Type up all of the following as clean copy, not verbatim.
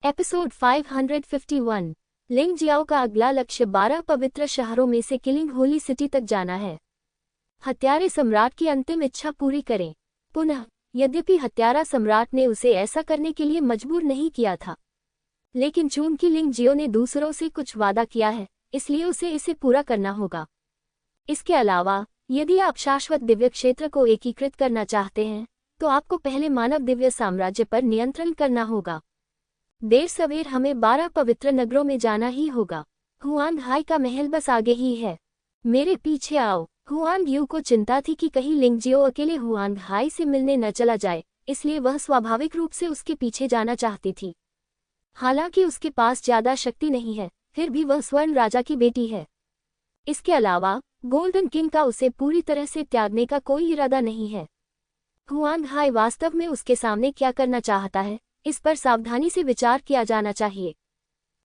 Episode 551। लिंग Xiao का अगला लक्ष्य 12 पवित्र शहरों में से किलिंग होली सिटी तक जाना है। हत्यारे सम्राट की अंतिम इच्छा पूरी करें। पुनः, यद्यपि हत्यारा सम्राट ने उसे ऐसा करने के लिए मजबूर नहीं किया था, लेकिन चूंकि लिंग जियो ने दूसरों से कुछ वादा किया है, इसलिए उसे इसे पूरा करना होगा। इसके अलावा, यदि आप शाश्वत दिव्य क्षेत्र को एकीकृत करना चाहते हैं, तो आपको पहले मानव दिव्य साम्राज्य पर नियंत्रण करना होगा। देर सवेर हमें 12 पवित्र नगरों में जाना ही होगा। हुआंग हाई का महल बस आगे ही है, मेरे पीछे आओ। हुआंग यू को चिंता थी कि कहीं लिंग जियो अकेले हुआंग हाई से मिलने न चला जाए, इसलिए वह स्वाभाविक रूप से उसके पीछे जाना चाहती थी। हालांकि उसके पास ज्यादा शक्ति नहीं है, फिर भी वह स्वर्ण राजा की बेटी है। इसके अलावा गोल्डन किंग का उसे पूरी तरह से त्यागने का कोई इरादा नहीं है। हुआंग हाई वास्तव में उसके सामने क्या करना चाहता है, इस पर सावधानी से विचार किया जाना चाहिए।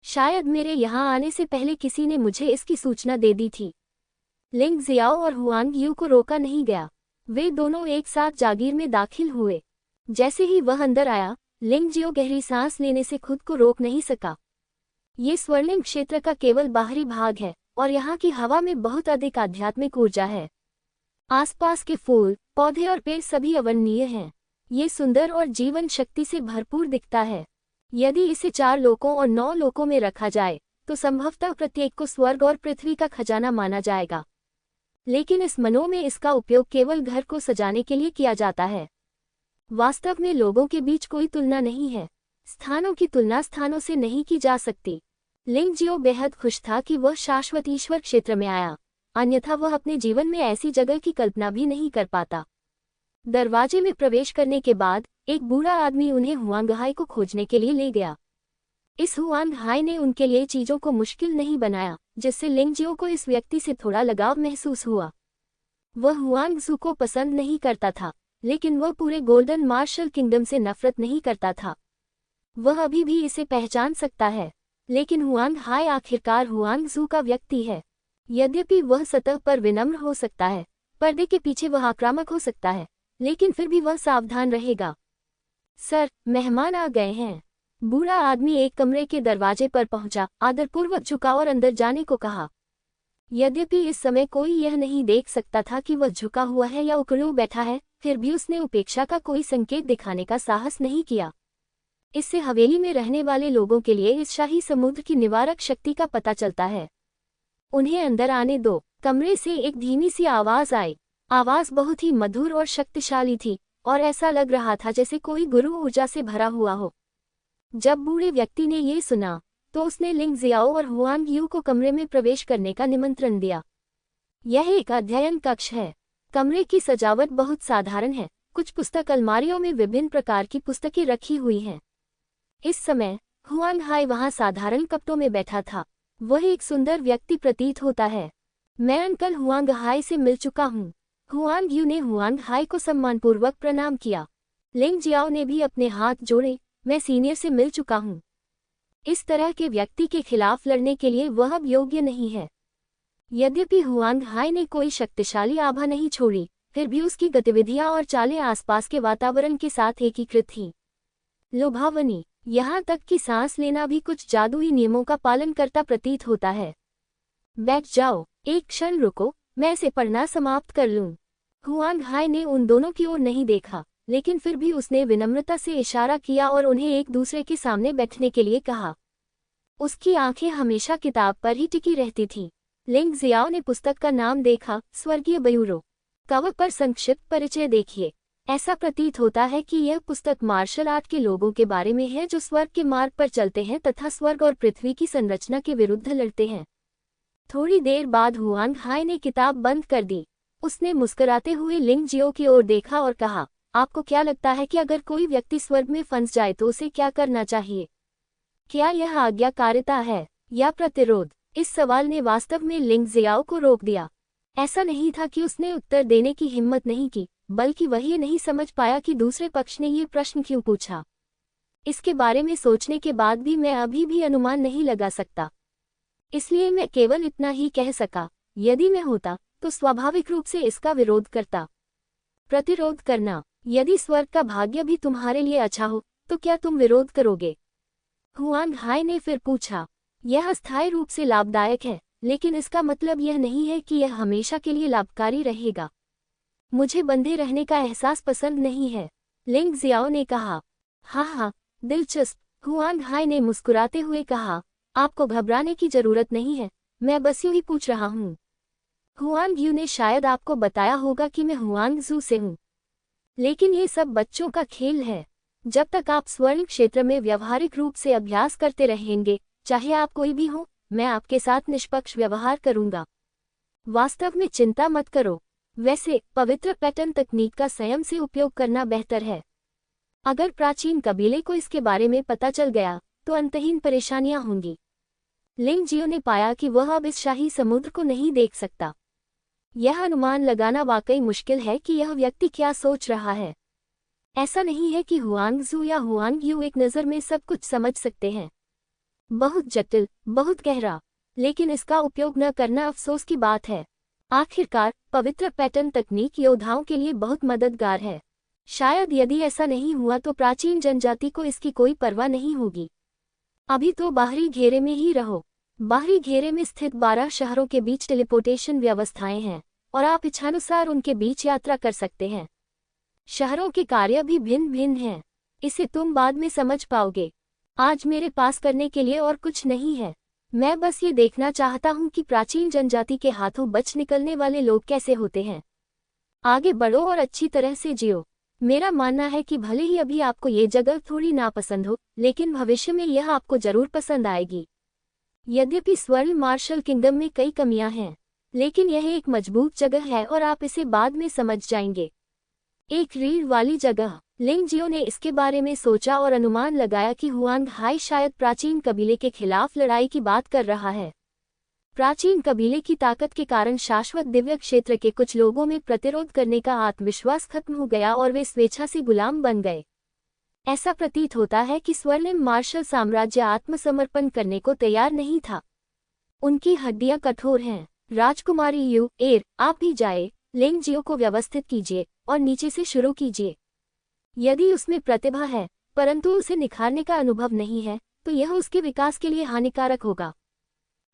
शायद मेरे यहाँ आने से पहले किसी ने मुझे इसकी सूचना दे दी थी। लिंग जियाओ और हुआंग यू को रोका नहीं गया, वे दोनों एक साथ जागीर में दाखिल हुए। जैसे ही वह अंदर आया, लिंग जियो गहरी सांस लेने से खुद को रोक नहीं सका। ये स्वर्णिम क्षेत्र का केवल बाहरी भाग है, और यहाँ की हवा में बहुत अधिक आध्यात्मिक ऊर्जा है। आसपास के फूल, पौधे और पेड़ सभी अवर्णनीय हैं। ये सुंदर और जीवन शक्ति से भरपूर दिखता है। यदि इसे 4 लोकों और 9 लोकों में रखा जाए, तो संभवतः प्रत्येक को स्वर्ग और पृथ्वी का खजाना माना जाएगा। लेकिन इस मनो में इसका उपयोग केवल घर को सजाने के लिए किया जाता है। वास्तव में लोगों के बीच कोई तुलना नहीं है। स्थानों की तुलना स्थानों से नहीं की जा सकती। लिंग जियो बेहद खुश था कि वह शाश्वत ईश्वर क्षेत्र में आया, अन्यथा वह अपने जीवन में ऐसी जगह की कल्पना भी नहीं कर पाता। दरवाजे में प्रवेश करने के बाद एक बूढ़ा आदमी उन्हें हुआंग हाई को खोजने के लिए ले गया। इस हुआंग हाई ने उनके लिए चीजों को मुश्किल नहीं बनाया, जिससे लिंग जियो को इस व्यक्ति से थोड़ा लगाव महसूस हुआ। वह हुआंग जू को पसंद नहीं करता था, लेकिन वह पूरे गोल्डन मार्शल किंगडम से नफरत नहीं करता था। वह अभी भी इसे पहचान सकता है, लेकिन हुआंग हाई आखिरकार हुआंग जू का व्यक्ति है। यद्यपि वह सतह पर विनम्र हो सकता है, पर्दे के पीछे वह आक्रामक हो सकता है, लेकिन फिर भी वह सावधान रहेगा। सर, मेहमान आ गए हैं। बूढ़ा आदमी एक कमरे के दरवाजे पर पहुंचा, आदरपूर्वक झुका और अंदर जाने को कहा। यद्यपि इस समय कोई यह नहीं देख सकता था कि वह झुका हुआ है या उकड़ू बैठा है, फिर भी उसने उपेक्षा का कोई संकेत दिखाने का साहस नहीं किया। इससे हवेली में रहने वाले लोगों के लिए इस शाही समुद्र की निवारक शक्ति का पता चलता है। उन्हें अंदर आने दो। कमरे से एक धीमी सी आवाज आई। आवाज बहुत ही मधुर और शक्तिशाली थी, और ऐसा लग रहा था जैसे कोई गुरु ऊर्जा से भरा हुआ हो। जब बूढ़े व्यक्ति ने ये सुना, तो उसने लिंग जियाओ और हुआंग यू को कमरे में प्रवेश करने का निमंत्रण दिया। यह एक अध्ययन कक्ष है। कमरे की सजावट बहुत साधारण है। कुछ पुस्तक अलमारियों में विभिन्न प्रकार की पुस्तकें रखी हुई हैं। इस समय हुआंग हाई वहां साधारण कपड़ों में बैठा था। वह एक सुंदर व्यक्ति प्रतीत होता है। मैं अंकल हुआंग हाई से मिल चुका हूँ। हुआंग यू ने हुआंग हाई को सम्मानपूर्वक प्रणाम किया। लिंग जियाओ ने भी अपने हाथ जोड़े। मैं सीनियर से मिल चुका हूँ। इस तरह के व्यक्ति के खिलाफ लड़ने के लिए वह अब योग्य नहीं है। यद्यपि हुआंग हाई ने कोई शक्तिशाली आभा नहीं छोड़ी, फिर भी उसकी गतिविधियां और चालें आसपास के वातावरण के साथ एकीकृत थीं। लुभावनी, यहाँ तक कि सांस लेना भी कुछ जादुई नियमों का पालन करता प्रतीत होता है। बैठ जाओ, एक क्षण रुको, मैं इसे पढ़ना समाप्त कर लूं। हुआंग हाई ने उन दोनों की ओर नहीं देखा, लेकिन फिर भी उसने विनम्रता से इशारा किया और उन्हें एक दूसरे के सामने बैठने के लिए कहा। उसकी आंखें हमेशा किताब पर ही टिकी रहती थीं। लिंग जियाओ ने पुस्तक का नाम देखा, स्वर्गीय ब्यूरो। कवर पर संक्षिप्त परिचय देखिए। ऐसा प्रतीत होता है कि यह पुस्तक मार्शल आर्ट के लोगों के बारे में है जो स्वर्ग के मार्ग पर चलते हैं तथा स्वर्ग और पृथ्वी की संरचना के विरुद्ध लड़ते हैं। थोड़ी देर बाद हुआंग हाई ने किताब बंद कर दी। उसने मुस्कुराते हुए लिंग जियो की ओर देखा और कहा, आपको क्या लगता है कि अगर कोई व्यक्ति स्वर्ग में फंस जाए तो उसे क्या करना चाहिए? क्या यह आज्ञाकारिता है या प्रतिरोध? इस सवाल ने वास्तव में लिंग जियाओ को रोक दिया। ऐसा नहीं था कि उसने उत्तर देने की हिम्मत नहीं की, बल्कि वह ये नहीं समझ पाया कि दूसरे पक्ष ने ये प्रश्न क्यों पूछा। इसके बारे में सोचने के बाद भी मैं अभी भी अनुमान नहीं लगा सकता। इसलिए मैं केवल इतना ही कह सका, यदि मैं होता तो स्वाभाविक रूप से इसका विरोध करता। प्रतिरोध करना। यदि स्वर्ग का भाग्य भी तुम्हारे लिए अच्छा हो, तो क्या तुम विरोध करोगे? हुआंग हाई ने फिर पूछा, यह अस्थायी रूप से लाभदायक है, लेकिन इसका मतलब यह नहीं है कि यह हमेशा के लिए लाभकारी रहेगा। मुझे बंधे रहने का एहसास पसंद नहीं है, लिंग जियाओ ने कहा। हाँ, दिलचस्प, हुआंग हाई ने मुस्कुराते हुए कहा, आपको घबराने की जरूरत नहीं है, मैं बस यूं ही पूछ रहा हूँ। हुआंग यू ने शायद आपको बताया होगा कि मैं हुआंग जू से हूँ, लेकिन ये सब बच्चों का खेल है। जब तक आप स्वर्ण क्षेत्र में व्यवहारिक रूप से अभ्यास करते रहेंगे, चाहे आप कोई भी हो, मैं आपके साथ निष्पक्ष व्यवहार करूंगा। वास्तव में चिंता मत करो। वैसे पवित्र पैटर्न तकनीक का स्वयं से उपयोग करना बेहतर है। अगर प्राचीन कबीले को इसके बारे में पता चल गया तो अंतहीन परेशानियां होंगी। लिंग जियो ने पाया कि वह अब इस शाही समुद्र को नहीं देख सकता। यह अनुमान लगाना वाकई मुश्किल है कि यह व्यक्ति क्या सोच रहा है। ऐसा नहीं है कि हुआंग जू या हुआंग यू एक नज़र में सब कुछ समझ सकते हैं। बहुत जटिल, बहुत गहरा, लेकिन इसका उपयोग न करना अफसोस की बात है। आखिरकार पवित्र पैटर्न तकनीक योद्धाओं के लिए बहुत मददगार है। शायद यदि ऐसा नहीं हुआ तो प्राचीन जनजाति को इसकी कोई परवाह नहीं होगी। अभी तो बाहरी घेरे में ही रहो। बाहरी घेरे में स्थित 12 शहरों के बीच टेलीपोर्टेशन व्यवस्थाएं हैं और आप इच्छानुसार उनके बीच यात्रा कर सकते हैं। शहरों के कार्य भी भिन्न भिन्न हैं, इसे तुम बाद में समझ पाओगे। आज मेरे पास करने के लिए और कुछ नहीं है। मैं बस ये देखना चाहता हूँ कि प्राचीन जनजाति के हाथों बच निकलने वाले लोग कैसे होते हैं। आगे बढ़ो और अच्छी तरह से जियो। मेरा मानना है कि भले ही अभी आपको ये जगह थोड़ी नापसंद हो, लेकिन भविष्य में यह आपको जरूर पसंद आएगी। यद्यपि स्वर्ण मार्शल किंगडम में कई कमियां हैं, लेकिन यह एक मजबूत जगह है और आप इसे बाद में समझ जाएंगे। एक रीढ़ वाली जगह। लिंग जियो ने इसके बारे में सोचा और अनुमान लगाया कि हुआंग हाई शायद प्राचीन कबीले के खिलाफ लड़ाई की बात कर रहा है। प्राचीन कबीले की ताकत के कारण शाश्वत दिव्य क्षेत्र के कुछ लोगों में प्रतिरोध करने का आत्मविश्वास खत्म हो गया और वे स्वेच्छा से गुलाम बन गए। ऐसा प्रतीत होता है कि स्वर्णिम मार्शल साम्राज्य आत्मसमर्पण करने को तैयार नहीं था। उनकी हड्डियां कठोर हैं। राजकुमारी यू एर, आप भी जाए, लिंग जियो को व्यवस्थित कीजिए और नीचे से शुरू कीजिए। यदि उसमें प्रतिभा है परंतु उसे निखारने का अनुभव नहीं है तो यह उसके विकास के लिए हानिकारक होगा।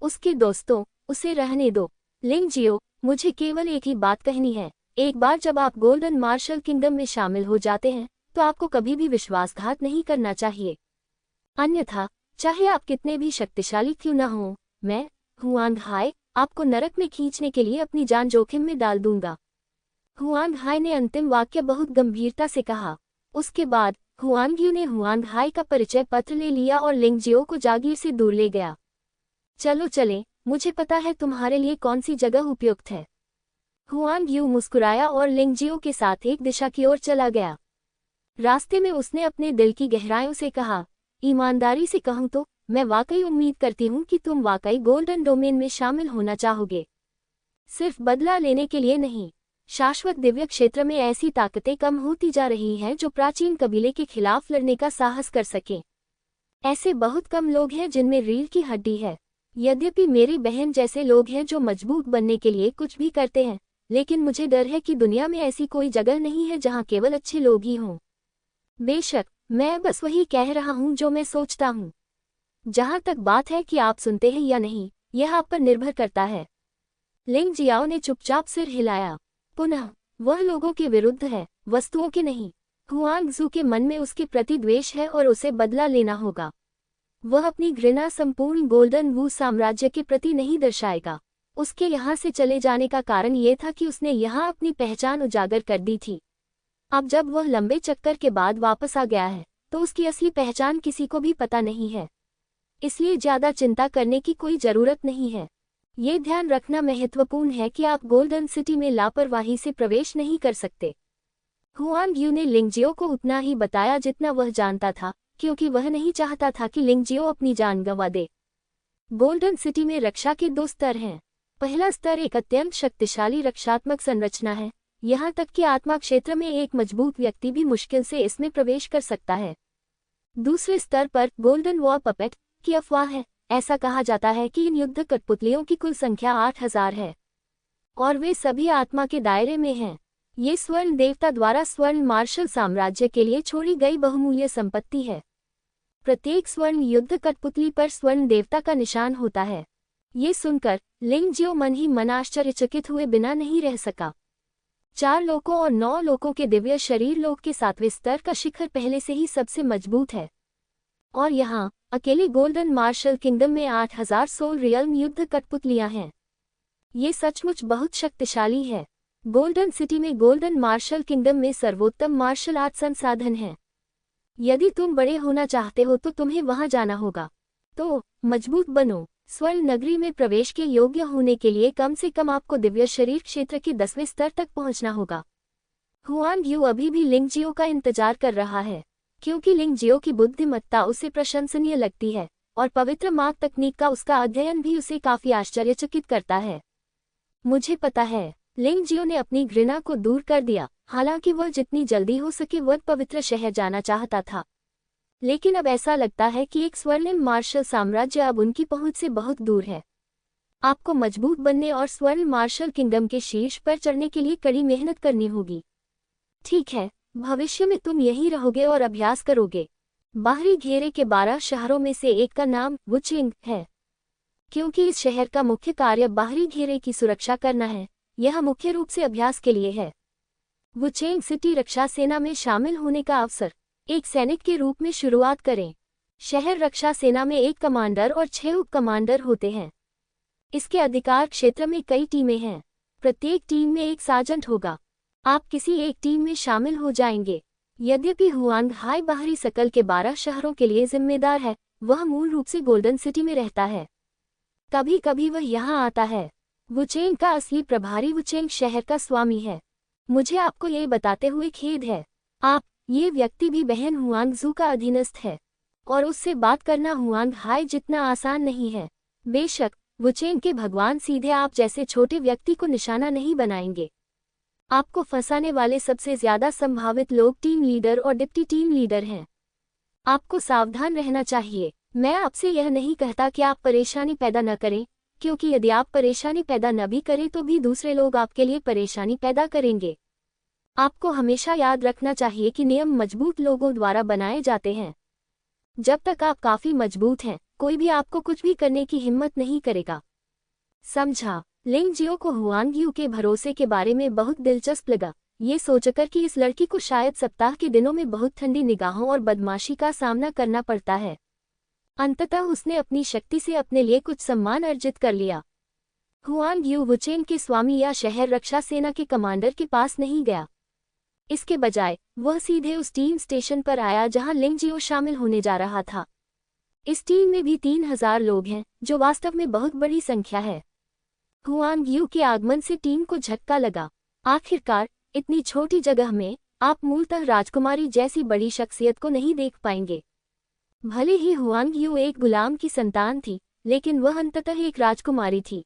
उसके दोस्तों, उसे रहने दो। लिंग जियो, मुझे केवल एक ही बात कहनी है। एक बार जब आप गोल्डन मार्शल किंगडम में शामिल हो जाते हैं तो आपको कभी भी विश्वासघात नहीं करना चाहिए। अन्यथा चाहे आप कितने भी शक्तिशाली क्यों न हों, मैं हुआंग हाई आपको नरक में खींचने के लिए अपनी जान जोखिम में डाल दूंगा। हुआंग हाई ने अंतिम वाक्य बहुत गंभीरता से कहा। उसके बाद हुआंग यू ने हुआंग हाई का परिचय पत्र ले लिया और लिंग जियो को जागीर से दूर ले गया। चलो चलें, मुझे पता है तुम्हारे लिए कौन सी जगह उपयुक्त है। हुआंग यू मुस्कुराया और लिंग जियो के साथ एक दिशा की ओर चला गया। रास्ते में उसने अपने दिल की गहराइयों से कहा, ईमानदारी से कहूं तो मैं वाकई उम्मीद करती हूं कि तुम वाकई गोल्डन डोमेन में शामिल होना चाहोगे। सिर्फ बदला लेने के लिए नहीं। शाश्वत दिव्य क्षेत्र में ऐसी ताकतें कम होती जा रही हैं जो प्राचीन कबीले के खिलाफ लड़ने का साहस कर सकें। ऐसे बहुत कम लोग हैं जिनमें रीढ़ की हड्डी है। यद्यपि मेरी बहन जैसे लोग हैं जो मजबूत बनने के लिए कुछ भी करते हैं, लेकिन मुझे डर है कि दुनिया में ऐसी कोई जगह नहीं है जहां केवल अच्छे लोग ही हों। बेशक, मैं बस वही कह रहा हूं जो मैं सोचता हूं। जहां तक बात है कि आप सुनते हैं या नहीं, यह आप पर निर्भर करता है। लिंग जियाओ ने चुपचाप सिर हिलाया। पुनः वह लोगों के विरुद्ध है, वस्तुओं के नहीं। हुआंग जू के मन में उसके प्रति द्वेष है और उसे बदला लेना होगा। वह अपनी घृणा संपूर्ण गोल्डन वू साम्राज्य के प्रति नहीं दर्शाएगा। उसके यहाँ से चले जाने का कारण ये था कि उसने यहाँ अपनी पहचान उजागर कर दी थी। अब जब वह लंबे चक्कर के बाद वापस आ गया है तो उसकी असली पहचान किसी को भी पता नहीं है। इसलिए ज्यादा चिंता करने की कोई जरूरत नहीं है। ये ध्यान रखना महत्वपूर्ण है कि आप गोल्डन सिटी में लापरवाही से प्रवेश नहीं कर सकते। हुआंग यू ने लिंग जियो को उतना ही बताया जितना वह जानता था, क्योंकि वह नहीं चाहता था कि लिंग जियो अपनी जान गंवा दे। गोल्डन सिटी में रक्षा के 2 स्तर हैं। पहला स्तर एक अत्यंत शक्तिशाली रक्षात्मक संरचना है, यहाँ तक कि आत्मा क्षेत्र में एक मजबूत व्यक्ति भी मुश्किल से इसमें प्रवेश कर सकता है। दूसरे स्तर पर गोल्डन वॉर पपेट की अफवाह है। ऐसा कहा जाता है कि इन युद्ध कठपुतलियों की कुल संख्या 8000 है और वे सभी आत्मा के दायरे में हैं। ये स्वर्ण देवता द्वारा स्वर्ण मार्शल साम्राज्य के लिए छोड़ी गई बहुमूल्य संपत्ति है। प्रत्येक स्वर्ण युद्ध कठपुतली पर स्वर्ण देवता का निशान होता है। ये सुनकर लिंग जियो मन ही मन आश्चर्यचकित हुए बिना नहीं रह सका। 4 लोकों और 9 लोकों के दिव्य शरीर लोक के 7वें स्तर का शिखर पहले से ही सबसे मजबूत है, और यहाँ अकेले गोल्डन मार्शल किंगडम में 8000 सोल रियल्म युद्ध कठपुतलियां हैं। ये सचमुच बहुत शक्तिशाली है। गोल्डन सिटी में गोल्डन मार्शल किंगडम में सर्वोत्तम मार्शल आर्ट संसाधन हैं। यदि तुम बड़े होना चाहते हो तो तुम्हें वहां जाना होगा। तो मजबूत बनो। स्वर्ण नगरी में प्रवेश के योग्य होने के लिए कम से कम आपको दिव्य शरीर क्षेत्र के 10वें स्तर तक पहुंचना होगा। हुआंग यू अभी भी लिंग जियो का इंतजार कर रहा है, क्योंकि लिंग जियो की बुद्धिमत्ता उसे प्रशंसनीय लगती है और पवित्र मार्ग तकनीक का उसका अध्ययन भी उसे काफी आश्चर्यचकित करता है। मुझे पता है, लिंग जियो ने अपनी घृणा को दूर कर दिया। हालांकि वह जितनी जल्दी हो सके वह पवित्र शहर जाना चाहता था, लेकिन अब ऐसा लगता है कि एक स्वर्णिम मार्शल साम्राज्य अब उनकी पहुंच से बहुत दूर है। आपको मजबूत बनने और स्वर्ण मार्शल किंगडम के शीर्ष पर चढ़ने के लिए कड़ी मेहनत करनी होगी। ठीक है, भविष्य में तुम यहीं रहोगे और अभ्यास करोगे। बाहरी घेरे के 12 शहरों में से एक का नाम वुचेंग है, क्योंकि इस शहर का मुख्य कार्य बाहरी घेरे की सुरक्षा करना है। यह मुख्य रूप से अभ्यास के लिए है। वुचेंग सिटी रक्षा सेना में शामिल होने का अवसर। एक सैनिक के रूप में शुरुआत करें। शहर रक्षा सेना में 1 कमांडर और 6 उप कमांडर होते हैं। इसके अधिकार क्षेत्र में कई टीमें हैं। प्रत्येक टीम में एक सार्जेंट होगा। आप किसी एक टीम में शामिल हो जाएंगे। यद्यपि हुआंग हाई बाहरी सकल के 12 शहरों के लिए जिम्मेदार है, वह मूल रूप से गोल्डन सिटी में रहता है। कभी कभी वह यहाँ आता है। वुचेंग का असली प्रभारी वुचेंग शहर का स्वामी है। मुझे आपको ये बताते हुए खेद है, ये व्यक्ति भी बहन हुआंग जू का अधीनस्थ है, और उससे बात करना हुआंग हाई जितना आसान नहीं है। बेशक वुचेंग के भगवान सीधे आप जैसे छोटे व्यक्ति को निशाना नहीं बनाएंगे। आपको फंसाने वाले सबसे ज्यादा संभावित लोग टीम लीडर और डिप्टी टीम लीडर हैं। आपको सावधान रहना चाहिए। मैं आपसे यह नहीं कहता कि आप परेशानी पैदा न करें, क्योंकि यदि आप परेशानी पैदा न भी करें तो भी दूसरे लोग आपके लिए परेशानी पैदा करेंगे। आपको हमेशा याद रखना चाहिए कि नियम मजबूत लोगों द्वारा बनाए जाते हैं। जब तक आप काफी मजबूत हैं, कोई भी आपको कुछ भी करने की हिम्मत नहीं करेगा। समझा? लिंग जियो को हुआंग यू के भरोसे के बारे में बहुत दिलचस्प लगा, ये सोचकर कि इस लड़की को शायद सप्ताह के दिनों में बहुत ठंडी निगाहों और बदमाशी का सामना करना पड़ता है। अंततः उसने अपनी शक्ति से अपने लिए कुछ सम्मान अर्जित कर लिया। हुआंग यू वुचेंग के स्वामी या शहर रक्षा सेना के कमांडर के पास नहीं गया। इसके बजाय वह सीधे उस टीम स्टेशन पर आया जहां लिंग जियो शामिल होने जा रहा था। इस टीम में भी 3000 लोग हैं, जो वास्तव में बहुत बड़ी संख्या है। हुआंग यू के आगमन से टीम को झटका लगा। आखिरकार इतनी छोटी जगह में आप मूलतः राजकुमारी जैसी बड़ी शख्सियत को नहीं देख पाएंगे। भले ही हुआंग यू एक गुलाम की संतान थी, लेकिन वह अंततः एक राजकुमारी थी।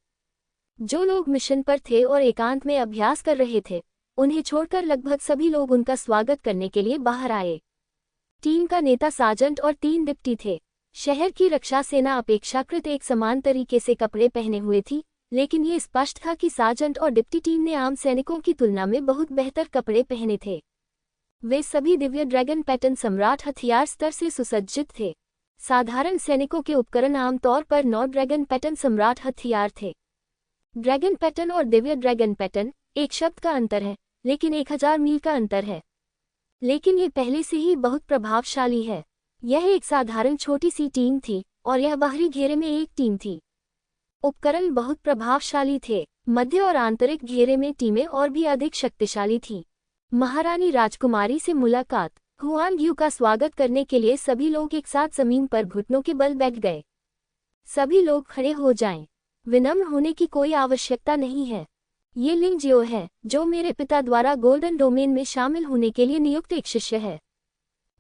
जो लोग मिशन पर थे और एकांत में अभ्यास कर रहे थे, उन्हें छोड़कर लगभग सभी लोग उनका स्वागत करने के लिए बाहर आए। टीम का नेता सार्जेंट और 3 डिप्टी थे। शहर की रक्षा सेना अपेक्षाकृत एक समान तरीके से कपड़े पहने हुए थी, लेकिन ये स्पष्ट था कि सार्जेंट और डिप्टी टीम ने आम सैनिकों की तुलना में बहुत बेहतर कपड़े पहने थे। वे सभी दिव्य ड्रैगन पैटर्न सम्राट हथियार स्तर से सुसज्जित थे। साधारण सैनिकों के उपकरण आमतौर पर 9 ड्रैगन पैटर्न सम्राट हथियार थे। ड्रैगन पैटर्न और दिव्य ड्रैगन पैटर्न एक शब्द का अंतर है, लेकिन 1000 मील का अंतर है। लेकिन ये पहले से ही बहुत प्रभावशाली है। यह एक साधारण छोटी सी टीम थी और यह बाहरी घेरे में एक टीम थी। उपकरण बहुत प्रभावशाली थे। मध्य और आंतरिक घेरे में टीमें और भी अधिक शक्तिशाली थीं। महारानी राजकुमारी से मुलाकात। हुआंग यू का स्वागत करने के लिए सभी लोग एक साथ जमीन पर घुटनों के बल बैठ गए। सभी लोग खड़े हो जाएं। विनम्र होने की कोई आवश्यकता नहीं है। ये लिंग जियो है, जो मेरे पिता द्वारा गोल्डन डोमेन में शामिल होने के लिए नियुक्त एक शिष्य है।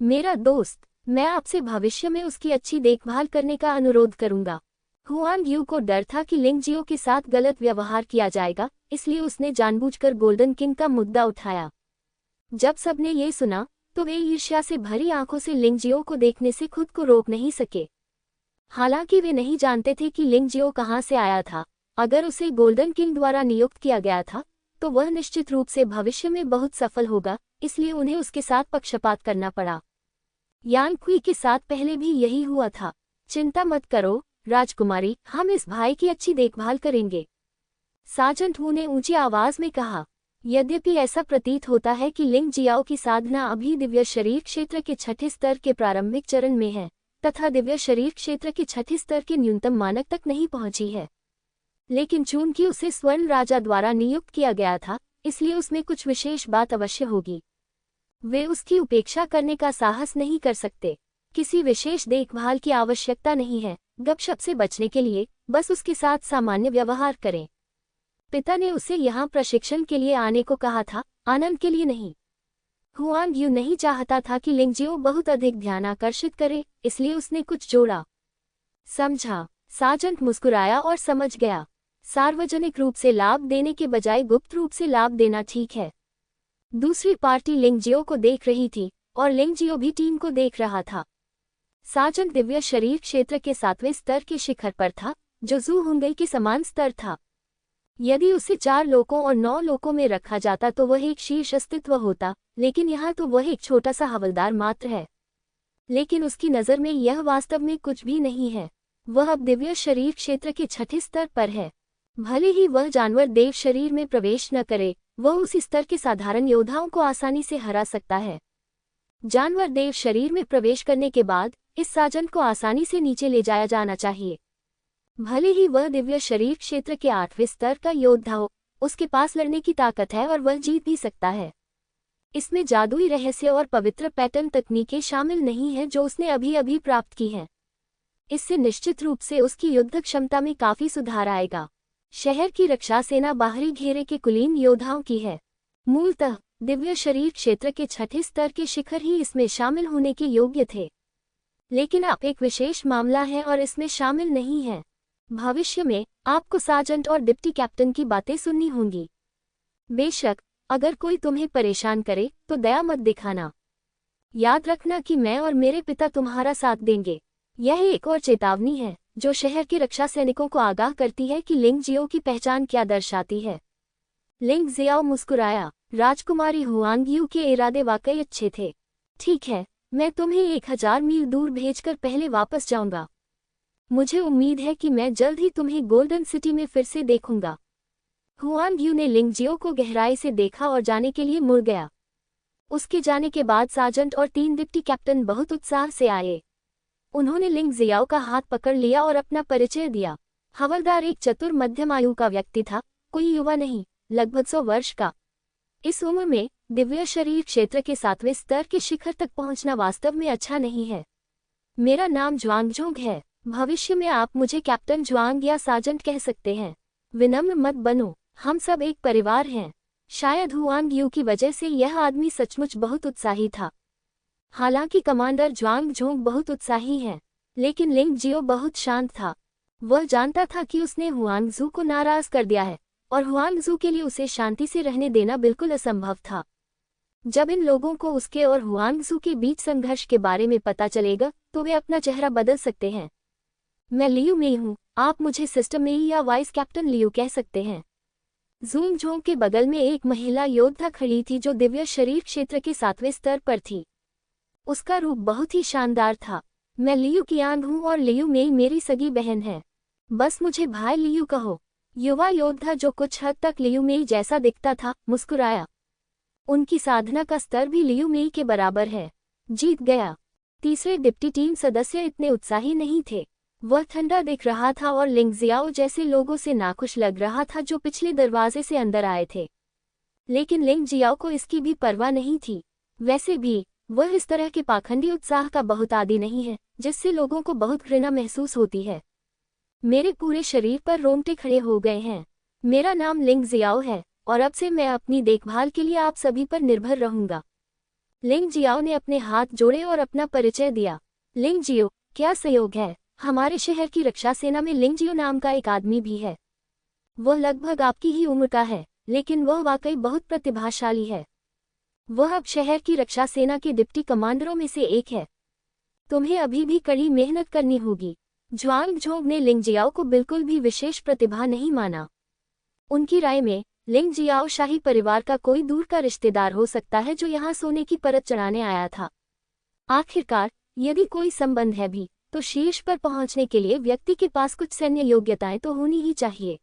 मेरा दोस्त, मैं आपसे भविष्य में उसकी अच्छी देखभाल करने का अनुरोध करूंगा। हुआंग यू को डर था कि लिंग जियो के साथ गलत व्यवहार किया जाएगा, इसलिए उसने जानबूझकर गोल्डन किंग का मुद्दा उठाया। जब सबने ये सुना तो वे ईर्ष्या से भरी आंखों से लिंग जियो को देखने से खुद को रोक नहीं सके। हालांकि वे नहीं जानते थे कि लिंग जियो कहां से आया था। अगर उसे गोल्डन किंग द्वारा नियुक्त किया गया था, तो वह निश्चित रूप से भविष्य में बहुत सफल होगा, इसलिए उन्हें उसके साथ पक्षपात करना पड़ा। यांग क्वी के साथ पहले भी यही हुआ था। चिंता मत करो राजकुमारी, हम इस भाई की अच्छी देखभाल करेंगे, सार्जेंट वू ने ऊंची आवाज में कहा। यद्यपि ऐसा प्रतीत होता है कि लिंग जियाओ की साधना अभी दिव्य शरीर क्षेत्र के छठे स्तर के प्रारंभिक चरण में है तथा दिव्य शरीर क्षेत्र के छठे स्तर के न्यूनतम मानक तक नहीं पहुंची है, लेकिन चूंकि उसे स्वर्ण राजा द्वारा नियुक्त किया गया था, इसलिए उसमें कुछ विशेष बात अवश्य होगी। वे उसकी उपेक्षा करने का साहस नहीं कर सकते। किसी विशेष देखभाल की आवश्यकता नहीं है। गपशप से बचने के लिए बस उसके साथ सामान्य व्यवहार करें। पिता ने उसे यहाँ प्रशिक्षण के लिए आने को कहा था, आनंद के लिए नहीं। हुआंग यू नहीं चाहता था कि लिंगजियो बहुत अधिक ध्यान आकर्षित करे, इसलिए उसने कुछ जोड़ा। समझा। सार्जेंट मुस्कुराया और समझ गया। सार्वजनिक रूप से लाभ देने के बजाय गुप्त रूप से लाभ देना ठीक है। दूसरी पार्टी लिंगजियो को देख रही थी और लिंगजियो भी टीम को देख रहा था। सार्जेंट दिव्य शरीर क्षेत्र के 7वें स्तर के शिखर पर था, जो जू हुंगई के समान स्तर था। यदि उसे 4 लोकों और 9 लोकों में रखा जाता तो वह एक शीर्ष अस्तित्व होता, लेकिन यहाँ तो वह एक छोटा सा हवलदार मात्र है। लेकिन उसकी नज़र में यह वास्तव में कुछ भी नहीं है। वह अब दिव्य शरीर क्षेत्र के छठे स्तर पर है। भले ही वह जानवर देव शरीर में प्रवेश न करे, वह उसी स्तर के साधारण योद्धाओं को आसानी से हरा सकता है। जानवर देव शरीर में प्रवेश करने के बाद इस सार्जेंट को आसानी से नीचे ले जाया जाना चाहिए। भले ही वह दिव्य शरीर क्षेत्र के 8वें स्तर का योद्धा हो, उसके पास लड़ने की ताकत है और वह जीत भी सकता है। इसमें जादुई रहस्य और पवित्र पैटर्न तकनीकें शामिल नहीं हैं जो उसने अभी अभी प्राप्त की हैं। इससे निश्चित रूप से उसकी युद्ध क्षमता में काफी सुधार आएगा। शहर की रक्षा सेना बाहरी घेरे के कुलीन योद्धाओं की है। मूलतः दिव्य शरीर क्षेत्र के छठे स्तर के शिखर ही इसमें शामिल होने के योग्य थे, लेकिन अब एक विशेष मामला है और इसमें शामिल नहीं है। भविष्य में आपको सार्जेंट और डिप्टी कैप्टन की बातें सुननी होंगी। बेशक अगर कोई तुम्हें परेशान करे तो दया मत दिखाना। याद रखना कि मैं और मेरे पिता तुम्हारा साथ देंगे। यह एक और चेतावनी है जो शहर के रक्षा सैनिकों को आगाह करती है कि लिंग जियो की पहचान क्या दर्शाती है। लिंग जियाओ मुस्कुराया। राजकुमारी हुआंग यू के इरादे वाकई अच्छे थे। ठीक है, मैं तुम्हें 1000 मील दूर भेजकर पहले वापस जाऊंगा। मुझे उम्मीद है कि मैं जल्द ही तुम्हें गोल्डन सिटी में फिर से देखूंगा। हुआंग यू ने लिंग जियो को गहराई से देखा और जाने के लिए मुड़ गया। उसके जाने के बाद सार्जेंट और 3 डिप्टी कैप्टन बहुत उत्साह से आए। उन्होंने लिंग जियाओ का हाथ पकड़ लिया और अपना परिचय दिया। हवलदार एक चतुर मध्यम आयु का व्यक्ति था, कोई युवा नहीं, लगभग 100 वर्ष का। इस उम्र में दिव्य शरीर क्षेत्र के 7वें स्तर के शिखर तक पहुंचना वास्तव में अच्छा नहीं है। मेरा नाम ज्वांगझोंग है। भविष्य में आप मुझे कैप्टन ज्वांग या सार्जेंट कह सकते हैं। विनम्र मत बनो, हम सब एक परिवार हैं। शायद हुआंग यू की वजह से यह आदमी सचमुच बहुत उत्साही था। हालांकि कमांडर ज्वांगझोंग बहुत उत्साही हैं, लेकिन लिंग जियो बहुत शांत था। वह जानता था कि उसने हुआंगजू को नाराज कर दिया है और हुआंगजू के लिए उसे शांति से रहने देना बिल्कुल असंभव था। जब इन लोगों को उसके और हुआंगजू के बीच संघर्ष के बारे में पता चलेगा तो वे अपना चेहरा बदल सकते हैं। मैं लियू मेई हूँ, आप मुझे सिस्टर मेई या वाइस कैप्टन लियू कह सकते हैं। ज़ूंगझोंग के बगल में एक महिला योद्धा खड़ी थी जो दिव्य शरीर क्षेत्र के 7वें स्तर पर थी। उसका रूप बहुत ही शानदार था। मैं लियू कियांग हूँ और लियू मेई मेरी सगी बहन है। बस मुझे भाई लियू कहो। युवा योद्धा जो कुछ हद तक लियू मेई जैसा दिखता था, मुस्कुराया। उनकी साधना का स्तर भी लियू मेई के बराबर है। जीत गया। तीसरे डिप्टी टीम सदस्य इतने उत्साही नहीं थे। वह ठंडा दिख रहा था और लिंग जियाओ जैसे लोगों से नाखुश लग रहा था जो पिछले दरवाजे से अंदर आए थे। लेकिन लिंग जियाओ को इसकी भी परवाह नहीं थी। वैसे भी वह इस तरह के पाखंडी उत्साह का बहुत आदी नहीं है जिससे लोगों को बहुत घृणा महसूस होती है। मेरे पूरे शरीर पर रोंगटे खड़े हो गए हैं। मेरा नाम लिंग जियाओ है और अब से मैं अपनी देखभाल के लिए आप सभी पर निर्भर रहूंगा। लिंग जियाओ ने अपने हाथ जोड़े और अपना परिचय दिया। लिंग जियो, क्या सहयोग है। हमारे शहर की रक्षा सेना में लिंग जियो नाम का एक आदमी भी है। वह लगभग आपकी ही उम्र का है, लेकिन वह वाकई बहुत प्रतिभाशाली है। वह अब शहर की रक्षा सेना के डिप्टी कमांडरों में से एक है। तुम्हें अभी भी कड़ी मेहनत करनी होगी। ज्वांगझोंग ने लिंग जियाओ को बिल्कुल भी विशेष प्रतिभा नहीं माना। उनकी राय में लिंग जियाओ शाही परिवार का कोई दूर का रिश्तेदार हो सकता है जो यहाँ सोने की परत चढ़ाने आया था। आखिरकार यदि कोई संबंध है भी तो शीर्ष पर पहुंचने के लिए व्यक्ति के पास कुछ सैन्य योग्यताएं तो होनी ही चाहिए।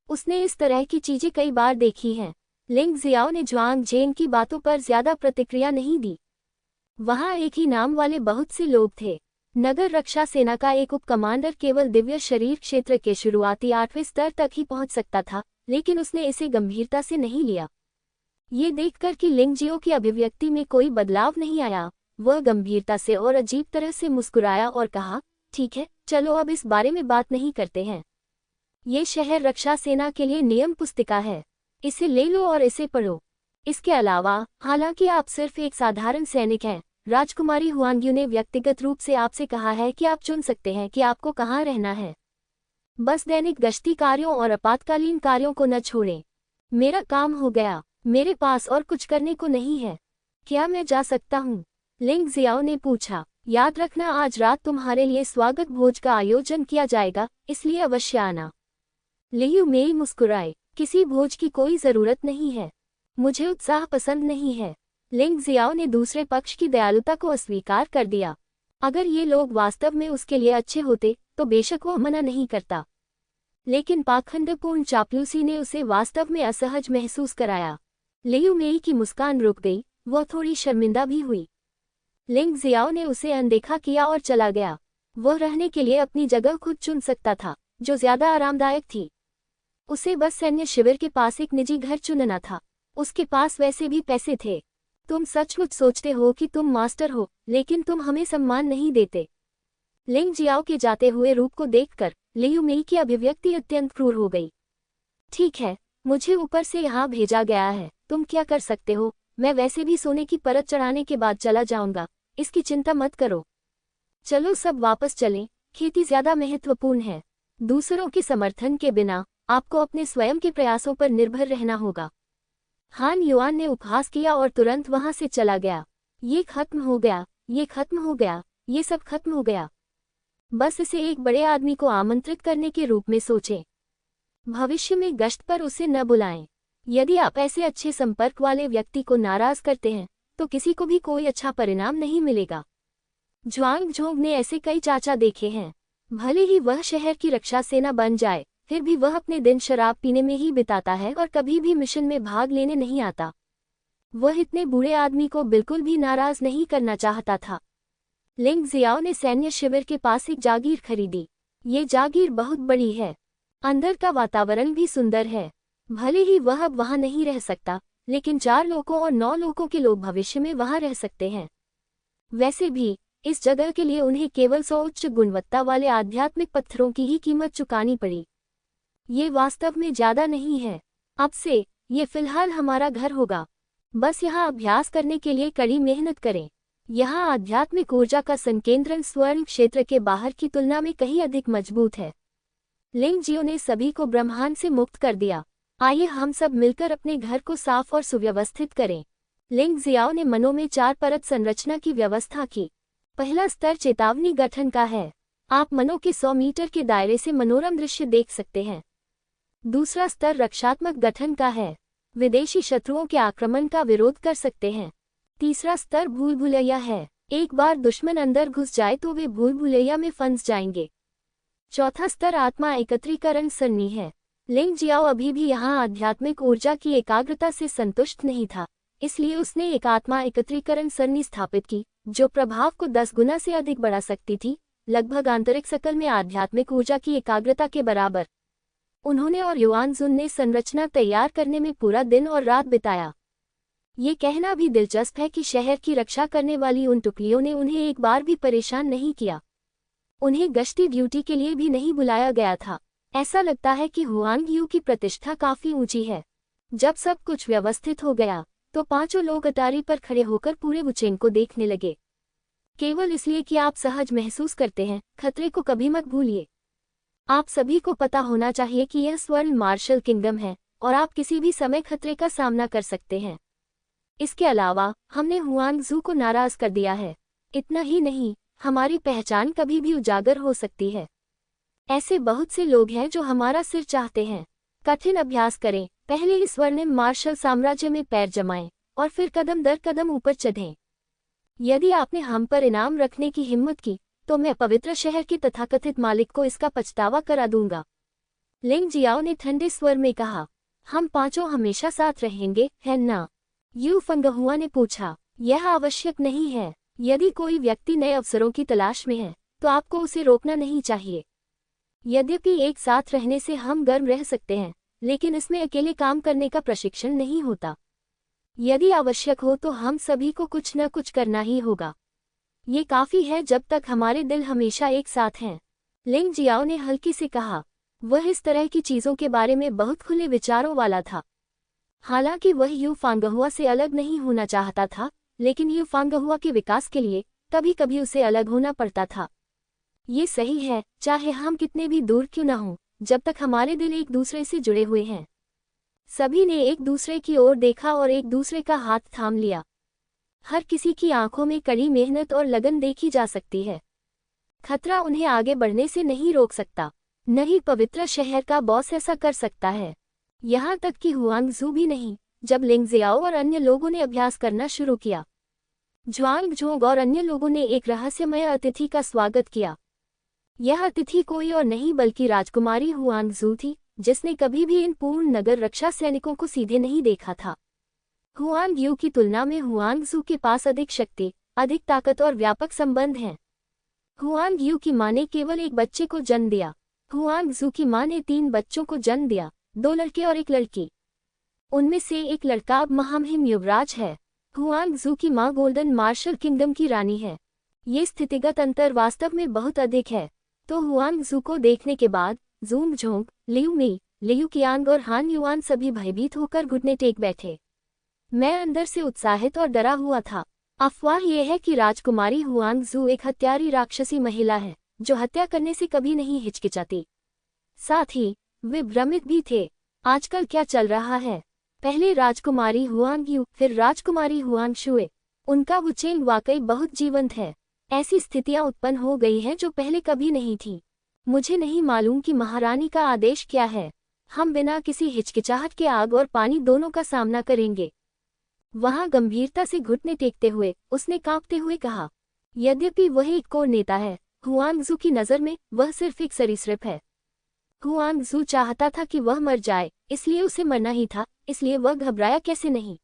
उसने इस तरह की चीजें कई बार देखी हैं। लिंग जियाओ ने जुआंग झेंग की बातों पर ज्यादा प्रतिक्रिया नहीं दी। वहां एक ही नाम वाले बहुत से लोग थे। नगर रक्षा सेना का एक उप कमांडर केवल दिव्य शरीर क्षेत्र के शुरुआती 8वें स्तर तक ही पहुंच सकता था, लेकिन उसने इसे गंभीरता से नहीं लिया। ये देखकर कि लिंग जियो की अभिव्यक्ति में कोई बदलाव नहीं आया, वह गंभीरता से और अजीब तरह से मुस्कुराया और कहा, ठीक है, चलो अब इस बारे में बात नहीं करते हैं। ये शहर रक्षा सेना के लिए नियम पुस्तिका है, इसे ले लो और इसे पढ़ो। इसके अलावा, हालांकि आप सिर्फ एक साधारण सैनिक हैं, राजकुमारी हुआंग्यू ने व्यक्तिगत रूप से आपसे कहा है कि आप चुन सकते हैं कि आपको कहाँ रहना है। बस दैनिक गश्ती कार्यों और आपातकालीन कार्यों को न छोड़ें। मेरा काम हो गया, मेरे पास और कुछ करने को नहीं है। क्या मैं जा सकता हूँ? लिंग जियाओ ने पूछा। याद रखना, आज रात तुम्हारे लिए स्वागत भोज का आयोजन किया जाएगा, इसलिए अवश्य आना। लियू मेई मुस्कुराए। किसी भोज की कोई जरूरत नहीं है, मुझे उत्साह पसंद नहीं है। लिंग जियाओ ने दूसरे पक्ष की दयालुता को अस्वीकार कर दिया। अगर ये लोग वास्तव में उसके लिए अच्छे होते तो बेशक वह मना नहीं करता, लेकिन पाखंडपूर्ण चापलूसी ने उसे वास्तव में असहज महसूस कराया। लियू मेई की मुस्कान रुक गई, वह थोड़ी शर्मिंदा भी हुई। लिंग जियाओ ने उसे अनदेखा किया और चला गया। वह रहने के लिए अपनी जगह खुद चुन सकता था, जो ज्यादा आरामदायक थी। उसे बस सैन्य शिविर के पास एक निजी घर चुनना था। उसके पास वैसे भी पैसे थे। तुम सचमुच सोचते हो कि तुम मास्टर हो, लेकिन तुम हमें सम्मान नहीं देते। लिंग जियाओ के जाते हुए रूप को देखकर लियू मेई की अभिव्यक्ति अत्यंत क्रूर हो गई। ठीक है, मुझे ऊपर से यहाँ भेजा गया है, तुम क्या कर सकते हो? मैं वैसे भी सोने की परत चढ़ाने के बाद चला जाऊंगा, इसकी चिंता मत करो। चलो सब वापस चलें, खेती ज्यादा महत्वपूर्ण है। दूसरों के समर्थन के बिना आपको अपने स्वयं के प्रयासों पर निर्भर रहना होगा। हान युआन ने उपहास किया और तुरंत वहां से चला गया। ये खत्म हो गया, ये खत्म हो गया, ये सब खत्म हो गया। बस इसे एक बड़े आदमी को आमंत्रित करने के रूप में सोचें। भविष्य में गश्त पर उसे न बुलाएं। यदि आप ऐसे अच्छे संपर्क वाले व्यक्ति को नाराज करते हैं तो किसी को भी कोई अच्छा परिणाम नहीं मिलेगा। जुआंग झोंग ने ऐसे कई चाचा देखे हैं। भले ही वह शहर की रक्षा सेना बन जाए, फिर भी वह अपने दिन शराब पीने में ही बिताता है और कभी भी मिशन में भाग लेने नहीं आता। वह इतने बूढ़े आदमी को बिल्कुल भी नाराज नहीं करना चाहता था। लिंग जियाओ ने सैन्य शिविर के पास एक जागीर खरीदी। ये जागीर बहुत बड़ी है, अंदर का वातावरण भी सुंदर है। भले ही वह अब वहां नहीं रह सकता, लेकिन 4 लोगों और 9 लोगों के लोग भविष्य में वहां रह सकते हैं। वैसे भी इस जगह के लिए उन्हें केवल 100 उच्च गुणवत्ता वाले आध्यात्मिक पत्थरों की ही कीमत चुकानी पड़ी। ये वास्तव में ज्यादा नहीं है। अब से ये फिलहाल हमारा घर होगा। बस यहाँ अभ्यास करने के लिए कड़ी मेहनत करें। यहाँ आध्यात्मिक ऊर्जा का संकेंद्रण स्वर्ण क्षेत्र के बाहर की तुलना में कहीं अधिक मजबूत है। लिंग जियो ने सभी को ब्रह्मांड से मुक्त कर दिया। आइए हम सब मिलकर अपने घर को साफ और सुव्यवस्थित करें। लिंग जियाओ ने मनों में 4 परत संरचना की व्यवस्था की। पहला स्तर चेतावनी गठन का है। आप मनों के 100 मीटर के दायरे से मनोरम दृश्य देख सकते हैं। दूसरा स्तर रक्षात्मक गठन का है। विदेशी शत्रुओं के आक्रमण का विरोध कर सकते हैं। तीसरा स्तर भूल भुलैया है। एक बार दुश्मन अंदर घुस जाए तो वे भूल भुलैया में फंस जाएंगे। चौथा स्तर आत्मा एकत्रीकरण सरणी है। लिंग जियाओ अभी भी यहाँ आध्यात्मिक ऊर्जा की एकाग्रता से संतुष्ट नहीं था, इसलिए उसने एक आत्मा एकत्रीकरण सरणी स्थापित की, जो प्रभाव को 10 गुना से अधिक बढ़ा सकती थी, लगभग आंतरिक सकल में आध्यात्मिक ऊर्जा की एकाग्रता के बराबर। उन्होंने और युआन जुन ने संरचना तैयार करने में पूरा दिन और रात बिताया। ये कहना भी दिलचस्प है कि शहर की रक्षा करने वाली उन टुकड़ियों ने उन्हें एक बार भी परेशान नहीं किया। उन्हें गश्ती ड्यूटी के लिए भी नहीं बुलाया गया था। ऐसा लगता है कि हुआंगयू की प्रतिष्ठा काफी ऊंची है। जब सब कुछ व्यवस्थित हो गया तो 5 लोग अटारी पर खड़े होकर पूरे वुचेन को देखने लगे। केवल इसलिए कि आप सहज महसूस करते हैं, खतरे को कभी मत भूलिए। आप सभी को पता होना चाहिए कि यह स्वर्ण मार्शल किंगडम है और आप किसी भी समय खतरे का सामना कर सकते हैं। इसके अलावा हमने हुआंगजू को नाराज कर दिया है। इतना ही नहीं, हमारी पहचान कभी भी उजागर हो सकती है। ऐसे बहुत से लोग हैं जो हमारा सिर चाहते हैं। कठिन अभ्यास करें, पहले इस स्वर्णिम मार्शल साम्राज्य में पैर जमाएं और फिर कदम दर कदम ऊपर चढ़ें। यदि आपने हम पर इनाम रखने की हिम्मत की तो मैं पवित्र शहर के तथाकथित मालिक को इसका पछतावा करा दूंगा। लिंग जियाओ ने ठंडे स्वर में कहा, हम पांचों हमेशा साथ रहेंगे, है ना? यू फंगहुआ ने पूछा, यह आवश्यक नहीं है। यदि कोई व्यक्ति नए अवसरों की तलाश में है तो आपको उसे रोकना नहीं चाहिए। यद्यपि एक साथ रहने से हम गर्म रह सकते हैं, लेकिन इसमें अकेले काम करने का प्रशिक्षण नहीं होता। यदि आवश्यक हो तो हम सभी को कुछ न कुछ करना ही होगा। ये काफी है जब तक हमारे दिल हमेशा एक साथ हैं। लिंग जियाओ ने हल्की से कहा। वह इस तरह की चीजों के बारे में बहुत खुले विचारों वाला था। हालांकि वह यू फांगहुआ से अलग नहीं होना चाहता था, लेकिन यू फांगहुआ के विकास के लिए कभी कभी उसे अलग होना पड़ता था। ये सही है, चाहे हम कितने भी दूर क्यों न हों, जब तक हमारे दिल एक दूसरे से जुड़े हुए हैं। सभी ने एक दूसरे की ओर देखा और एक दूसरे का हाथ थाम लिया। हर किसी की आंखों में कड़ी मेहनत और लगन देखी जा सकती है। खतरा उन्हें आगे बढ़ने से नहीं रोक सकता, न ही पवित्र शहर का बॉस ऐसा कर सकता है। यहाँ तक कि हुआंगजू भी नहीं। जब लिंग जियाओ और अन्य लोगों ने अभ्यास करना शुरू किया, ज्वांगझोंग और अन्य लोगों ने एक रहस्यमय अतिथि का स्वागत किया। यह अतिथि कोई और नहीं बल्कि राजकुमारी हुआंगजू थी, जिसने कभी भी इन पूर्ण नगर रक्षा सैनिकों को सीधे नहीं देखा था। हुआंगयू की तुलना में हुआंगजू के पास अधिक शक्ति, अधिक ताकत और व्यापक संबंध हैं। हुआंगयू की मां ने केवल एक बच्चे को जन्म दिया। हुआंगजू की मां ने 3 बच्चों को जन्म दिया, 2 लड़के और 1 लड़की। उनमें से एक लड़का अब महामहिम युवराज है। हुआंगजू की मां गोल्डन मार्शल किंगडम की रानी है। ये स्थितिगत अंतर वास्तव में बहुत अधिक है। तो हुआंगजू को देखने के बाद ज़ूंगझोंग, लियू मी, लियू कियांग और हान युआन सभी भयभीत होकर घुटने टेक बैठे। मैं अंदर से उत्साहित और डरा हुआ था। अफवाह यह है कि राजकुमारी हुआंगजू एक हत्यारी राक्षसी महिला है, जो हत्या करने से कभी नहीं हिचकिचाती। साथ ही वे भ्रमित भी थे। आजकल क्या चल रहा है? पहले राजकुमारी हुआंगयू, फिर राजकुमारी हुआंगशुए। उनका वुचेंग वाकई बहुत जीवंत है। ऐसी स्थितियां उत्पन्न हो गई हैं जो पहले कभी नहीं थी। मुझे नहीं मालूम कि महारानी का आदेश क्या है। हम बिना किसी हिचकिचाहट के आग और पानी दोनों का सामना करेंगे। वहां गंभीरता से घुटने टेकते हुए उसने कांपते हुए कहा। यद्यपि वह एक कोर नेता है, हुआंगजू की नज़र में वह सिर्फ एक सरीसृप है। हुआंगजू चाहता था कि वह मर जाए, इसलिए उसे मरना ही था, इसलिए वह घबराया कैसे नहीं।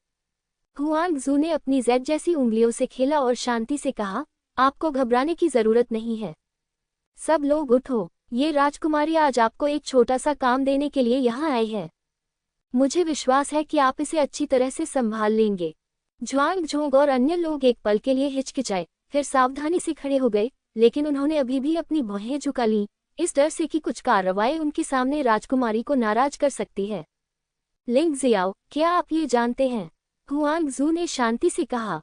हुआंगजू ने अपनी ज़ेड जैसी उंगलियों से खेला और शांति से कहा, आपको घबराने की जरूरत नहीं है। सब लोग उठो, ये राजकुमारी आज आपको एक छोटा सा काम देने के लिए यहाँ आई है। मुझे विश्वास है कि आप इसे अच्छी तरह से संभाल लेंगे। ज्वांगझोंग और अन्य लोग एक पल के लिए हिचकिचाए, फिर सावधानी से खड़े हो गए, लेकिन उन्होंने अभी भी अपनी भौहें झुका लीं, इस डर से कि कुछ कार्रवाई उनके सामने राजकुमारी को नाराज कर सकती है। लिंग जियाओ, क्या आप ये जानते हैं? हुआंगजू ने शांति से कहा।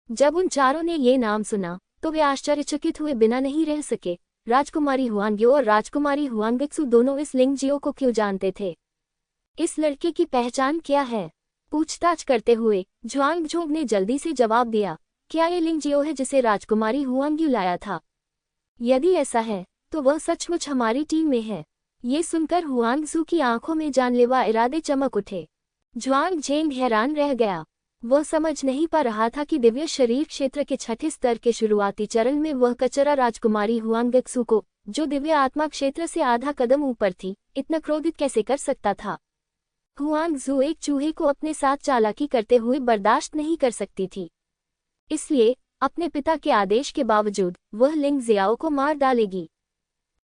जब उन चारों ने ये नाम सुना तो वे आश्चर्यचकित हुए बिना नहीं रह सके। राजकुमारी हुआंगयू और राजकुमारी हुआंगक्सू दोनों इस लिंग जियो को क्यों जानते थे? इस लड़के की पहचान क्या है? पूछताछ करते हुए ज्वांगझोंग ने जल्दी से जवाब दिया, क्या ये लिंग जियो है जिसे राजकुमारी हुआंगयू लाया था? यदि ऐसा है तो वह सचमुच हमारी टीम में है। ये सुनकर हुआंगजू की आंखों में जानलेवा इरादे चमक उठे। ज्वांगझेंग हैरान रह गया। वह समझ नहीं पा रहा था कि दिव्य शरीर क्षेत्र के 6ठे स्तर के शुरुआती चरण में वह कचरा राजकुमारी हुआंगक्सू को, जो दिव्य आत्मा क्षेत्र से आधा कदम ऊपर थी, इतना क्रोधित कैसे कर सकता था। हुआंगजू एक चूहे को अपने साथ चालाकी करते हुए बर्दाश्त नहीं कर सकती थी। इसलिए अपने पिता के आदेश के बावजूद वह लिंग जियाओ को मार डालेगी।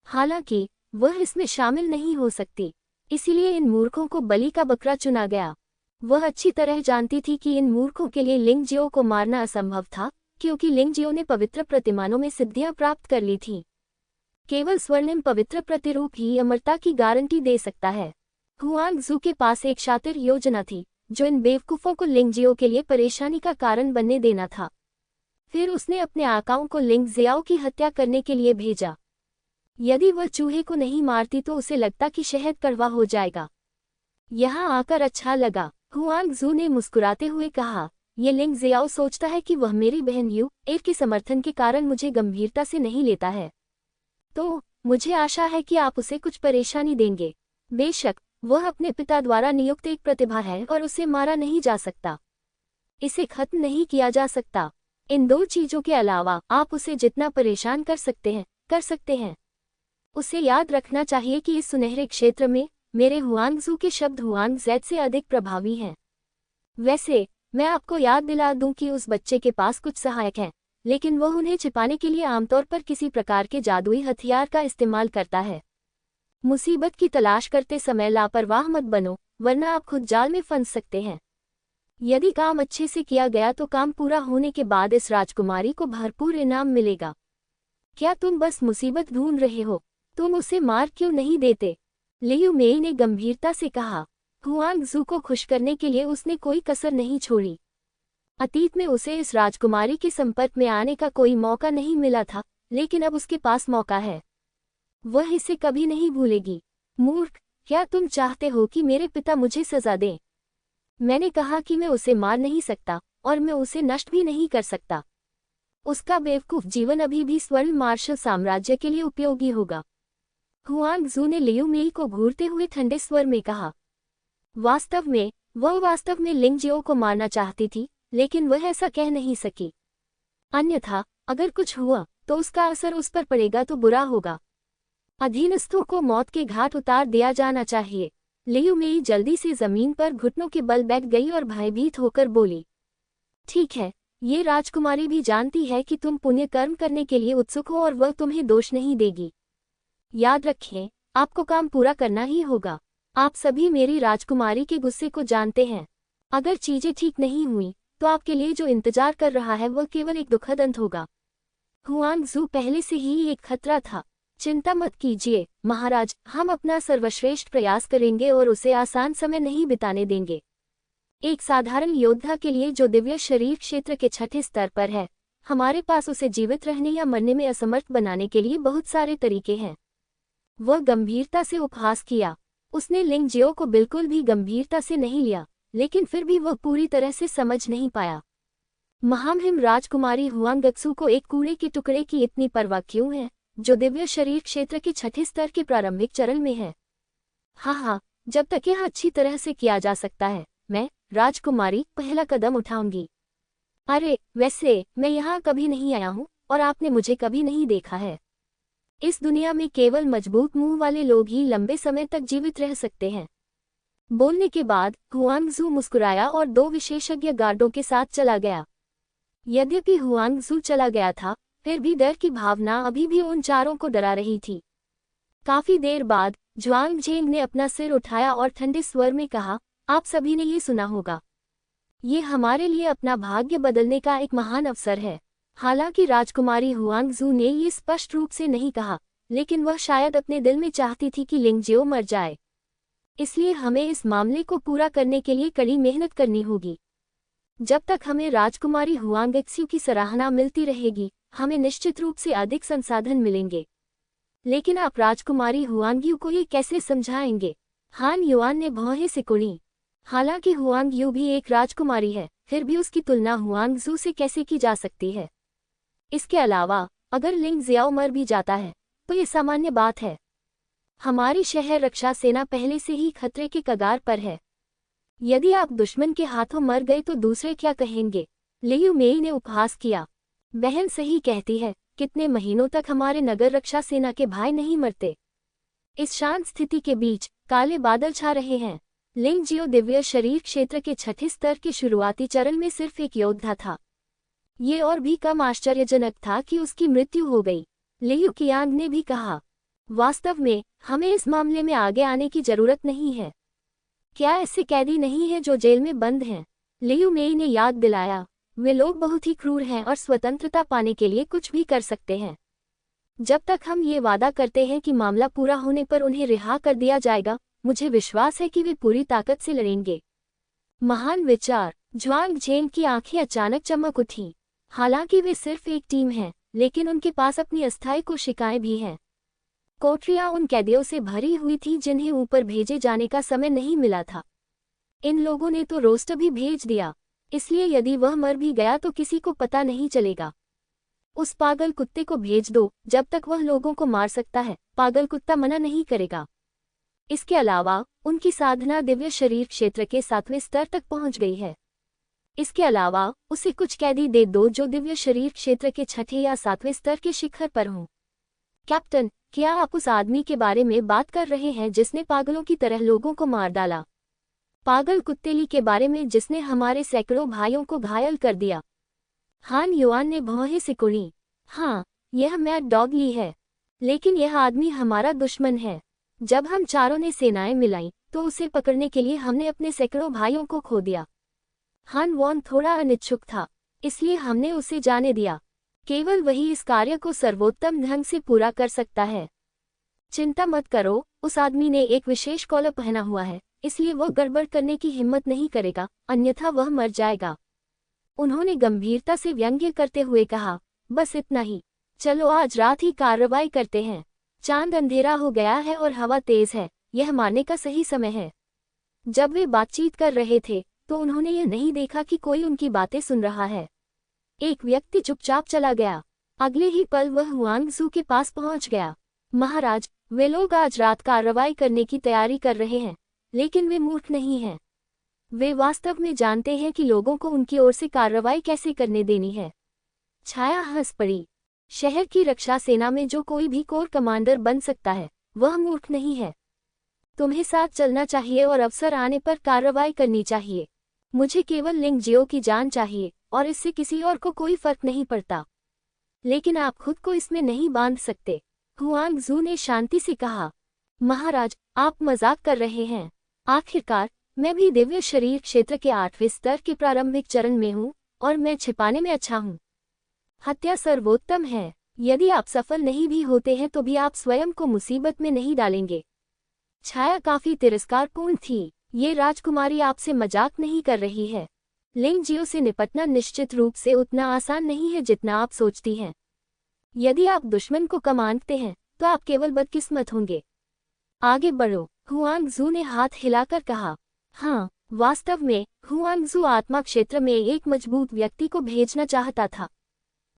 हालांकि वह इसमें शामिल नहीं हो सकती, इसीलिए इन मूर्खों को बलि का बकरा चुना गया। वह अच्छी तरह जानती थी कि इन मूर्खों के लिए लिंग जियो को मारना असंभव था, क्योंकि लिंग जियो ने पवित्र प्रतिमानों में सिद्धियां प्राप्त कर ली थीं। केवल स्वर्णिम पवित्र प्रतिरूप ही अमरता की गारंटी दे सकता है। हुआंगजू के पास एक शातिर योजना थी, जो इन बेवकूफों को लिंग जियो के लिए परेशानी का कारण बनने देना था। फिर उसने अपने आकाओं को लिंग जियाओ की हत्या करने के लिए भेजा। यदि वह चूहे को नहीं मारती तो उसे लगता कि शहद कड़वा हो जाएगा। यहाँ आकर अच्छा लगा, हुआंगजू ने मुस्कुराते हुए कहा। ये लिंग जियाओ सोचता है कि वह मेरी बहन यू ए के समर्थन के कारण मुझे गंभीरता से नहीं लेता है, तो मुझे आशा है कि आप उसे कुछ परेशानी देंगे। बेशक वह अपने पिता द्वारा नियुक्त एक प्रतिभा है और उसे मारा नहीं जा सकता, इसे खत्म नहीं किया जा सकता। इन दो चीजों के अलावा आप उसे जितना परेशान कर सकते हैं। उसे याद रखना चाहिए कि इस सुनहरे क्षेत्र में मेरे हुआंगजू के शब्द हुआंग जेड से अधिक प्रभावी हैं। वैसे मैं आपको याद दिला दूं कि उस बच्चे के पास कुछ सहायक हैं, लेकिन वह उन्हें छिपाने के लिए आमतौर पर किसी प्रकार के जादुई हथियार का इस्तेमाल करता है। मुसीबत की तलाश करते समय लापरवाह मत बनो, वरना आप खुद जाल में फंस सकते हैं। यदि काम अच्छे से किया गया तो काम पूरा होने के बाद इस राजकुमारी को भरपूर इनाम मिलेगा। क्या तुम बस मुसीबत ढूंढ रहे हो? तुम उसे मार क्यों नहीं देते? लियू मेई ने गंभीरता से कहा। हुआंगजू को खुश करने के लिए उसने कोई कसर नहीं छोड़ी। अतीत में उसे इस राजकुमारी के संपर्क में आने का कोई मौका नहीं मिला था, लेकिन अब उसके पास मौका है। वह इसे कभी नहीं भूलेगी। मूर्ख, क्या तुम चाहते हो कि मेरे पिता मुझे सजा दें? मैंने कहा कि मैं उसे मार नहीं सकता और मैं उसे नष्ट भी नहीं कर सकता। उसका बेवकूफ जीवन अभी भी स्वर्ण मार्शल साम्राज्य के लिए उपयोगी होगा। हुआंगजू ने लियू मेई को घूरते हुए ठंडे स्वर में कहा। वास्तव में लिंगजियो को मारना चाहती थी, लेकिन वह ऐसा कह नहीं सकी। अन्यथा अगर कुछ हुआ तो उसका असर उस पर पड़ेगा तो बुरा होगा। अधीनस्थों को मौत के घाट उतार दिया जाना चाहिए। लियू मेई जल्दी से जमीन पर घुटनों के बल बैठ गई और भयभीत होकर बोली, ठीक है, ये राजकुमारी भी जानती है कि तुम पुण्य कर्म करने के लिए उत्सुक हो और वह तुम्हें दोष नहीं देगी। याद रखें, आपको काम पूरा करना ही होगा। आप सभी मेरी राजकुमारी के गुस्से को जानते हैं। अगर चीजें ठीक नहीं हुई तो आपके लिए जो इंतजार कर रहा है वह केवल एक दुखद अंत होगा। हुआंगजू पहले से ही एक खतरा था। चिंता मत कीजिए महाराज, हम अपना सर्वश्रेष्ठ प्रयास करेंगे और उसे आसान समय नहीं बिताने देंगे। एक साधारण योद्धा के लिए जो दिव्य शरीर क्षेत्र के छठे स्तर पर है, हमारे पास उसे जीवित रहने या मरने में असमर्थ बनाने के लिए बहुत सारे तरीके हैं। वह गंभीरता से उपहास किया। उसने लिंगजियो को बिल्कुल भी गंभीरता से नहीं लिया, लेकिन फिर भी वह पूरी तरह से समझ नहीं पाया। महामहिम राजकुमारी हुआंगक्सू को एक कूड़े के टुकड़े की इतनी परवाह क्यों है, जो दिव्य शरीर क्षेत्र के छठे स्तर के प्रारंभिक चरण में है? हाँ, जब तक यह अच्छी तरह से किया जा सकता है, मैं, राजकुमारी, पहला कदम उठाऊंगी। अरे, वैसे मैं यहाँ कभी नहीं आया हूँ और आपने मुझे कभी नहीं देखा है। इस दुनिया में केवल मजबूत मुंह वाले लोग ही लंबे समय तक जीवित रह सकते हैं। बोलने के बाद हुआंगजू मुस्कुराया और दो विशेषज्ञ गार्डों के साथ चला गया। यद्यपि हुआंगजू चला गया था, फिर भी डर की भावना अभी भी उन चारों को डरा रही थी। काफी देर बाद ज्वांगझेंग ने अपना सिर उठाया और ठंडे स्वर में कहा, आप सभी ने ये सुना होगा। ये हमारे लिए अपना भाग्य बदलने का एक महान अवसर है। हालांकि राजकुमारी हुआंगजू ने ये स्पष्ट रूप से नहीं कहा, लेकिन वह शायद अपने दिल में चाहती थी कि लिंगजियो मर जाए। इसलिए हमें इस मामले को पूरा करने के लिए कड़ी मेहनत करनी होगी। जब तक हमें राजकुमारी हुआंगक्सू की सराहना मिलती रहेगी, हमें निश्चित रूप से अधिक संसाधन मिलेंगे। लेकिन आप राजकुमारी हुआंगयू को ये कैसे समझाएंगे? हान युआन ने भौहें सिकुड़ी। हालांकि हुआंगयू भी एक राजकुमारी है, फिर भी उसकी तुलना हुआंगजू से कैसे की जा सकती है? इसके अलावा अगर लिंगजियाओ मर भी जाता है तो ये सामान्य बात है। हमारी शहर रक्षा सेना पहले से ही खतरे के कगार पर है। यदि आप दुश्मन के हाथों मर गए तो दूसरे क्या कहेंगे? लियू मेई ने उपहास किया। बहन सही कहती है, कितने महीनों तक हमारे नगर रक्षा सेना के भाई नहीं मरते। इस शांत स्थिति के बीच काले बादल छा रहे हैं। लिंगजियो दिव्य शरीर क्षेत्र के छठे स्तर के शुरुआती चरण में सिर्फ एक योद्धा था। ये और भी कम आश्चर्यजनक था कि उसकी मृत्यु हो गई। लियू कियांग ने भी कहा, वास्तव में हमें इस मामले में आगे आने की जरूरत नहीं है। क्या ऐसे कैदी नहीं हैं जो जेल में बंद हैं? लियू मेई ने याद दिलाया, वे लोग बहुत ही क्रूर हैं और स्वतंत्रता पाने के लिए कुछ भी कर सकते हैं। जब तक हम ये वादा करते हैं कि मामला पूरा होने पर उन्हें रिहा कर दिया जाएगा, मुझे विश्वास है कि वे पूरी ताकत से लड़ेंगे। महान विचार। ज्वांगझेंग की आंखें अचानक चमक उठीं। हालांकि वे सिर्फ एक टीम हैं, लेकिन उनके पास अपनी अस्थायी कोशिकाएं भी हैं। कोठरियां उन कैदियों से भरी हुई थी जिन्हें ऊपर भेजे जाने का समय नहीं मिला था। इन लोगों ने तो रोस्टर भी भेज दिया, इसलिए यदि वह मर भी गया तो किसी को पता नहीं चलेगा। उस पागल कुत्ते को भेज दो, जब तक वह लोगों को मार सकता है, पागल कुत्ता मना नहीं करेगा। इसके अलावा उनकी साधना दिव्य शरीर क्षेत्र के 7वें स्तर तक पहुंच गई है। इसके अलावा उसे कुछ कैदी दे दो जो दिव्य शरीर क्षेत्र के 6ठे या 7वें स्तर के शिखर पर हों। कैप्टन, क्या आप उस आदमी के बारे में बात कर रहे हैं जिसने पागलों की तरह लोगों को मार डाला? पागल कुत्तेली के बारे में जिसने हमारे सैकड़ों भाइयों को घायल कर दिया? हान युआन ने भौहें सिकुड़ी। हाँ, यह मैड डॉग ली है, लेकिन यह आदमी हमारा दुश्मन है। जब हम चारों ने सेनाएं मिलाई तो उसे पकड़ने के लिए हमने अपने सैकड़ों भाइयों को खो दिया। हान वॉन थोड़ा अनिच्छुक था, इसलिए हमने उसे जाने दिया। केवल वही इस कार्य को सर्वोत्तम ढंग से पूरा कर सकता है। चिंता मत करो, उस आदमी ने एक विशेष कॉलर पहना हुआ है, इसलिए वह गड़बड़ करने की हिम्मत नहीं करेगा, अन्यथा वह मर जाएगा। उन्होंने गंभीरता से व्यंग्य करते हुए कहा, बस इतना ही, चलो आज रात ही कार्रवाई करते हैं। चांद अंधेरा हो गया है और हवा तेज है, यह मारने का सही समय है। जब वे बातचीत कर रहे थे तो उन्होंने यह नहीं देखा कि कोई उनकी बातें सुन रहा है। एक व्यक्ति चुपचाप चला गया। अगले ही पल वह हुआंगजू के पास पहुंच गया। महाराज, वे लोग आज रात कार्रवाई करने की तैयारी कर रहे हैं, लेकिन वे मूर्ख नहीं हैं। वे वास्तव में जानते हैं कि लोगों को उनकी ओर से कार्रवाई कैसे करने देनी है। छाया हंस पड़ी। शहर की रक्षा सेना में जो कोई भी कोर कमांडर बन सकता है, वह मूर्ख नहीं है। तुम्हें साथ चलना चाहिए और अवसर आने पर कार्रवाई करनी चाहिए। मुझे केवल लिंग जियो की जान चाहिए और इससे किसी और को कोई फर्क नहीं पड़ता। लेकिन आप खुद को इसमें नहीं बांध सकते, हुआंगजू ने शांति से कहा। महाराज, आप मजाक कर रहे हैं। आखिरकार मैं भी दिव्य शरीर क्षेत्र के 8वें स्तर के प्रारंभिक चरण में हूँ और मैं छिपाने में अच्छा हूँ। हत्या सर्वोत्तम है। यदि आप सफल नहीं भी होते हैं तो भी आप स्वयं को मुसीबत में नहीं डालेंगे। छाया काफी तिरस्कारपूर्ण थी। ये राजकुमारी आपसे मजाक नहीं कर रही है। लिंग जियो से निपटना निश्चित रूप से उतना आसान नहीं है जितना आप सोचती हैं। यदि आप दुश्मन को कम आंकते हैं तो आप केवल बदकिस्मत होंगे। आगे बढ़ो, हुआंगजू ने हाथ हिलाकर कहा। हाँ, वास्तव में हुआंगजू आत्मा क्षेत्र में एक मजबूत व्यक्ति को भेजना चाहता था,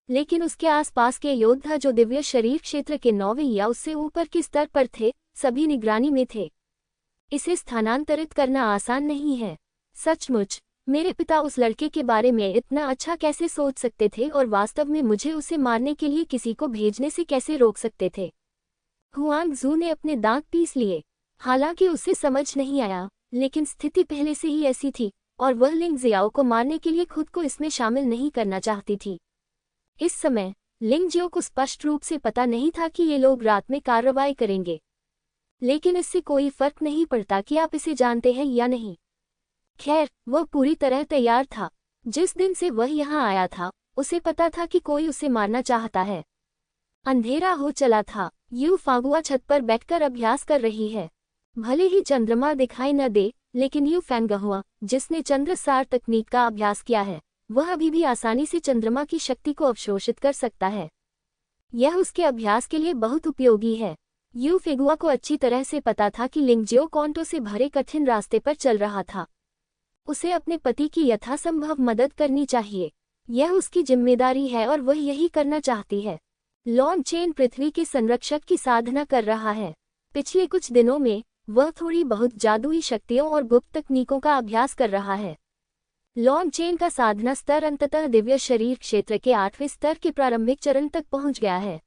लेकिन उसके आसपास के योद्धा जो दिव्य शरीर क्षेत्र के 9वें या उससे ऊपर के स्तर पर थे, सभी निगरानी में थे। इसे स्थानांतरित करना आसान नहीं है। सचमुच, मेरे पिता उस लड़के के बारे में इतना अच्छा कैसे सोच सकते थे और वास्तव में मुझे उसे मारने के लिए किसी को भेजने से कैसे रोक सकते थे? हुआंगजू ने अपने दांत पीस लिए। हालांकि उसे समझ नहीं आया, लेकिन स्थिति पहले से ही ऐसी थी और वह लिंग जियाओ को मारने के लिए खुद को इसमें शामिल नहीं करना चाहती थी। इस समय लिंग जियो को स्पष्ट रूप से पता नहीं था कि ये लोग रात में कार्रवाई करेंगे, लेकिन इससे कोई फर्क नहीं पड़ता कि आप इसे जानते हैं या नहीं। खैर, वह पूरी तरह तैयार था। जिस दिन से वह यहाँ आया था, उसे पता था कि कोई उसे मारना चाहता है। अंधेरा हो चला था। यू फागुआ छत पर बैठकर अभ्यास कर रही है। भले ही चंद्रमा दिखाई न दे, लेकिन यू फैंगहुआ, जिसने चंद्रसार तकनीक का अभ्यास किया है, वह अभी भी आसानी से चंद्रमा की शक्ति को अवशोषित कर सकता है। यह उसके अभ्यास के लिए बहुत उपयोगी है। यू फेगुआ को अच्छी तरह से पता था कि लिंगजियो कॉन्टो से भरे कठिन रास्ते पर चल रहा था। उसे अपने पति की यथासंभव मदद करनी चाहिए। यह उसकी जिम्मेदारी है और वह यही करना चाहती है। लॉन्ग चेन पृथ्वी के संरक्षक की साधना कर रहा है। पिछले कुछ दिनों में वह थोड़ी बहुत जादुई शक्तियों और गुप्त तकनीकों का अभ्यास कर रहा है। लॉन्ग चेन का साधना स्तर अंततः दिव्य शरीर क्षेत्र के 8वें स्तर के प्रारंभिक चरण तक पहुंच गया है।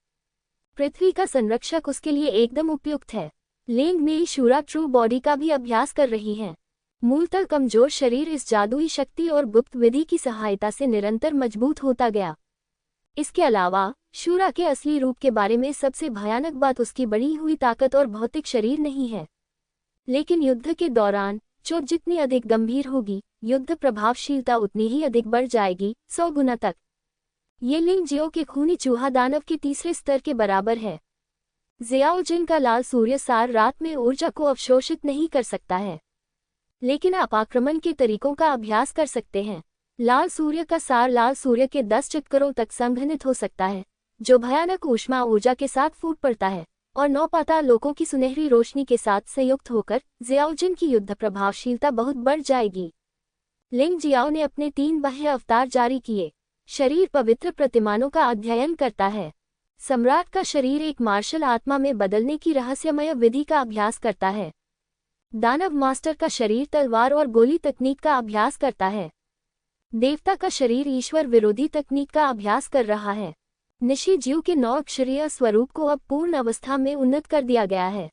पृथ्वी का संरक्षक उसके लिए एकदम उपयुक्त है। लेंग मेई शूरा ट्रू बॉडी का भी अभ्यास कर रही हैं। मूलतः कमजोर शरीर इस जादुई शक्ति और गुप्त विधि की सहायता से निरंतर मजबूत होता गया। इसके अलावा शूरा के असली रूप के बारे में सबसे भयानक बात उसकी बढ़ी हुई ताकत और भौतिक शरीर नहीं है, लेकिन युद्ध के दौरान चोट जितनी अधिक गंभीर होगी, युद्ध प्रभावशीलता उतनी ही अधिक बढ़ जाएगी, 100 गुना तक। ये लिंग जियो के खूनी चूहा दानव के 3रे स्तर के बराबर है। जियाओ जिन का लाल सूर्य सार रात में ऊर्जा को अवशोषित नहीं कर सकता है, लेकिन आप आक्रमण के तरीकों का अभ्यास कर सकते हैं। लाल सूर्य का सार लाल सूर्य के 10 चक्करों तक संघनित हो सकता है, जो भयानक ऊष्मा ऊर्जा के साथ फूट पड़ता है और 9 पाताल लोकों की सुनहरी रोशनी के साथ संयुक्त होकर जियाओजिन की युद्ध प्रभावशीलता बहुत बढ़ जाएगी। लिंग जियाओ ने अपने 3 बाह्य अवतार जारी किए। शरीर पवित्र प्रतिमानों का अध्ययन करता है। सम्राट का शरीर एक मार्शल आत्मा में बदलने की रहस्यमय विधि का अभ्यास करता है। दानव मास्टर का शरीर तलवार और गोली तकनीक का अभ्यास करता है। देवता का शरीर ईश्वर विरोधी तकनीक का अभ्यास कर रहा है। निशी जीव के 9 अक्षरीय स्वरूप को अब पूर्ण अवस्था में उन्नत कर दिया गया है।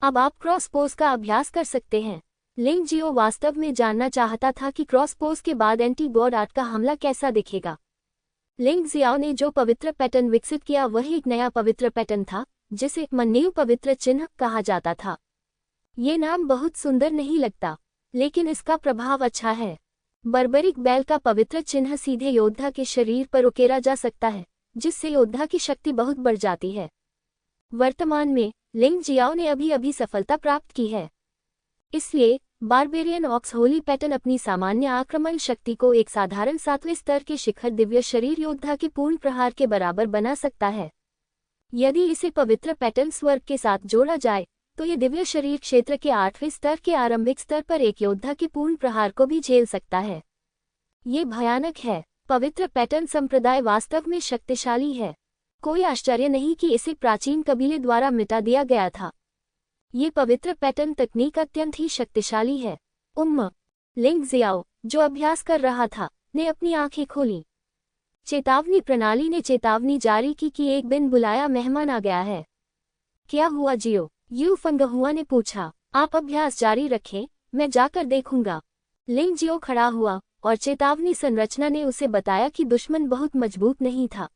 अब आप क्रॉस पोज का अभ्यास कर सकते हैं। लिंग जियो वास्तव में जानना चाहता था कि क्रॉस पोज के बाद एंटी गॉड आर्ट का हमला कैसा दिखेगा। लिंग जियाओ ने जो पवित्र पैटर्न विकसित किया वह एक नया पवित्र पैटर्न था, जिसे मन्यु पवित्र चिन्ह कहा जाता था। ये नाम बहुत सुंदर नहीं लगता, लेकिन इसका प्रभाव अच्छा है। बर्बरिक बैल का पवित्र चिन्ह सीधे योद्धा के शरीर पर उकेरा जा सकता है, जिससे योद्धा की शक्ति बहुत बढ़ जाती है। वर्तमान में लिंग जियाओ ने अभी सफलता प्राप्त की है, इसलिए बारबेरियन ऑक्स होली पैटर्न अपनी सामान्य आक्रमण शक्ति को एक साधारण 7वें स्तर के शिखर दिव्य शरीर योद्धा के पूर्ण प्रहार के बराबर बना सकता है। यदि इसे पवित्र पैटर्न स्वर्ग के साथ जोड़ा जाए तो ये दिव्य शरीर क्षेत्र के 8वें स्तर के आरंभिक स्तर पर एक योद्धा के पूर्ण प्रहार को भी झेल सकता है। ये भयानक है। पवित्र पैटर्न संप्रदाय वास्तव में शक्तिशाली है। कोई आश्चर्य नहीं कि इसे प्राचीन कबीले द्वारा मिटा दिया गया था। ये पवित्र पैटर्न तकनीक अत्यंत ही शक्तिशाली है। लिंग जियाओ, जो अभ्यास कर रहा था, ने अपनी आंखें खोली। चेतावनी प्रणाली ने चेतावनी जारी की कि एक बिन बुलाया मेहमान आ गया है। क्या हुआ जियो? यू फंगहुआ ने पूछा। आप अभ्यास जारी रखें, मैं जाकर देखूंगा। लिंग जियो खड़ा हुआ और चेतावनी संरचना ने उसे बताया कि दुश्मन बहुत मजबूत नहीं था,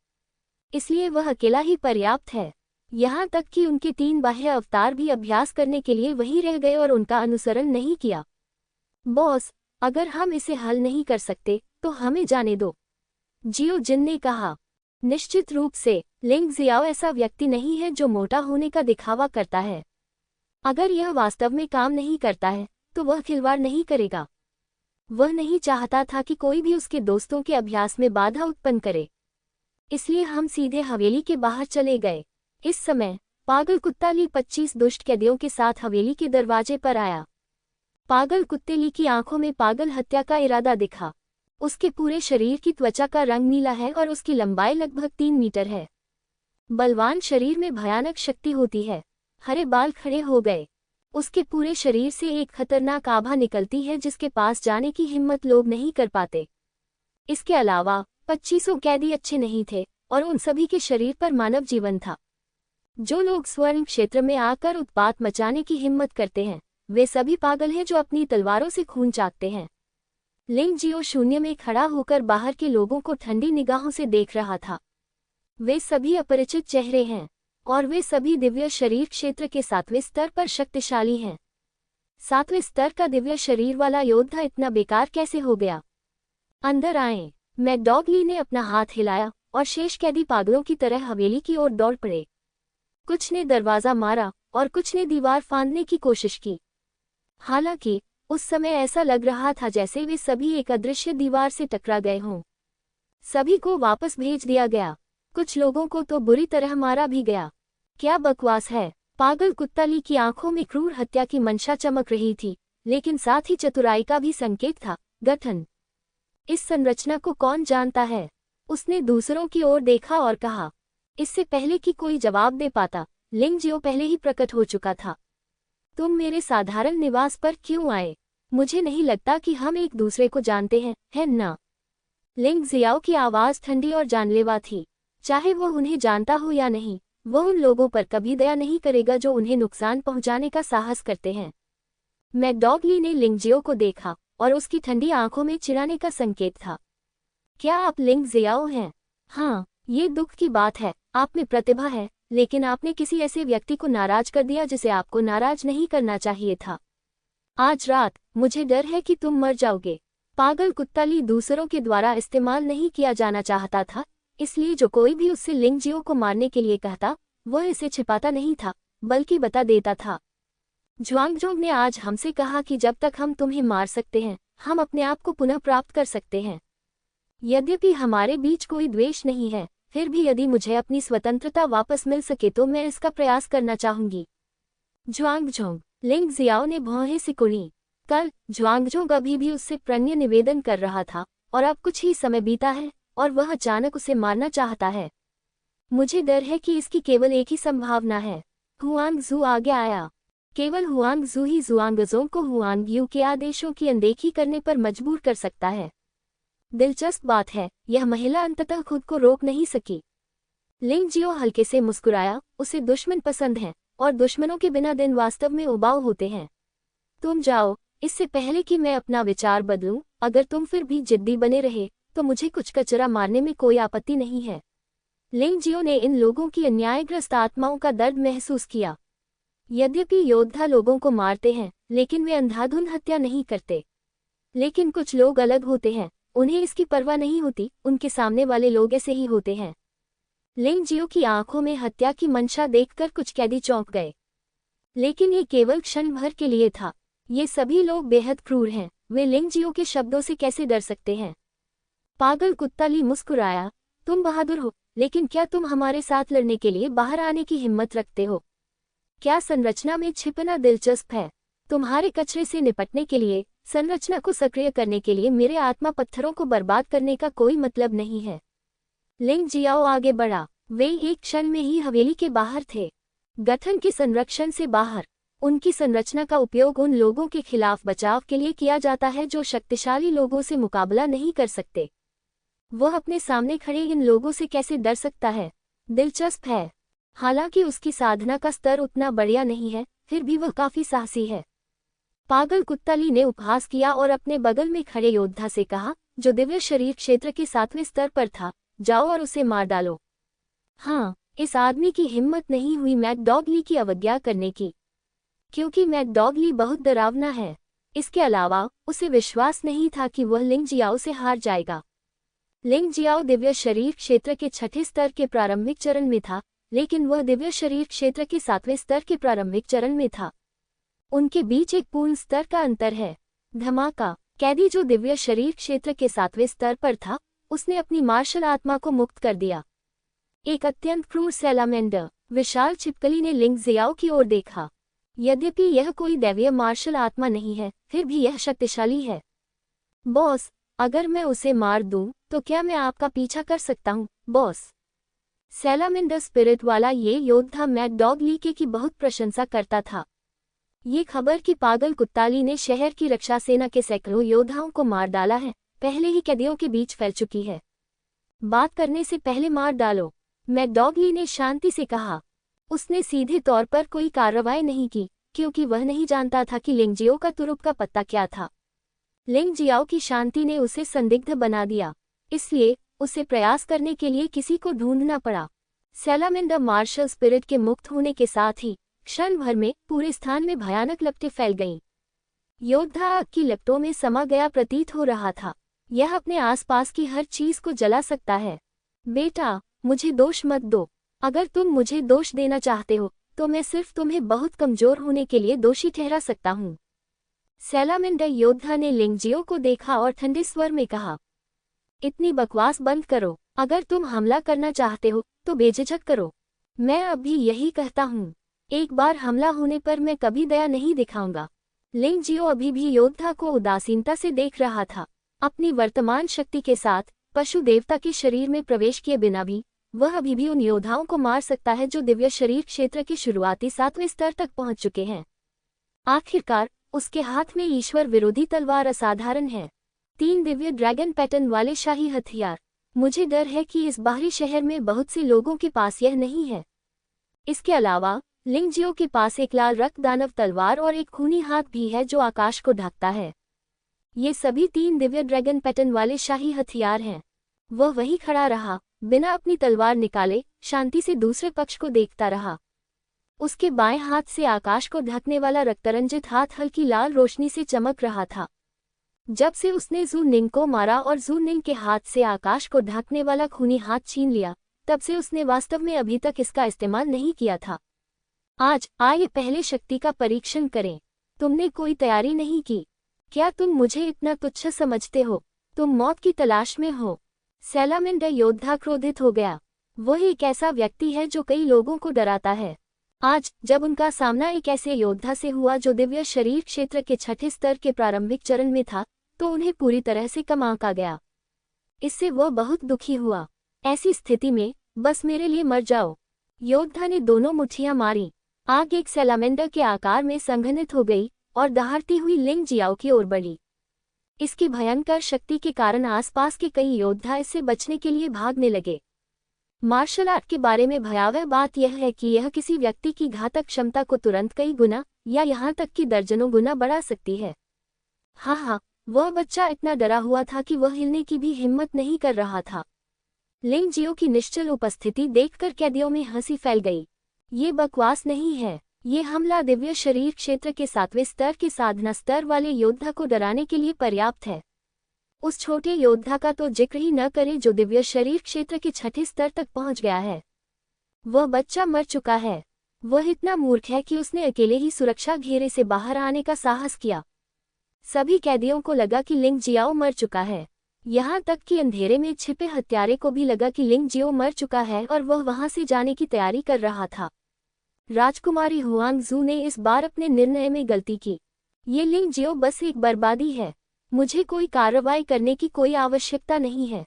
इसलिए वह अकेला ही पर्याप्त है। यहाँ तक कि उनके 3 बाह्य अवतार भी अभ्यास करने के लिए वहीं रह गए और उनका अनुसरण नहीं किया। बॉस, अगर हम इसे हल नहीं कर सकते तो हमें जाने दो, जियो जिन ने कहा। निश्चित रूप से लिंग जियाओ ऐसा व्यक्ति नहीं है जो मोटा होने का दिखावा करता है। अगर यह वास्तव में काम नहीं करता है तो वह खिलवाड़ नहीं करेगा। वह नहीं चाहता था कि कोई भी उसके दोस्तों के अभ्यास में बाधा उत्पन्न करे, इसलिए हम सीधे हवेली के बाहर चले गए। इस समय पागल कुत्ता ली 25 दुष्ट कैदियों के साथ हवेली के दरवाजे पर आया। पागल कुत्ते ली की आंखों में पागल हत्या का इरादा दिखा। उसके पूरे शरीर की त्वचा का रंग नीला है और उसकी लंबाई लगभग 3 मीटर है। बलवान शरीर में भयानक शक्ति होती है। हरे बाल खड़े हो गए। उसके पूरे शरीर से एक खतरनाक आभा निकलती है जिसके पास जाने की हिम्मत लोग नहीं कर पाते। इसके अलावा 25 कैदी अच्छे नहीं थे और उन सभी के शरीर पर मानव जीवन था। जो लोग स्वर्ण क्षेत्र में आकर उत्पात मचाने की हिम्मत करते हैं, वे सभी पागल हैं जो अपनी तलवारों से खून चाटते हैं। लिंग जियो शून्य में खड़ा होकर बाहर के लोगों को ठंडी निगाहों से देख रहा था। वे सभी अपरिचित चेहरे हैं और वे सभी दिव्य शरीर क्षेत्र के 7वें स्तर पर शक्तिशाली हैं। 7वें स्तर का दिव्य शरीर वाला योद्धा इतना बेकार कैसे हो गया? अंदर आएं। मैकडॉगली ने अपना हाथ हिलाया और शेष कैदी पागलों की तरह हवेली की ओर दौड़ पड़े। कुछ ने दरवाजा मारा और कुछ ने दीवार फांदने की कोशिश की। हालांकि उस समय ऐसा लग रहा था जैसे वे सभी एक अदृश्य दीवार से टकरा गए हों। सभी को वापस भेज दिया गया। कुछ लोगों को तो बुरी तरह मारा भी गया। क्या बकवास है। पागल कुत्ता ली की आंखों में क्रूर हत्या की मंशा चमक रही थी, लेकिन साथ ही चतुराई का भी संकेत था। गठन। इस संरचना को कौन जानता है? उसने दूसरों की ओर देखा और कहा। इससे पहले कि कोई जवाब दे पाता, लिंग जियो पहले ही प्रकट हो चुका था। तुम मेरे साधारण निवास पर क्यों आए? मुझे नहीं लगता कि हम एक दूसरे को जानते हैं, है ना? लिंग जियाओ की आवाज ठंडी और जानलेवा थी। चाहे वो उन्हें जानता हो या नहीं, वो उन लोगों पर कभी दया नहीं करेगा जो उन्हें नुकसान पहुंचाने का साहस करते हैं। मैकडॉगली ने लिंग जियो को देखा और उसकी ठंडी आंखों में चिढ़ाने का संकेत था। क्या आप लिंग जियाओ हैं? हाँ, ये दुख की बात है। आप में प्रतिभा है, लेकिन आपने किसी ऐसे व्यक्ति को नाराज कर दिया जिसे आपको नाराज नहीं करना चाहिए था। आज रात मुझे डर है कि तुम मर जाओगे। पागल कुत्ता ली दूसरों के द्वारा इस्तेमाल नहीं किया जाना चाहता था, इसलिए जो कोई भी उससे लिंग जियो को मारने के लिए कहता, वह इसे छिपाता नहीं था, बल्कि बता देता था। झुआंगझोंग ने आज हमसे कहा कि जब तक हम तुम्हें मार सकते हैं, हम अपने आप को पुनः प्राप्त कर सकते हैं। यद्यपि हमारे बीच कोई द्वेष नहीं है, फिर भी यदि मुझे अपनी स्वतंत्रता वापस मिल सके तो मैं इसका प्रयास करना चाहूंगी। झुआंगझोंग। लिंग जियाओ ने भौहें सिकुड़ी। कल झुआंगझोंग अभी भी उससे प्रणय निवेदन कर रहा था और अब कुछ ही समय बीता है और वह अचानक उसे मारना चाहता है। मुझे डर है कि इसकी केवल एक ही संभावना है। हुआंगजू आगे आया। केवल हुआंगजू ही झुआंगझोंग को हुआंगयू के आदेशों की अनदेखी करने पर मजबूर कर सकता है। दिलचस्प बात है, यह महिला अंततः खुद को रोक नहीं सकी। लिंग जियो हल्के से मुस्कुराया, उसे दुश्मन पसंद हैं, और दुश्मनों के बिना दिन वास्तव में उबाऊ होते हैं। तुम जाओ, इससे पहले कि मैं अपना विचार बदलूं। अगर तुम फिर भी जिद्दी बने रहे तो मुझे कुछ कचरा मारने में कोई आपत्ति नहीं है। लिंग जियो ने इन लोगों की अन्यायग्रस्त आत्माओं का दर्द महसूस किया। यद्यपि योद्धा लोगों को मारते हैं, लेकिन वे अंधाधुंध हत्या नहीं करते। लेकिन कुछ लोग अलग होते हैं, उन्हें इसकी परवाह नहीं होती, उनके सामने वाले लोग ऐसे ही होते हैं। लिंग जियो की आंखों में हत्या की मंशा देखकर कुछ कैदी चौंक गए। लेकिन ये केवल क्षण भर के लिए था। ये सभी लोग बेहद क्रूर हैं, वे लिंग जियो के शब्दों से कैसे डर सकते हैं। पागल कुत्ता ली मुस्कुराया, तुम बहादुर हो, लेकिन क्या तुम हमारे साथ लड़ने के लिए बाहर आने की हिम्मत रखते हो? क्या संरचना में छिपना दिलचस्प है? तुम्हारे कचरे से निपटने के लिए, संरचना को सक्रिय करने के लिए मेरे आत्मा पत्थरों को बर्बाद करने का कोई मतलब नहीं है। लिंग जियाओ आगे बढ़ा। वे एक क्षण में ही हवेली के बाहर थे, गठन के संरक्षण से बाहर। उनकी संरचना का उपयोग उन लोगों के खिलाफ बचाव के लिए किया जाता है जो शक्तिशाली लोगों से मुकाबला नहीं कर सकते। वह अपने सामने खड़े इन लोगों से कैसे डर सकता है? दिलचस्प है। हालांकि उसकी साधना का स्तर उतना बढ़िया नहीं है, फिर भी वह काफी साहसी है। पागल कुत्ताली ने उपहास किया और अपने बगल में खड़े योद्धा से कहा, जो दिव्य शरीर क्षेत्र के 7वें स्तर पर था, जाओ और उसे मार डालो। हाँ, इस आदमी की हिम्मत नहीं हुई मैकडॉगली की अवज्ञा करने की, क्योंकि मैकडॉगली बहुत डरावना है। इसके अलावा उसे विश्वास नहीं था कि वह लिंग जियाओ से हार जाएगा। लिंग जियाओ दिव्य शरीर क्षेत्र के 6ठे स्तर के प्रारंभिक चरण में था, लेकिन वह दिव्य शरीर क्षेत्र के 7वें स्तर के प्रारंभिक चरण में था। उनके बीच एक पूर्ण स्तर का अंतर है। धमाका। कैदी जो दिव्य शरीर क्षेत्र के 7वें स्तर पर था, उसने अपनी मार्शल आत्मा को मुक्त कर दिया। एक अत्यंत क्रूर सैलामेंडर, विशाल छिपकली ने लिंग जियाओ की ओर देखा। यद्यपि यह कोई दैवीय मार्शल आत्मा नहीं है, फिर भी यह शक्तिशाली है। बॉस, अगर मैं उसे मार दूं, तो क्या मैं आपका पीछा कर सकता हूं, बॉस? सैलामेंडर स्पिरिट वाला ये योद्धा मैकडॉगली की बहुत प्रशंसा करता था। ये खबर कि पागल कुत्ताली ने शहर की रक्षा सेना के सैकड़ों योद्धाओं को मार डाला है, पहले ही कैदियों के बीच फैल चुकी है। बात करने से पहले मार डालो, मैकडॉगली ने शांति से कहा। उसने सीधे तौर पर कोई कार्रवाई नहीं की, क्योंकि वह नहीं जानता था कि लिंग जियो का तुरुप का पत्ता क्या था। लिंग जियाओ की शांति ने उसे संदिग्ध बना दिया, इसलिए उसे प्रयास करने के लिए किसी को ढूंढना पड़ा। सैलामेंडर मार्शल स्पिरिट के मुक्त होने के साथ ही क्षण भर में पूरे स्थान में भयानक लपटें फैल गईं। योद्धा आग की लपटों में समा गया प्रतीत हो रहा था। यह अपने आसपास की हर चीज को जला सकता है। बेटा, मुझे दोष मत दो। अगर तुम मुझे दोष देना चाहते हो, तो मैं सिर्फ तुम्हें बहुत कमजोर होने के लिए दोषी ठहरा सकता हूँ। सैलामेंडर योद्धा ने लिंग जियो को देखा और ठंडे स्वर में कहा, इतनी बकवास बंद करो। अगर तुम हमला करना चाहते हो, तो बेझिझक करो। मैं अभी यही कहता हूँ। एक बार हमला होने पर मैं कभी दया नहीं दिखाऊंगा। लिंग जियो अभी भी योद्धा को उदासीनता से देख रहा था। अपनी वर्तमान शक्ति के साथ पशु देवता के शरीर में प्रवेश किए बिना भी वह अभी भी उन योद्धाओं को मार सकता है जो दिव्य शरीर क्षेत्र के शुरुआती 7वें स्तर तक पहुंच चुके हैं। आखिरकार उसके हाथ में ईश्वर विरोधी तलवार असाधारण है। 3 दिव्य ड्रैगन पैटर्न वाले शाही हथियार। मुझे डर है कि इस बाहरी शहर में बहुत से लोगों के पास यह नहीं है। इसके अलावा लिंग जियो के पास एक लाल रक्त दानव तलवार और एक खूनी हाथ भी है जो आकाश को ढकता है। ये सभी 3 दिव्य ड्रैगन पैटर्न वाले शाही हथियार हैं। वह वहीं खड़ा रहा, बिना अपनी तलवार निकाले, शांति से दूसरे पक्ष को देखता रहा। उसके बाएं हाथ से आकाश को ढकने वाला रक्तरंजित हाथ हल्की लाल रोशनी से चमक रहा था। जब से उसने जू निंग को मारा और जू निंग के हाथ से आकाश को ढकने वाला खूनी हाथ छीन लिया, तब से उसने वास्तव में अभी तक इसका इस्तेमाल नहीं किया था। आज आइए पहले शक्ति का परीक्षण करें। तुमने कोई तैयारी नहीं की। क्या तुम मुझे इतना तुच्छ समझते हो? तुम मौत की तलाश में हो। सैलामेंडर योद्धा क्रोधित हो गया। वह एक ऐसा व्यक्ति है जो कई लोगों को डराता है। आज जब उनका सामना एक ऐसे योद्धा से हुआ जो दिव्य शरीर क्षेत्र के 6ठे स्तर के प्रारंभिक चरण में था, तो उन्हें पूरी तरह से कम आंका गया। इससे वह बहुत दुखी हुआ। ऐसी स्थिति में बस मेरे लिए मर जाओ। योद्धा ने दोनों मुट्ठियां मारी। आग एक सैलामेंडर के आकार में संघनित हो गई और दहाड़ती हुई लिंग जियाओ की ओर बढ़ी। इसकी भयंकर शक्ति के कारण आसपास के कई योद्धा इससे बचने के लिए भागने लगे। मार्शल आर्ट के बारे में भयावह बात यह है कि यह किसी व्यक्ति की घातक क्षमता को तुरंत कई गुना या यहाँ तक कि दर्जनों गुना बढ़ा सकती है। हाँ, वह बच्चा इतना डरा हुआ था कि वह हिलने की भी हिम्मत नहीं कर रहा था। लिंग जियो की निश्चल उपस्थिति देखकर कैदियों में हंसी फैल गई। ये बकवास नहीं है, ये हमला दिव्य शरीर क्षेत्र के 7वें स्तर के साधना स्तर वाले योद्धा को डराने के लिए पर्याप्त है। उस छोटे योद्धा का तो जिक्र ही न करें जो दिव्य शरीर क्षेत्र के 6ठे स्तर तक पहुंच गया है। वह बच्चा मर चुका है। वह इतना मूर्ख है कि उसने अकेले ही सुरक्षा घेरे से बाहर आने का साहस किया। सभी कैदियों को लगा कि लिंग जियाओ मर चुका है। यहाँ तक कि अंधेरे में छिपे हत्यारे को भी लगा कि लिंग जियो मर चुका है और वह वहां से जाने की तैयारी कर रहा था। राजकुमारी हुआंगजू ने इस बार अपने निर्णय में गलती की। ये लिंग जियो बस एक बर्बादी है। मुझे कोई कार्रवाई करने की कोई आवश्यकता नहीं है।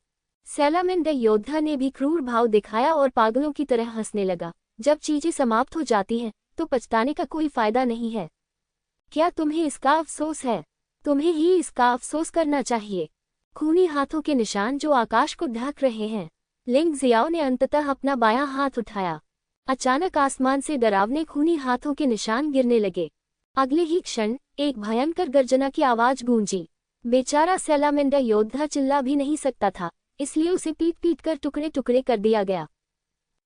सैलामेंडर योद्धा ने भी क्रूर भाव दिखाया और पागलों की तरह हंसने लगा। जब चीजें समाप्त हो जाती हैं तो पछताने का कोई फायदा नहीं है। क्या तुम्हें इसका अफसोस है? तुम्हें ही इसका अफसोस करना चाहिए। खूनी हाथों के निशान जो आकाश को ढक रहे हैं। लिंग जियाओ ने अंततः अपना बायां हाथ उठाया। अचानक आसमान से डरावने खूनी हाथों के निशान गिरने लगे। अगले ही क्षण एक भयंकर गर्जना की आवाज गूंजी। बेचारा सैलामेंडर योद्धा चिल्ला भी नहीं सकता था, इसलिए उसे पीट पीट कर टुकड़े टुकड़े कर दिया गया।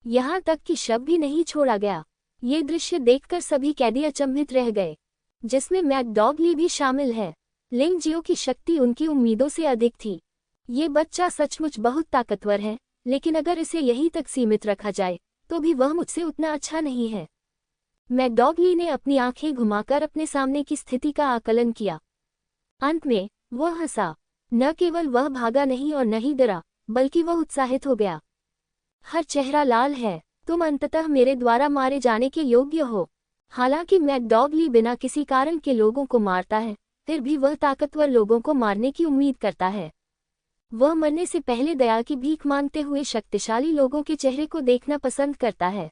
यहाँ तक कि शव भी नहीं छोड़ा गया। ये दृश्य देखकर सभी कैदी अचंभित रह गए, जिसमें मैकडॉगली भी शामिल है। लिंग जियो की शक्ति उनकी उम्मीदों से अधिक थी। ये बच्चा सचमुच बहुत ताकतवर है, लेकिन अगर इसे यहीं तक सीमित रखा जाए तो भी वह मुझसे उतना अच्छा नहीं है। मैकडॉगली ने अपनी आंखें घुमाकर अपने सामने की स्थिति का आकलन किया। अंत में वह हंसा। न केवल वह भागा नहीं और न ही डरा, बल्कि वह उत्साहित हो गया। हर चेहरा लाल है। तुम अंततः मेरे द्वारा मारे जाने के योग्य हो। हालांकि मैकडॉगली बिना किसी कारण के लोगों को मारता है, फिर भी वह ताकतवर लोगों को मारने की उम्मीद करता है। वह मरने से पहले दया की भीख मांगते हुए शक्तिशाली लोगों के चेहरे को देखना पसंद करता है।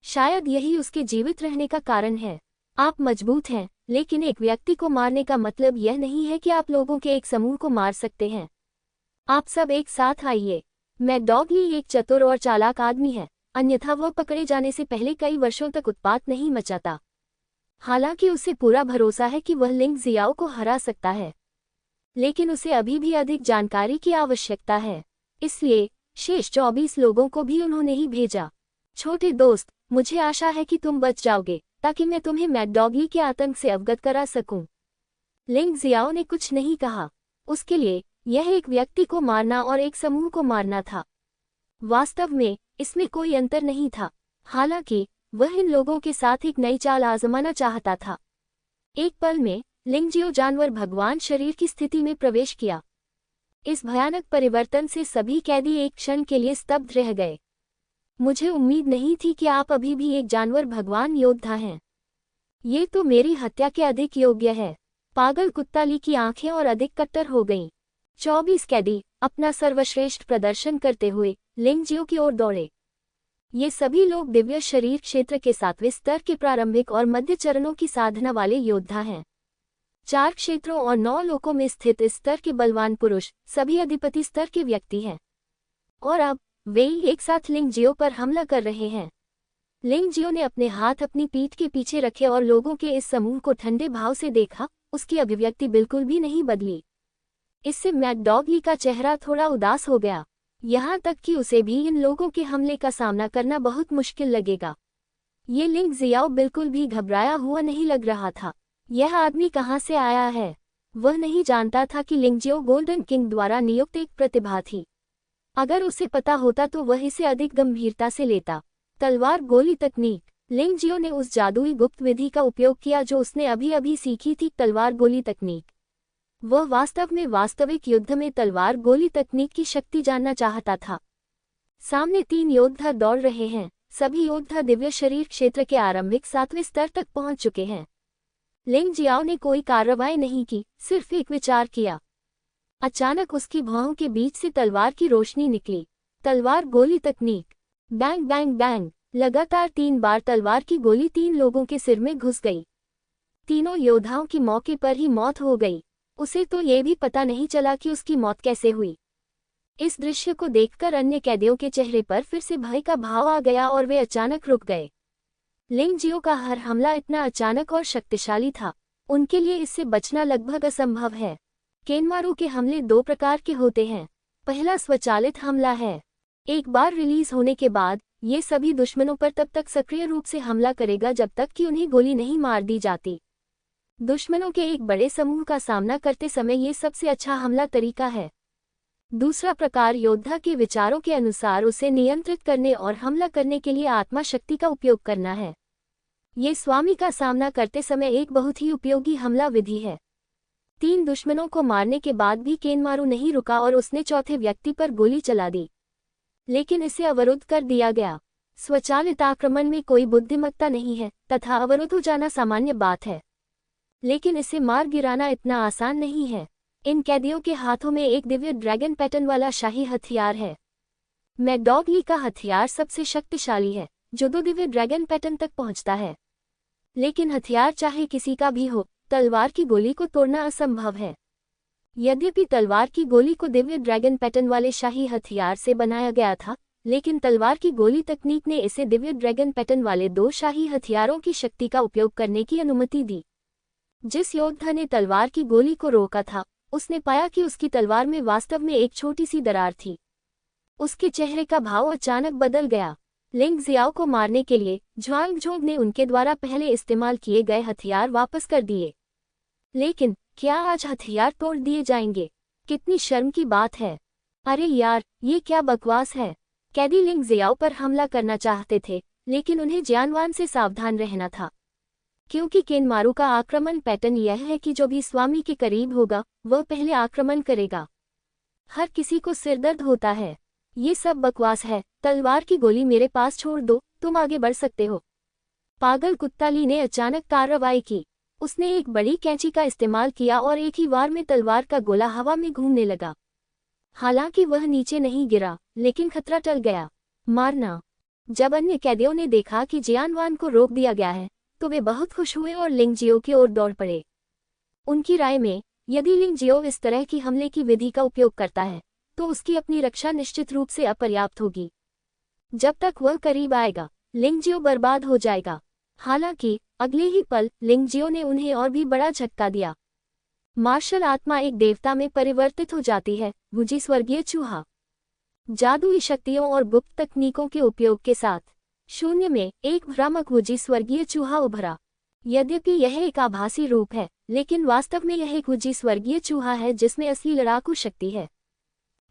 शायद यही उसके जीवित रहने का कारण है। आप मजबूत हैं, लेकिन एक व्यक्ति को मारने का मतलब यह नहीं है कि आप लोगों के एक समूह को मार सकते हैं। आप सब एक साथ आइए। मैकडॉगली एक चतुर और चालाक आदमी है, अन्यथा वह पकड़े जाने से पहले कई वर्षों तक उत्पात नहीं मचाता। हालांकि उसे पूरा भरोसा है कि वह लिंग जियाओ को हरा सकता है, लेकिन उसे अभी भी अधिक जानकारी की आवश्यकता है। इसलिए शेष 24 लोगों को भी उन्होंने ही भेजा। छोटे दोस्त, मुझे आशा है कि तुम बच जाओगे, ताकि मैं तुम्हें मैकडॉगली के आतंक से अवगत करा सकूं। लिंग जियाओ ने कुछ नहीं कहा। उसके लिए यह एक व्यक्ति को मारना और एक समूह को मारना था। वास्तव में इसमें कोई अंतर नहीं था। हालांकि वह इन लोगों के साथ एक नई चाल आजमाना चाहता था। एक पल में लिंग जियो जानवर भगवान शरीर की स्थिति में प्रवेश किया। इस भयानक परिवर्तन से सभी कैदी एक क्षण के लिए स्तब्ध रह गए। मुझे उम्मीद नहीं थी कि आप अभी भी एक जानवर भगवान योद्धा हैं। ये तो मेरी हत्या के अधिक योग्य है। पागल कुत्ता ली की आंखें और अधिक कट्टर हो गईं। 24 कैदी अपना सर्वश्रेष्ठ प्रदर्शन करते हुए लिंग जियो की ओर दौड़े। ये सभी लोग दिव्य शरीर क्षेत्र के 7वें स्तर के प्रारंभिक और मध्य चरणों की साधना वाले योद्धा हैं। 4 क्षेत्रों और 9 लोकों में स्थित इस स्तर के बलवान पुरुष सभी अधिपति स्तर के व्यक्ति हैं। और अब वे एक साथ लिंग जियो पर हमला कर रहे हैं। लिंग जियो ने अपने हाथ अपनी पीठ के पीछे रखे और लोगों के इस समूह को ठंडे भाव से देखा। उसकी अभिव्यक्ति बिल्कुल भी नहीं बदली। इससे मैकडॉगली का चेहरा थोड़ा उदास हो गया। यहाँ तक कि उसे भी इन लोगों के हमले का सामना करना बहुत मुश्किल लगेगा। ये लिंग जियाओ बिल्कुल भी घबराया हुआ नहीं लग रहा था। यह आदमी कहाँ से आया है? वह नहीं जानता था कि लिंग जियो गोल्डन किंग द्वारा नियुक्त एक प्रतिभा थी। अगर उसे पता होता तो वह इसे अधिक गंभीरता से लेता। तलवार गोली तकनीक। लिंग जियो ने उस जादुई गुप्त विधि का उपयोग किया जो उसने अभी अभी सीखी थी, तलवार गोली तकनीक। वह वास्तव में वास्तविक युद्ध में तलवार गोली तकनीक की शक्ति जानना चाहता था। सामने 3 योद्धा दौड़ रहे हैं। सभी योद्धा दिव्य शरीर क्षेत्र के आरंभिक 7वें स्तर तक पहुंच चुके हैं। लिंग जियाओ ने कोई कार्रवाई नहीं की, सिर्फ एक विचार किया। अचानक उसकी भौहों के बीच से तलवार की रोशनी निकली। तलवार गोली तकनीक। Bang bang bang. लगातार 3 बार तलवार की गोली 3 लोगों के सिर में घुस गई। तीनों योद्धाओं की मौके पर ही मौत हो गई। उसे तो ये भी पता नहीं चला कि उसकी मौत कैसे हुई। इस दृश्य को देखकर अन्य कैदियों के चेहरे पर फिर से भय का भाव आ गया और वे अचानक रुक गए। लिंग जियो का हर हमला इतना अचानक और शक्तिशाली था, उनके लिए इससे बचना लगभग असंभव है। केनमारू के हमले दो प्रकार के होते हैं। पहला स्वचालित हमला है। एक बार रिलीज होने के बाद ये सभी दुश्मनों पर तब तक सक्रिय रूप से हमला करेगा जब तक कि उन्हें गोली नहीं मार दी जाती। दुश्मनों के एक बड़े समूह का सामना करते समय ये सबसे अच्छा हमला तरीका है। दूसरा प्रकार योद्धा के विचारों के अनुसार उसे नियंत्रित करने और हमला करने के लिए आत्मा शक्ति का उपयोग करना है। ये स्वामी का सामना करते समय एक बहुत ही उपयोगी हमला विधि है। 3 दुश्मनों को मारने के बाद भी केनमारू नहीं रुका और उसने चौथे व्यक्ति पर गोली चला दी, लेकिन इसे अवरुद्ध कर दिया गया। स्वचालित आक्रमण में कोई बुद्धिमत्ता नहीं है तथा अवरुद्ध हो जाना सामान्य बात है, लेकिन इसे मार गिराना इतना आसान नहीं है। इन कैदियों के हाथों में एक दिव्य ड्रैगन पैटर्न वाला शाही हथियार है। मैकडॉगली का हथियार सबसे शक्तिशाली है, जो 2 दिव्य ड्रैगन पैटर्न तक पहुंचता है। लेकिन हथियार चाहे किसी का भी हो, तलवार की गोली को तोड़ना असंभव है। यद्यपि तलवार की गोली को दिव्य ड्रैगन पैटर्न वाले शाही हथियार से बनाया गया था, लेकिन तलवार की गोली तकनीक ने इसे दिव्य ड्रैगन पैटर्न वाले 2 शाही हथियारों की शक्ति का उपयोग करने की अनुमति दी। जिस योद्धा ने तलवार की गोली को रोका था, उसने पाया कि उसकी तलवार में वास्तव में एक छोटी सी दरार थी। उसके चेहरे का भाव अचानक बदल गया। लिंग जियाओ को मारने के लिए झुआंगझोंग ने उनके द्वारा पहले इस्तेमाल किए गए हथियार वापस कर दिए। लेकिन क्या आज हथियार तोड़ दिए जाएंगे? कितनी शर्म की बात है। अरे यार, ये क्या बकवास है। कैदी लिंग जियाओ पर हमला करना चाहते थे, लेकिन उन्हें जियानवान से सावधान रहना था, क्योंकि केनमारू का आक्रमण पैटर्न यह है कि जो भी स्वामी के करीब होगा वह पहले आक्रमण करेगा। हर किसी को सिरदर्द होता है। ये सब बकवास है। तलवार की गोली मेरे पास छोड़ दो, तुम आगे बढ़ सकते हो। पागल कुत्ता ली ने अचानक कार्रवाई की। उसने एक बड़ी कैंची का इस्तेमाल किया और एक ही वार में तलवार का गोला हवा में घूमने लगा। हालांकि वह नीचे नहीं गिरा, लेकिन खतरा टल गया। मारना। जब अन्य कैदियों ने देखा कि जियानवान को रोक दिया गया है, तो वे बहुत खुश हुए और लिंग जियो की ओर दौड़ पड़े। उनकी राय में, यदि लिंग जियो इस तरह की हमले की विधि का उपयोग करता है, तो उसकी अपनी रक्षा निश्चित रूप से अपर्याप्त होगी। जब तक वह करीब आएगा, लिंग जियो बर्बाद हो जाएगा। हालांकि अगले ही पल लिंग जियो ने उन्हें और भी बड़ा झटका दिया। मार्शल आत्मा एक देवता में परिवर्तित हो जाती है। वुजी स्वर्गीय चूहा। जादुई शक्तियों और गुप्त तकनीकों के उपयोग के साथ शून्य में एक भ्रामक वुजी स्वर्गीय चूहा उभरा। यद्यपि यह एक आभासी रूप है, लेकिन वास्तव में यह एक वुजी स्वर्गीय चूहा है जिसमें असली लड़ाकू शक्ति है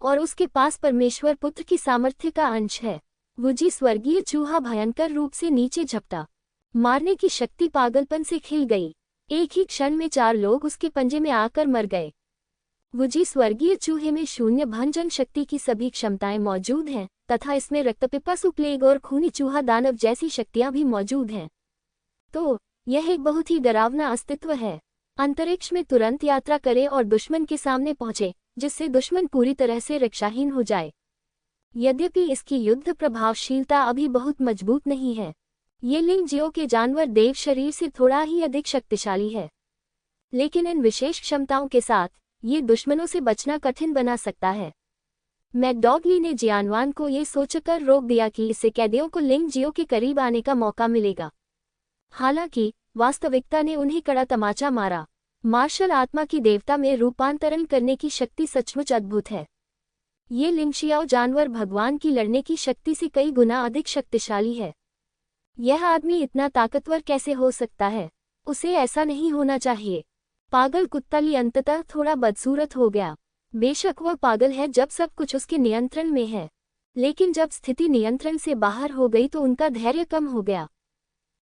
और उसके पास परमेश्वर पुत्र की सामर्थ्य का अंश है। वुजी स्वर्गीय चूहा भयंकर रूप से नीचे झपटा। मारने की शक्ति पागलपन से खिल गई। एक ही क्षण में 4 लोग उसके पंजे में आकर मर गए। वुजी स्वर्गीय चूहे में शून्य भंजन शक्ति की सभी क्षमताएं मौजूद हैं तथा इसमें रक्तपिपासु प्लेग और खूनी चूहा दानव जैसी शक्तियां भी मौजूद हैं। तो यह एक बहुत ही डरावना अस्तित्व है। अंतरिक्ष में तुरंत यात्रा करे और दुश्मन के सामने पहुंचे, जिससे दुश्मन पूरी तरह से रक्षाहीन हो जाए। यद्यपि इसकी युद्ध प्रभावशीलता अभी बहुत मजबूत नहीं है। ये लिंग जियो के जानवर देव शरीर से थोड़ा ही अधिक शक्तिशाली है, लेकिन इन विशेष क्षमताओं के साथ ये दुश्मनों से बचना कठिन बना सकता है। मैकडॉगली ने जियानवान को ये सोचकर रोक दिया कि इससे कैदियों को लिंग जियो के करीब आने का मौका मिलेगा। हालांकि वास्तविकता ने उन्हें कड़ा तमाचा मारा। मार्शल आत्मा की देवता में रूपांतरण करने की शक्ति सचमुच अद्भुत है। ये लिंगशियाओ जानवर भगवान की लड़ने की शक्ति से कई गुना अधिक शक्तिशाली है। यह आदमी इतना ताकतवर कैसे हो सकता है? उसे ऐसा नहीं होना चाहिए। पागल कुत्ता ली अंततः थोड़ा बदसूरत हो गया। बेशक वह पागल है जब सब कुछ उसके नियंत्रण में है, लेकिन जब स्थिति नियंत्रण से बाहर हो गई तो उनका धैर्य कम हो गया।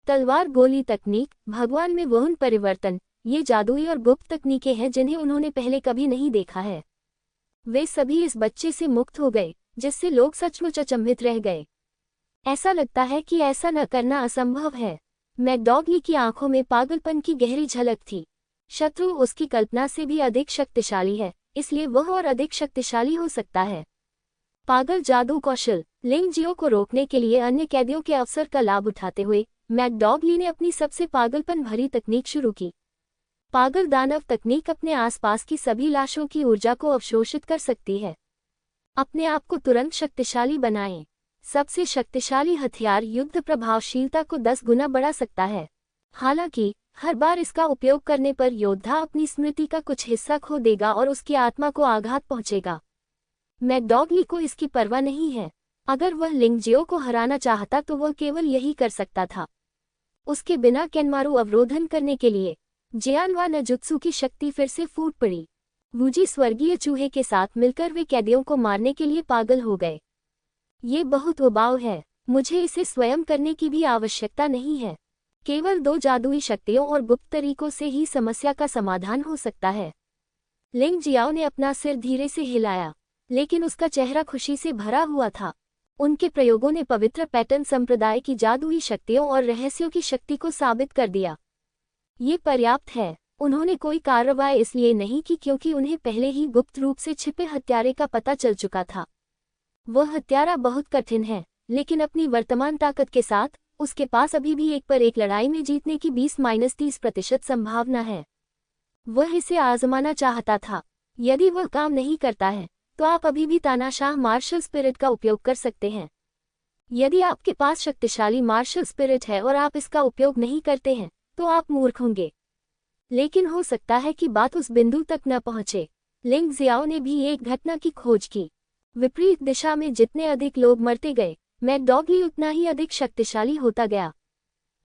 तलवार गोली तकनीक, भगवान में वहन परिवर्तन, ये जादुई और गुप्त तकनीकें हैं जिन्हें उन्होंने पहले कभी नहीं देखा है। वे सभी इस बच्चे से मुक्त हो गए, जिससे लोग सचमुच अचंभित रह गए। ऐसा लगता है कि ऐसा न करना असंभव है। मैकडॉगली की आंखों में पागलपन की गहरी झलक थी। शत्रु उसकी कल्पना से भी अधिक शक्तिशाली है, इसलिए वह और अधिक शक्तिशाली हो सकता है। पागल जादू कौशल। लिंग जियो को रोकने के लिए अन्य कैदियों के अवसर का लाभ उठाते हुए मैकडॉगली ने अपनी सबसे पागलपन भरी तकनीक शुरू की। पागल दानव तकनीक अपने आसपास की सभी लाशों की ऊर्जा को अवशोषित कर सकती है। अपने आप को तुरंत शक्तिशाली बनाएं। सबसे शक्तिशाली हथियार युद्ध प्रभावशीलता को 10 गुना बढ़ा सकता है। हालांकि हर बार इसका उपयोग करने पर योद्धा अपनी स्मृति का कुछ हिस्सा खो देगा और उसकी आत्मा को आघात पहुंचेगा। मैकडॉगली को इसकी परवाह नहीं है। अगर वह लिंगजियो को हराना चाहता तो वह केवल यही कर सकता था। उसके बिना केनमारू अवरोधन करने के लिए जियानवा नजुत्सु की शक्ति फिर से फूट पड़ी। वूजी स्वर्गीय चूहे के साथ मिलकर वे कैदियों को मारने के लिए पागल हो गए। ये बहुत उबाऊ है। मुझे इसे स्वयं करने की भी आवश्यकता नहीं है। केवल 2 जादुई शक्तियों और गुप्त तरीकों से ही समस्या का समाधान हो सकता है। लिंग जियाओ ने अपना सिर धीरे से हिलाया, लेकिन उसका चेहरा खुशी से भरा हुआ था। उनके प्रयोगों ने पवित्र पैटर्न संप्रदाय की जादुई शक्तियों और रहस्यों की शक्ति को साबित कर दिया। ये पर्याप्त है। उन्होंने कोई कार्रवाई इसलिए नहीं की क्योंकि उन्हें पहले ही गुप्त रूप से छिपे हत्यारे का पता चल चुका था। वह हत्यारा बहुत कठिन है, लेकिन अपनी वर्तमान ताकत के साथ उसके पास अभी भी एक पर एक लड़ाई में जीतने की 20-30% संभावना है। वह इसे आजमाना चाहता था। यदि वह काम नहीं करता है तो आप अभी भी तानाशाह मार्शल स्पिरिट का उपयोग कर सकते हैं। यदि आपके पास शक्तिशाली मार्शल स्पिरिट है और आप इसका उपयोग नहीं करते हैं तो आप मूर्ख होंगे। लेकिन हो सकता है कि बात उस बिंदु तक न पहुंचे। लिंग जियाओ ने भी एक घटना की खोज की। विपरीत दिशा में जितने अधिक लोग मरते गए, मैकडॉगली उतना ही अधिक शक्तिशाली होता गया।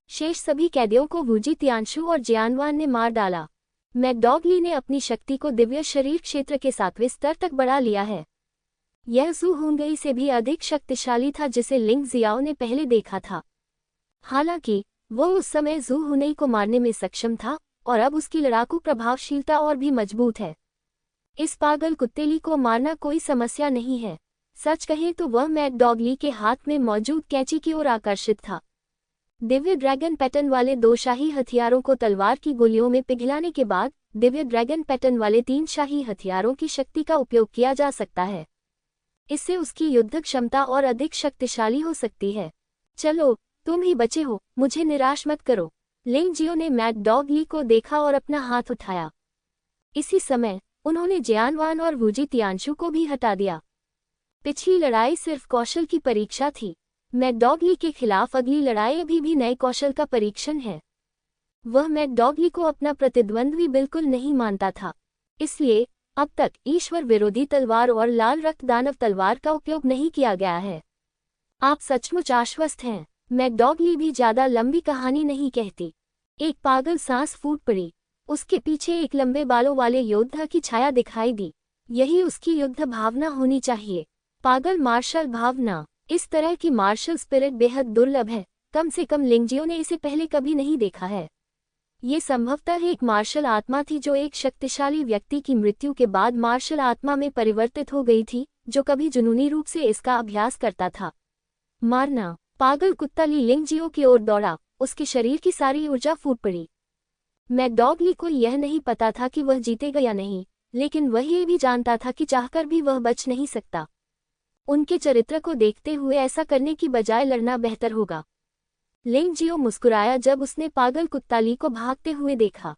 शेष सभी कैदियों को वूजी तियानशु और जियानवान ने मार डाला। मैकडॉगली ने अपनी शक्ति को दिव्य शरीर क्षेत्र के 7वें स्तर तक बढ़ा लिया है। यह जू हुंगई से भी अधिक शक्तिशाली था जिसे लिंग जियाओ ने पहले देखा था। हालांकि वो उस समय जू हुनई को मारने में सक्षम था और अब उसकी लड़ाकू प्रभावशीलता और भी मजबूत है। इस पागल कुत्तेली को मारना कोई समस्या नहीं है। सच कहें तो वह मैकडॉगली के हाथ में मौजूद कैंची की ओर आकर्षित था। दिव्य ड्रैगन पैटर्न वाले 2 शाही हथियारों को तलवार की गोलियों में पिघलाने के बाद दिव्य ड्रैगन पैटर्न वाले 3 शाही हथियारों की शक्ति का उपयोग किया जा सकता है। इससे उसकी युद्ध क्षमता और अधिक शक्तिशाली हो सकती है। चलो, तुम ही बचे हो, मुझे निराश मत करो। लिंग जियो ने मैकडॉगली को देखा और अपना हाथ उठाया। इसी समय उन्होंने जियानवान और वूजी तियानशु को भी हटा दिया। पिछली लड़ाई सिर्फ कौशल की परीक्षा थी। मैकडॉगली के खिलाफ अगली लड़ाई अभी भी नए कौशल का परीक्षण है। वह मैकडॉगली को अपना प्रतिद्वंद्वी बिल्कुल नहीं मानता था। इसलिए अब तक ईश्वर विरोधी तलवार और लाल रक्त दानव तलवार का उपयोग नहीं किया गया है। आप सचमुच आश्वस्त हैं? मैकडॉगली भी ज्यादा लंबी कहानी नहीं कहती। एक पागल सांस फूट पड़ी। उसके पीछे एक लंबे बालों वाले योद्धा की छाया दिखाई दी। यही उसकी युद्ध भावना होनी चाहिए। पागल मार्शल भावना। इस तरह की मार्शल स्पिरिट बेहद दुर्लभ है। कम से कम लिंगजियो ने इसे पहले कभी नहीं देखा है। ये संभवतः एक मार्शल आत्मा थी जो एक शक्तिशाली व्यक्ति की मृत्यु के बाद मार्शल आत्मा में परिवर्तित हो गई थी, जो कभी जुनूनी रूप से इसका अभ्यास करता था। मारना। पागल कुत्ता ली लिंगजियो की ओर दौड़ा। उसके शरीर की सारी ऊर्जा फूट पड़ी। मैकडॉगली को यह नहीं पता था कि वह जीतेगा या नहीं, लेकिन वह ये भी जानता था कि चाहकर भी वह बच नहीं सकता। उनके चरित्र को देखते हुए ऐसा करने की बजाय लड़ना बेहतर होगा। लिंगजियो मुस्कुराया जब उसने पागल कुत्ताली को भागते हुए देखा।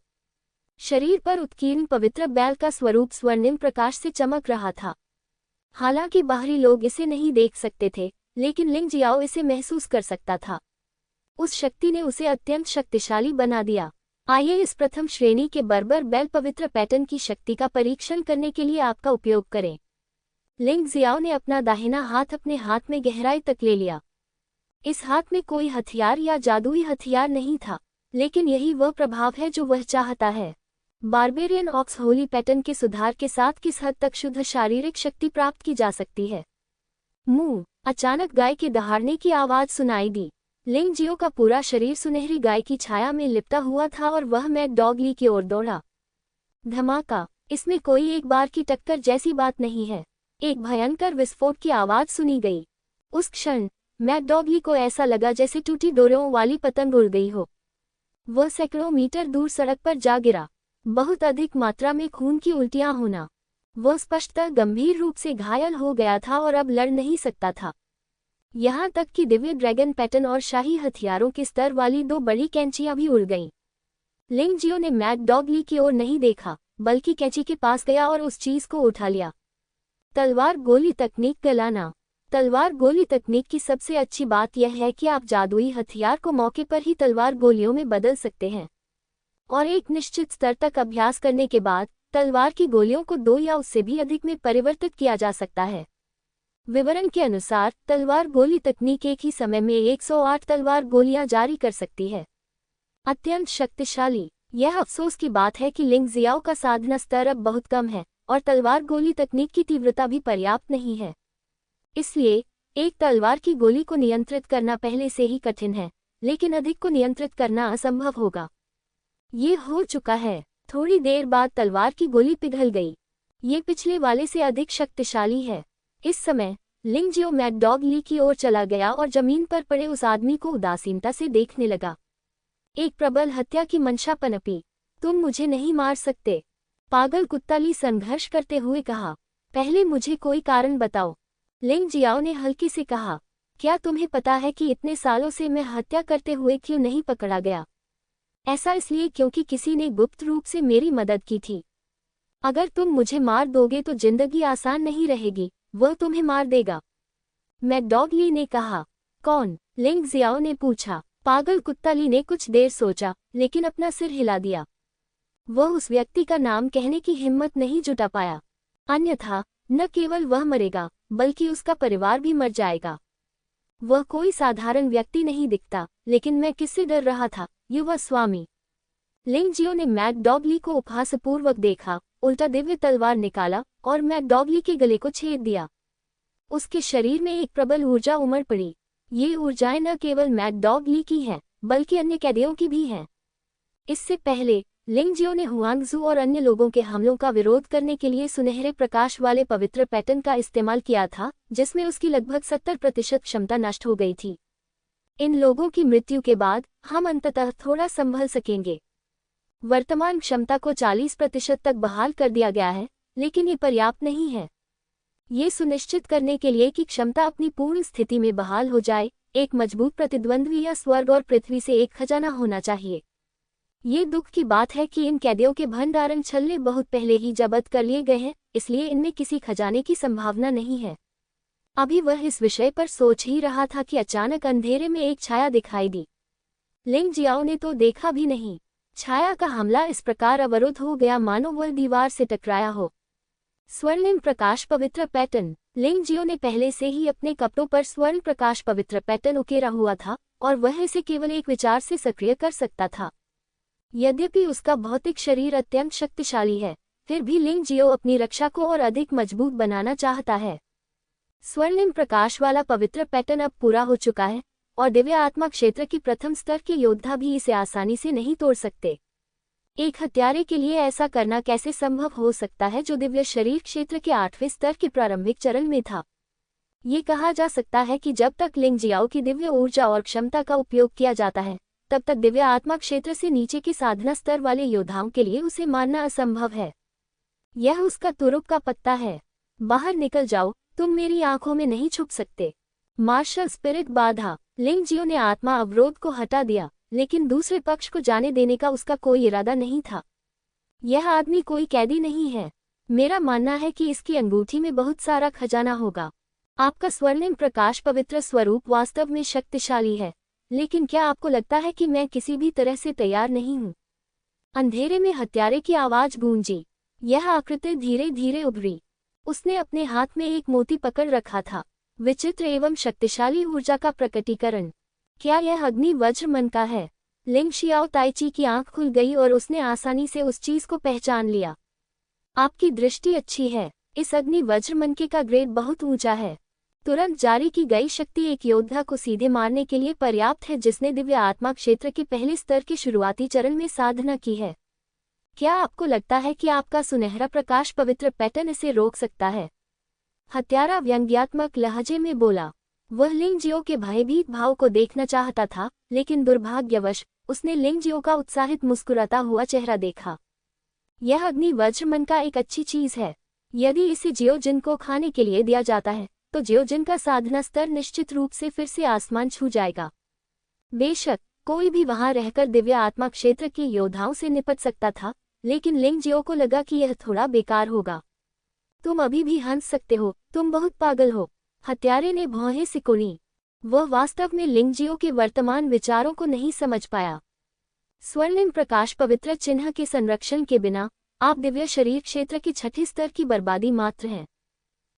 शरीर पर उत्कीर्ण पवित्र बैल का स्वरूप स्वर्णिम प्रकाश से चमक रहा था। हालांकि बाहरी लोग इसे नहीं देख सकते थे, लेकिन लिंगजियाओ इसे महसूस कर सकता था। उस शक्ति ने उसे अत्यंत शक्तिशाली बना दिया। आइए इस प्रथम श्रेणी के बर्बर बैल पवित्र पैटर्न की शक्ति का परीक्षण करने के लिए आपका उपयोग करें। लिंग जियाओ ने अपना दाहिना हाथ अपने हाथ में गहराई तक ले लिया। इस हाथ में कोई हथियार या जादुई हथियार नहीं था, लेकिन यही वह प्रभाव है जो वह चाहता है। बारबेरियन ऑक्स होली पैटर्न के सुधार के साथ किस हद तक शुद्ध शारीरिक शक्ति प्राप्त की जा सकती है। मुंह। अचानक गाय के दहाड़ने की आवाज सुनाई दी। लिंग जियो का पूरा शरीर सुनहरी गाय की छाया में लिपटा हुआ था और वह मैकडॉगली की ओर दौड़ा। धमाका। इसमें कोई एक बार की टक्कर जैसी बात नहीं है। एक भयंकर विस्फोट की आवाज सुनी गई। उस क्षण मैकडॉगली को ऐसा लगा जैसे टूटी डोरियों वाली पतंग उड़ गई हो। वह सैकड़ों मीटर दूर सड़क पर जा गिरा। बहुत अधिक मात्रा में खून की उल्टियां होना। वह स्पष्टतः गंभीर रूप से घायल हो गया था और अब लड़ नहीं सकता था। यहाँ तक कि दिव्य ड्रैगन पैटर्न और शाही हथियारों के स्तर वाली 2 बड़ी कैंचियां भी उड़ गईं। लिंग जियो ने मैड डॉग ली की ओर नहीं देखा, बल्कि कैची के पास गया और उस चीज को उठा लिया। तलवार गोली तकनीक गलाना। तलवार गोली तकनीक की सबसे अच्छी बात यह है कि आप जादुई हथियार को मौके पर ही तलवार गोलियों में बदल सकते हैं, और एक निश्चित स्तर तक अभ्यास करने के बाद तलवार की गोलियों को 2 या उससे भी अधिक में परिवर्तित किया जा सकता है। विवरण के अनुसार तलवार गोली तकनीक एक ही समय में 108 तलवार गोलियां जारी कर सकती है। अत्यंत शक्तिशाली। यह अफसोस की बात है कि लिंग जियाओ का साधना स्तर अब बहुत कम है और तलवार गोली तकनीक की तीव्रता भी पर्याप्त नहीं है। इसलिए एक तलवार की गोली को नियंत्रित करना पहले से ही कठिन है, लेकिन अधिक को नियंत्रित करना असंभव होगा। ये हो चुका है। थोड़ी देर बाद तलवार की गोली पिघल गई। ये पिछले वाले से अधिक शक्तिशाली है। इस समय लिंग जियो मैड डॉग ली की ओर चला गया और जमीन पर पड़े उस आदमी को उदासीनता से देखने लगा। एक प्रबल हत्या की मंशा पनपी। तुम मुझे नहीं मार सकते, पागल कुत्ता ली संघर्ष करते हुए कहा। पहले मुझे कोई कारण बताओ, लिंग जियाओ ने हल्की से कहा। क्या तुम्हें पता है कि इतने सालों से मैं हत्या करते हुए क्यों नहीं पकड़ा गया? ऐसा इसलिए क्योंकि किसी ने गुप्त रूप से मेरी मदद की थी। अगर तुम मुझे मार दोगे तो जिंदगी आसान नहीं रहेगी, वह तुम्हें मार देगा, मैड डॉग ली ने कहा। कौन? लिंग जियाओ ने पूछा। पागल कुत्ता ली ने कुछ देर सोचा, लेकिन अपना सिर हिला दिया। वह उस व्यक्ति का नाम कहने की हिम्मत नहीं जुटा पाया, अन्यथा न केवल वह मरेगा बल्कि उसका परिवार भी मर जाएगा। वह कोई साधारण व्यक्ति नहीं दिखता, लेकिन मैं किससे डर रहा था? युवा स्वामी। लिंग जियो ने मैड डॉग ली को उपहासपूर्वक देखा, उल्टा दिव्य तलवार निकाला और मैड डॉग ली के गले को छेद दिया। उसके शरीर में एक प्रबल ऊर्जा उमड़ पड़ी। ये ऊर्जाएं न केवल मैड डॉग ली की हैं, बल्कि अन्य कैदियों की भी हैं। इससे पहले लिंग जियो ने हुआंगजू और अन्य लोगों के हमलों का विरोध करने के लिए सुनहरे प्रकाश वाले पवित्र पैटर्न का इस्तेमाल किया था, जिसमें उसकी लगभग 70% क्षमता नष्ट हो गई थी। इन लोगों की मृत्यु के बाद हम अंततः थोड़ा संभल सकेंगे। वर्तमान क्षमता को 40% तक बहाल कर दिया गया है, लेकिन ये पर्याप्त नहीं है। ये सुनिश्चित करने के लिए कि क्षमता अपनी पूर्ण स्थिति में बहाल हो जाए, एक मजबूत प्रतिद्वंद्वी या स्वर्ग और पृथ्वी से एक खजाना होना चाहिए। ये दुख की बात है कि इन कैदियों के भंडारण छल्ले बहुत पहले ही जब्त कर लिए गए हैं, इसलिए इनमें किसी खजाने की संभावना नहीं है। अभी वह इस विषय पर सोच ही रहा था कि अचानक अंधेरे में एक छाया दिखाई दी। लिंग जियाओ ने तो देखा भी नहीं। छाया का हमला इस प्रकार अवरुद्ध हो गया मानो वह दीवार से टकराया हो। स्वर्णिम प्रकाश पवित्र पैटर्न। लिंग जियो ने पहले से ही अपने कपड़ों पर स्वर्ण प्रकाश पवित्र पैटर्न उकेरा हुआ था और वह इसे केवल एक विचार से सक्रिय कर सकता था। यद्यपि उसका भौतिक शरीर अत्यंत शक्तिशाली है, फिर भी लिंग जियो अपनी रक्षा को और अधिक मजबूत बनाना चाहता है। स्वर्णिम प्रकाश वाला पवित्र पैटर्न अब पूरा हो चुका है और दिव्य आत्मा क्षेत्र की प्रथम स्तर के योद्धा भी इसे आसानी से नहीं तोड़ सकते। एक हत्यारे के लिए ऐसा करना कैसे संभव हो सकता है जो दिव्य शरीर क्षेत्र के 8वें स्तर के प्रारंभिक चरण में था? ये कहा जा सकता है कि जब तक लिंग जियाओ की दिव्य ऊर्जा और क्षमता का उपयोग किया जाता है, तब तक दिव्य आत्मा क्षेत्र से नीचे के साधना स्तर वाले योद्धाओं के लिए उसे मारना असंभव है। यह उसका तुरुप का पत्ता है। बाहर निकल जाओ, तुम मेरी आंखों में नहीं छुप सकते। मार्शल स्पिरिट बाधा। लिंग जियो ने आत्मा अवरोध को हटा दिया, लेकिन दूसरे पक्ष को जाने देने का उसका कोई इरादा नहीं था। यह आदमी कोई कैदी नहीं है। मेरा मानना है कि इसकी अंगूठी में बहुत सारा खजाना होगा। आपका स्वर्णिम प्रकाश पवित्र स्वरूप वास्तव में शक्तिशाली है, लेकिन क्या आपको लगता है कि मैं किसी भी तरह से तैयार नहीं हूँ? अंधेरे में हत्यारे की आवाज गूंजी। यह आकृति धीरे धीरे उभरी। उसने अपने हाथ में एक मोती पकड़ रखा था, विचित्र एवं शक्तिशाली ऊर्जा का प्रकटीकरण। क्या यह अग्नि वज्र मन का है? लिंग शियाओ ताइची की आंख खुल गई और उसने आसानी से उस चीज को पहचान लिया। आपकी दृष्टि अच्छी है। इस अग्नि वज्र मनके का ग्रेड बहुत ऊंचा है। तुरंत जारी की गई शक्ति एक योद्धा को सीधे मारने के लिए पर्याप्त है जिसने दिव्य आत्मा क्षेत्र के पहले स्तर के शुरुआती चरण में साधना की है। क्या आपको लगता है कि आपका सुनहरा प्रकाश पवित्र पैटर्न इसे रोक सकता है? हत्यारा व्यंग्यात्मक लहजे में बोला। वह लिंग जियो के भयभीत भाव को देखना चाहता था, लेकिन दुर्भाग्यवश उसने लिंग जियो का उत्साहित मुस्कुराता हुआ चेहरा देखा। यह अग्नि वज्र मन का एक अच्छी चीज है। यदि इसे जियो जिन को खाने के लिए दिया जाता है, तो जियो जिन का साधना स्तर निश्चित रूप से फिर से आसमान छू जाएगा। बेशक कोई भी वहां रहकर दिव्य आत्मा क्षेत्र के योद्धाओं से निपट सकता था, लेकिन लिंग जियो को लगा कि यह थोड़ा बेकार होगा। तुम अभी भी हंस सकते हो, तुम बहुत पागल हो, हत्यारे ने भौहें सिकुड़ी। वह वास्तव में लिंग जियो के वर्तमान विचारों को नहीं समझ पाया। स्वर्णिम प्रकाश पवित्र चिन्ह के संरक्षण के बिना आप दिव्य शरीर क्षेत्र की छठी स्तर की बर्बादी मात्र हैं।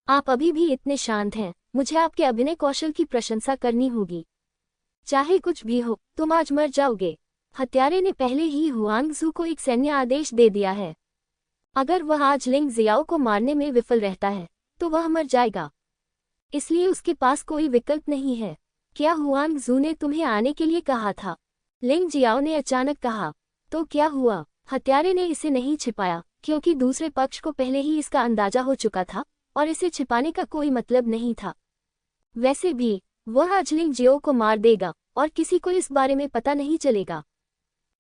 आप अभी भी इतने शांत हैं, मुझे आपके अभिनय कौशल की प्रशंसा करनी होगी। चाहे कुछ भी हो, तुम आज मर जाओगे। हत्यारे ने पहले ही हुआंगजू को एक सैन्य आदेश दे दिया है। अगर वह आज लिंग जियाओ को मारने में विफल रहता है तो वह मर जाएगा, इसलिए उसके पास कोई विकल्प नहीं है। क्या हुआंगजू ने तुम्हें आने के लिए कहा था? लिंग जियाओ ने अचानक कहा। तो क्या हुआ? हत्यारे ने इसे नहीं छिपाया, क्योंकि दूसरे पक्ष को पहले ही इसका अंदाजा हो चुका था और इसे छिपाने का कोई मतलब नहीं था। वैसे भी वह आज लिंग जियो को मार देगा और किसी को इस बारे में पता नहीं चलेगा।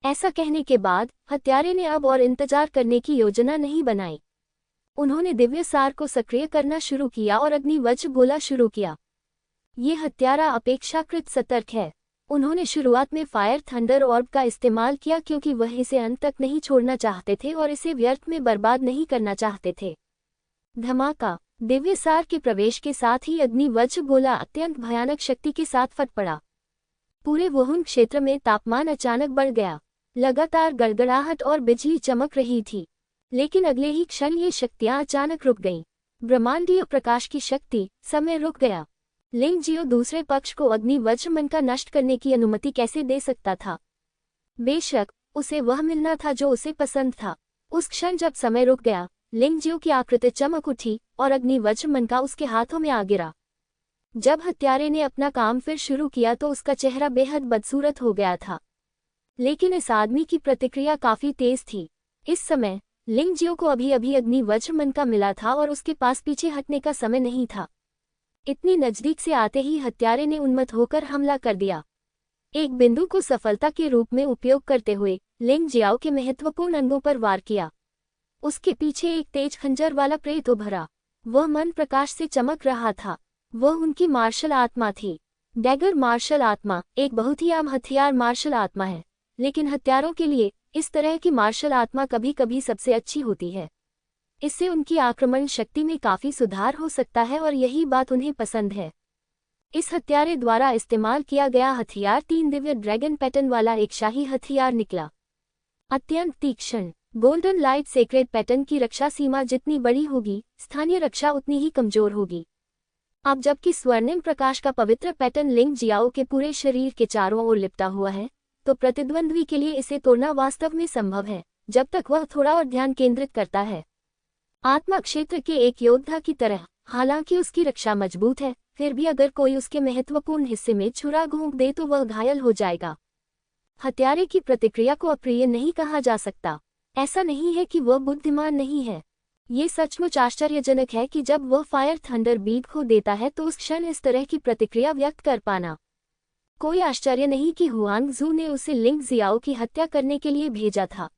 ऐसा कहने के बाद हत्यारे ने अब और इंतजार करने की योजना नहीं बनाई। उन्होंने दिव्य सार को सक्रिय करना शुरू किया और अग्निवज्र गोला शुरू किया। ये हत्यारा अपेक्षाकृत सतर्क है। उन्होंने शुरुआत में फायर थंडर ऑर्ब का इस्तेमाल किया क्योंकि वह इसे अंत तक नहीं छोड़ना चाहते थे और इसे व्यर्थ में बर्बाद नहीं करना चाहते थे। धमाका! दिव्य सार के प्रवेश के साथ ही अग्निवज्र गोला अत्यंत भयानक शक्ति के साथ फट पड़ा। पूरे वुहुन क्षेत्र में तापमान अचानक बढ़ गया। लगातार गड़गड़ाहट और बिजली चमक रही थी, लेकिन अगले ही क्षण ये शक्तियां अचानक रुक गईं। ब्रह्मांडीय प्रकाश की शक्ति, समय रुक गया। लिंग जियो दूसरे पक्ष को अग्निवज्र मन का नष्ट करने की अनुमति कैसे दे सकता था? बेशक उसे वह मिलना था जो उसे पसंद था। उस क्षण जब समय रुक गया, लिंग जियो की आकृति चमक उठी और अग्निवज्र मन का उसके हाथों में आ गिरा। जब हत्यारे ने अपना काम फिर शुरू किया तो उसका चेहरा बेहद बदसूरत हो गया था, लेकिन इस आदमी की प्रतिक्रिया काफी तेज थी। इस समय लिंग जियो को अभी अभी अग्निवज्र मन का मिला था और उसके पास पीछे हटने का समय नहीं था। इतनी नजदीक से आते ही हत्यारे ने उन्मत्त होकर हमला कर दिया। एक बिंदु को सफलता के रूप में उपयोग करते हुए लिंग जियाओ के महत्वपूर्ण अंगों पर वार किया। उसके पीछे एक तेज खंजर वाला प्रेत उभरा। वह मन प्रकाश से चमक रहा था। वह उनकी मार्शल आत्मा थी। डैगर मार्शल आत्मा एक बहुत ही आम हथियार मार्शल आत्मा है, लेकिन हत्यारों के लिए इस तरह की मार्शल आत्मा कभी कभी सबसे अच्छी होती है। इससे उनकी आक्रमण शक्ति में काफी सुधार हो सकता है और यही बात उन्हें पसंद है। इस हत्यारे द्वारा इस्तेमाल किया गया हथियार 3 दिव्य ड्रैगन पैटर्न वाला एक शाही हथियार निकला। अत्यंत तीक्ष्ण गोल्डन लाइट सेक्रेड पैटर्न की रक्षा सीमा जितनी बड़ी होगी, स्थानीय रक्षा उतनी ही कमजोर होगी। अब जबकि स्वर्णिम प्रकाश का पवित्र पैटर्न लिंग जियाओ के पूरे शरीर के चारों ओर लिपटा हुआ है, तो प्रतिद्वंद्वी के लिए इसे तोड़ना वास्तव में संभव है, जब तक वह थोड़ा और ध्यान केंद्रित करता है। आत्मा क्षेत्र के एक योद्धा की तरह, हालांकि उसकी रक्षा मजबूत है, फिर भी अगर कोई उसके महत्वपूर्ण हिस्से में छुरा घोंप दे तो वह घायल हो जाएगा। हत्यारे की प्रतिक्रिया को अप्रिय नहीं कहा जा सकता। ऐसा नहीं है कि वह बुद्धिमान नहीं है। ये सचमुच आश्चर्यजनक है कि जब वह फायर थंडर बीट खो देता है तो उस क्षण इस तरह की प्रतिक्रिया व्यक्त कर पाना। कोई आश्चर्य नहीं कि हुआंगजू ने उसे लिंग जियाओ की हत्या करने के लिए भेजा था।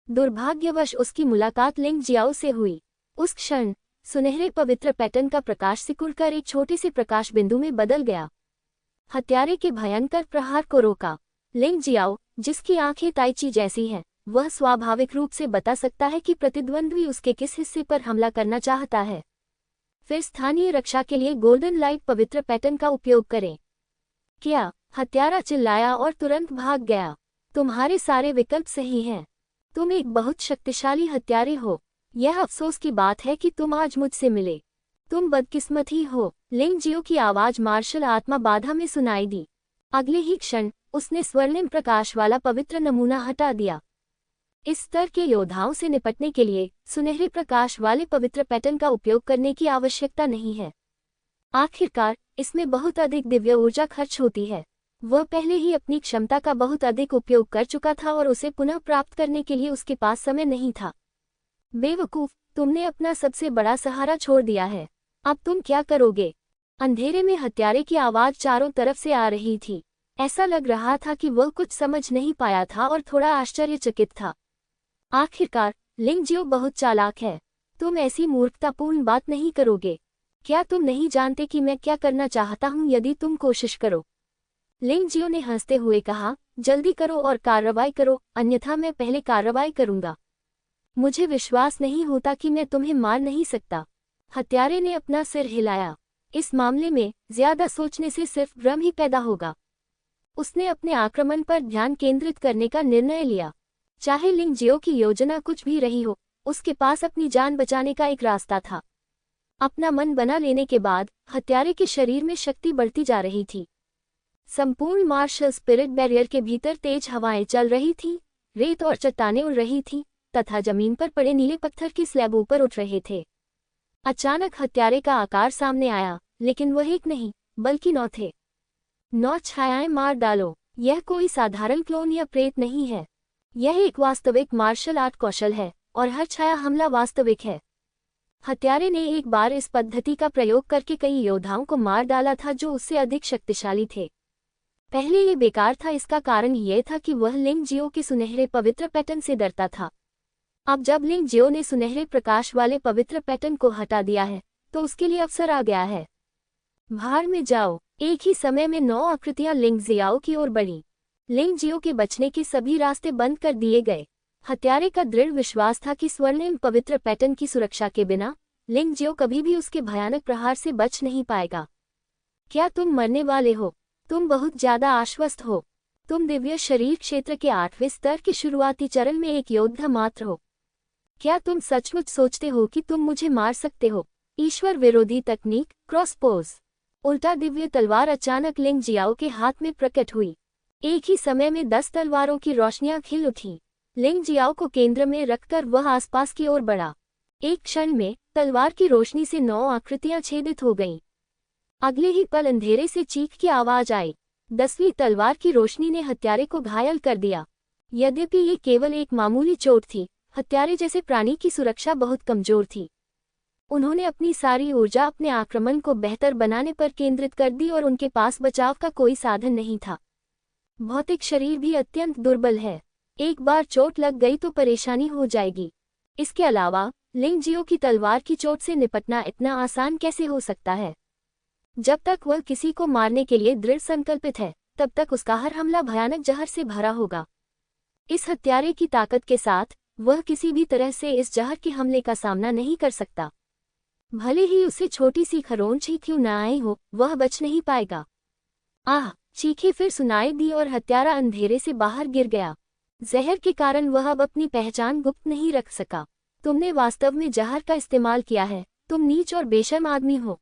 दुर्भाग्यवश उसकी मुलाकात लिंग जियाओ से हुई। उस क्षण सुनहरे पवित्र पैटर्न का प्रकाश सिकुड़कर एक छोटे से प्रकाश बिंदु में बदल गया। हत्यारे के भयंकर प्रहार को रोका। लिंग जियाओ, जिसकी आंखें ताइची जैसी हैं, वह स्वाभाविक रूप से बता सकता है कि प्रतिद्वंद्वी उसके किस हिस्से पर हमला करना चाहता है। फिर स्थानीय रक्षा के लिए गोल्डन लाइट पवित्र पैटर्न का उपयोग करें। क्या? हत्यारा चिल्लाया और तुरंत भाग गया। तुम्हारे सारे विकल्प सही हैं। तुम एक बहुत शक्तिशाली हत्यारे हो। यह अफसोस की बात है कि तुम आज मुझसे मिले। तुम बदकिस्मत ही हो। लिंग जियो की आवाज मार्शल आत्मा बाधा में सुनाई दी। अगले ही क्षण उसने स्वर्णिम प्रकाश वाला पवित्र नमूना हटा दिया। इस स्तर के योद्धाओं से निपटने के लिए सुनहरे प्रकाश वाले पवित्र पैटर्न का उपयोग करने की आवश्यकता नहीं है। आखिरकार इसमें बहुत अधिक दिव्य ऊर्जा खर्च होती है। वह पहले ही अपनी क्षमता का बहुत अधिक उपयोग कर चुका था और उसे पुनः प्राप्त करने के लिए उसके पास समय नहीं था। बेवकूफ, तुमने अपना सबसे बड़ा सहारा छोड़ दिया है। अब तुम क्या करोगे? अंधेरे में हत्यारे की आवाज चारों तरफ से आ रही थी। ऐसा लग रहा था कि वह कुछ समझ नहीं पाया था और थोड़ा आश्चर्यचकित था। आखिरकार लिंग जियो बहुत चालाक है। तुम ऐसी मूर्खतापूर्ण बात नहीं करोगे। क्या तुम नहीं जानते कि मैं क्या करना चाहता हूं यदि तुम कोशिश करो? लिंग जियो ने हंसते हुए कहा, जल्दी करो और कार्रवाई करो, अन्यथा मैं पहले कार्रवाई करूंगा। मुझे विश्वास नहीं होता कि मैं तुम्हें मार नहीं सकता। हत्यारे ने अपना सिर हिलाया। इस मामले में ज्यादा सोचने से सिर्फ भ्रम ही पैदा होगा। उसने अपने आक्रमण पर ध्यान केंद्रित करने का निर्णय लिया। चाहे लिंग जियो की योजना कुछ भी रही हो, उसके पास अपनी जान बचाने का एक रास्ता था। अपना मन बना लेने के बाद हत्यारे के शरीर में शक्ति बढ़ती जा रही थी। संपूर्ण मार्शल स्पिरिट बैरियर के भीतर तेज हवाएं चल रही थीं, रेत और चट्टानें उड़ रही थीं तथा जमीन पर पड़े नीले पत्थर की स्लैब ऊपर उठ रहे थे। अचानक हत्यारे का आकार सामने आया, लेकिन वह एक नहीं बल्कि 9 थे। 9 छायाएं मार डालो। यह कोई साधारण क्लोन या प्रेत नहीं है। यह एक वास्तविक मार्शल आर्ट कौशल है और हर छाया हमला वास्तविक है। हत्यारे ने एक बार इस पद्धति का प्रयोग करके कई योद्धाओं को मार डाला था जो उससे अधिक शक्तिशाली थे। पहले ये बेकार था, इसका कारण यह था कि वह लिंग जियो के सुनहरे पवित्र पैटर्न से डरता था। अब जब लिंग जियो ने सुनहरे प्रकाश वाले पवित्र पैटर्न को हटा दिया है तो उसके लिए अवसर आ गया है। भाड़ में जाओ। एक ही समय में 9 आकृतियां लिंग जियाओ की ओर बढ़ी। लिंग जियो के बचने के सभी रास्ते बंद कर दिए गए। हत्यारे का दृढ़ विश्वास था कि स्वर्णिम पवित्र पैटर्न की सुरक्षा के बिना लिंग जियो कभी भी उसके भयानक प्रहार से बच नहीं पाएगा। क्या तुम मरने वाले हो? तुम बहुत ज्यादा आश्वस्त हो। तुम दिव्य शरीर क्षेत्र के 8वें स्तर के शुरुआती चरण में एक योद्धा मात्र हो। क्या तुम सचमुच सोचते हो कि तुम मुझे मार सकते हो? ईश्वर विरोधी तकनीक क्रॉसपोज। उल्टा दिव्य तलवार अचानक लिंग जियाओ के हाथ में प्रकट हुई। एक ही समय में 10 तलवारों की रोशनियां खिल उठी। लिंग जियाओ को केंद्र में रखकर वह आसपास की ओर बढ़ा। एक क्षण में तलवार की रोशनी से 9 आकृतियां छेदित हो गईं। अगले ही पल अंधेरे से चीख की आवाज आई। 10वीं तलवार की रोशनी ने हत्यारे को घायल कर दिया। यद्यपि ये केवल एक मामूली चोट थी, हत्यारे जैसे प्राणी की सुरक्षा बहुत कमजोर थी। उन्होंने अपनी सारी ऊर्जा अपने आक्रमण को बेहतर बनाने पर केंद्रित कर दी और उनके पास बचाव का कोई साधन नहीं था। भौतिक शरीर भी अत्यंत दुर्बल है। एक बार चोट लग गई तो परेशानी हो जाएगी। इसके अलावा लिंग जियो की तलवार की चोट से निपटना इतना आसान कैसे हो सकता है? जब तक वह किसी को मारने के लिए दृढ़ संकल्पित है, तब तक उसका हर हमला भयानक जहर से भरा होगा। इस हत्यारे की ताकत के साथ वह किसी भी तरह से इस जहर के हमले का सामना नहीं कर सकता। भले ही उसे छोटी सी खरोंच ही क्यों न आई हो, वह बच नहीं पाएगा। आह! चीखें फिर सुनाई दी और हत्यारा अंधेरे से बाहर गिर गया। जहर के कारण वह अब अपनी पहचान गुप्त नहीं रख सका। तुमने वास्तव में जहर का इस्तेमाल किया है। तुम नीच और बेशर्म आदमी हो।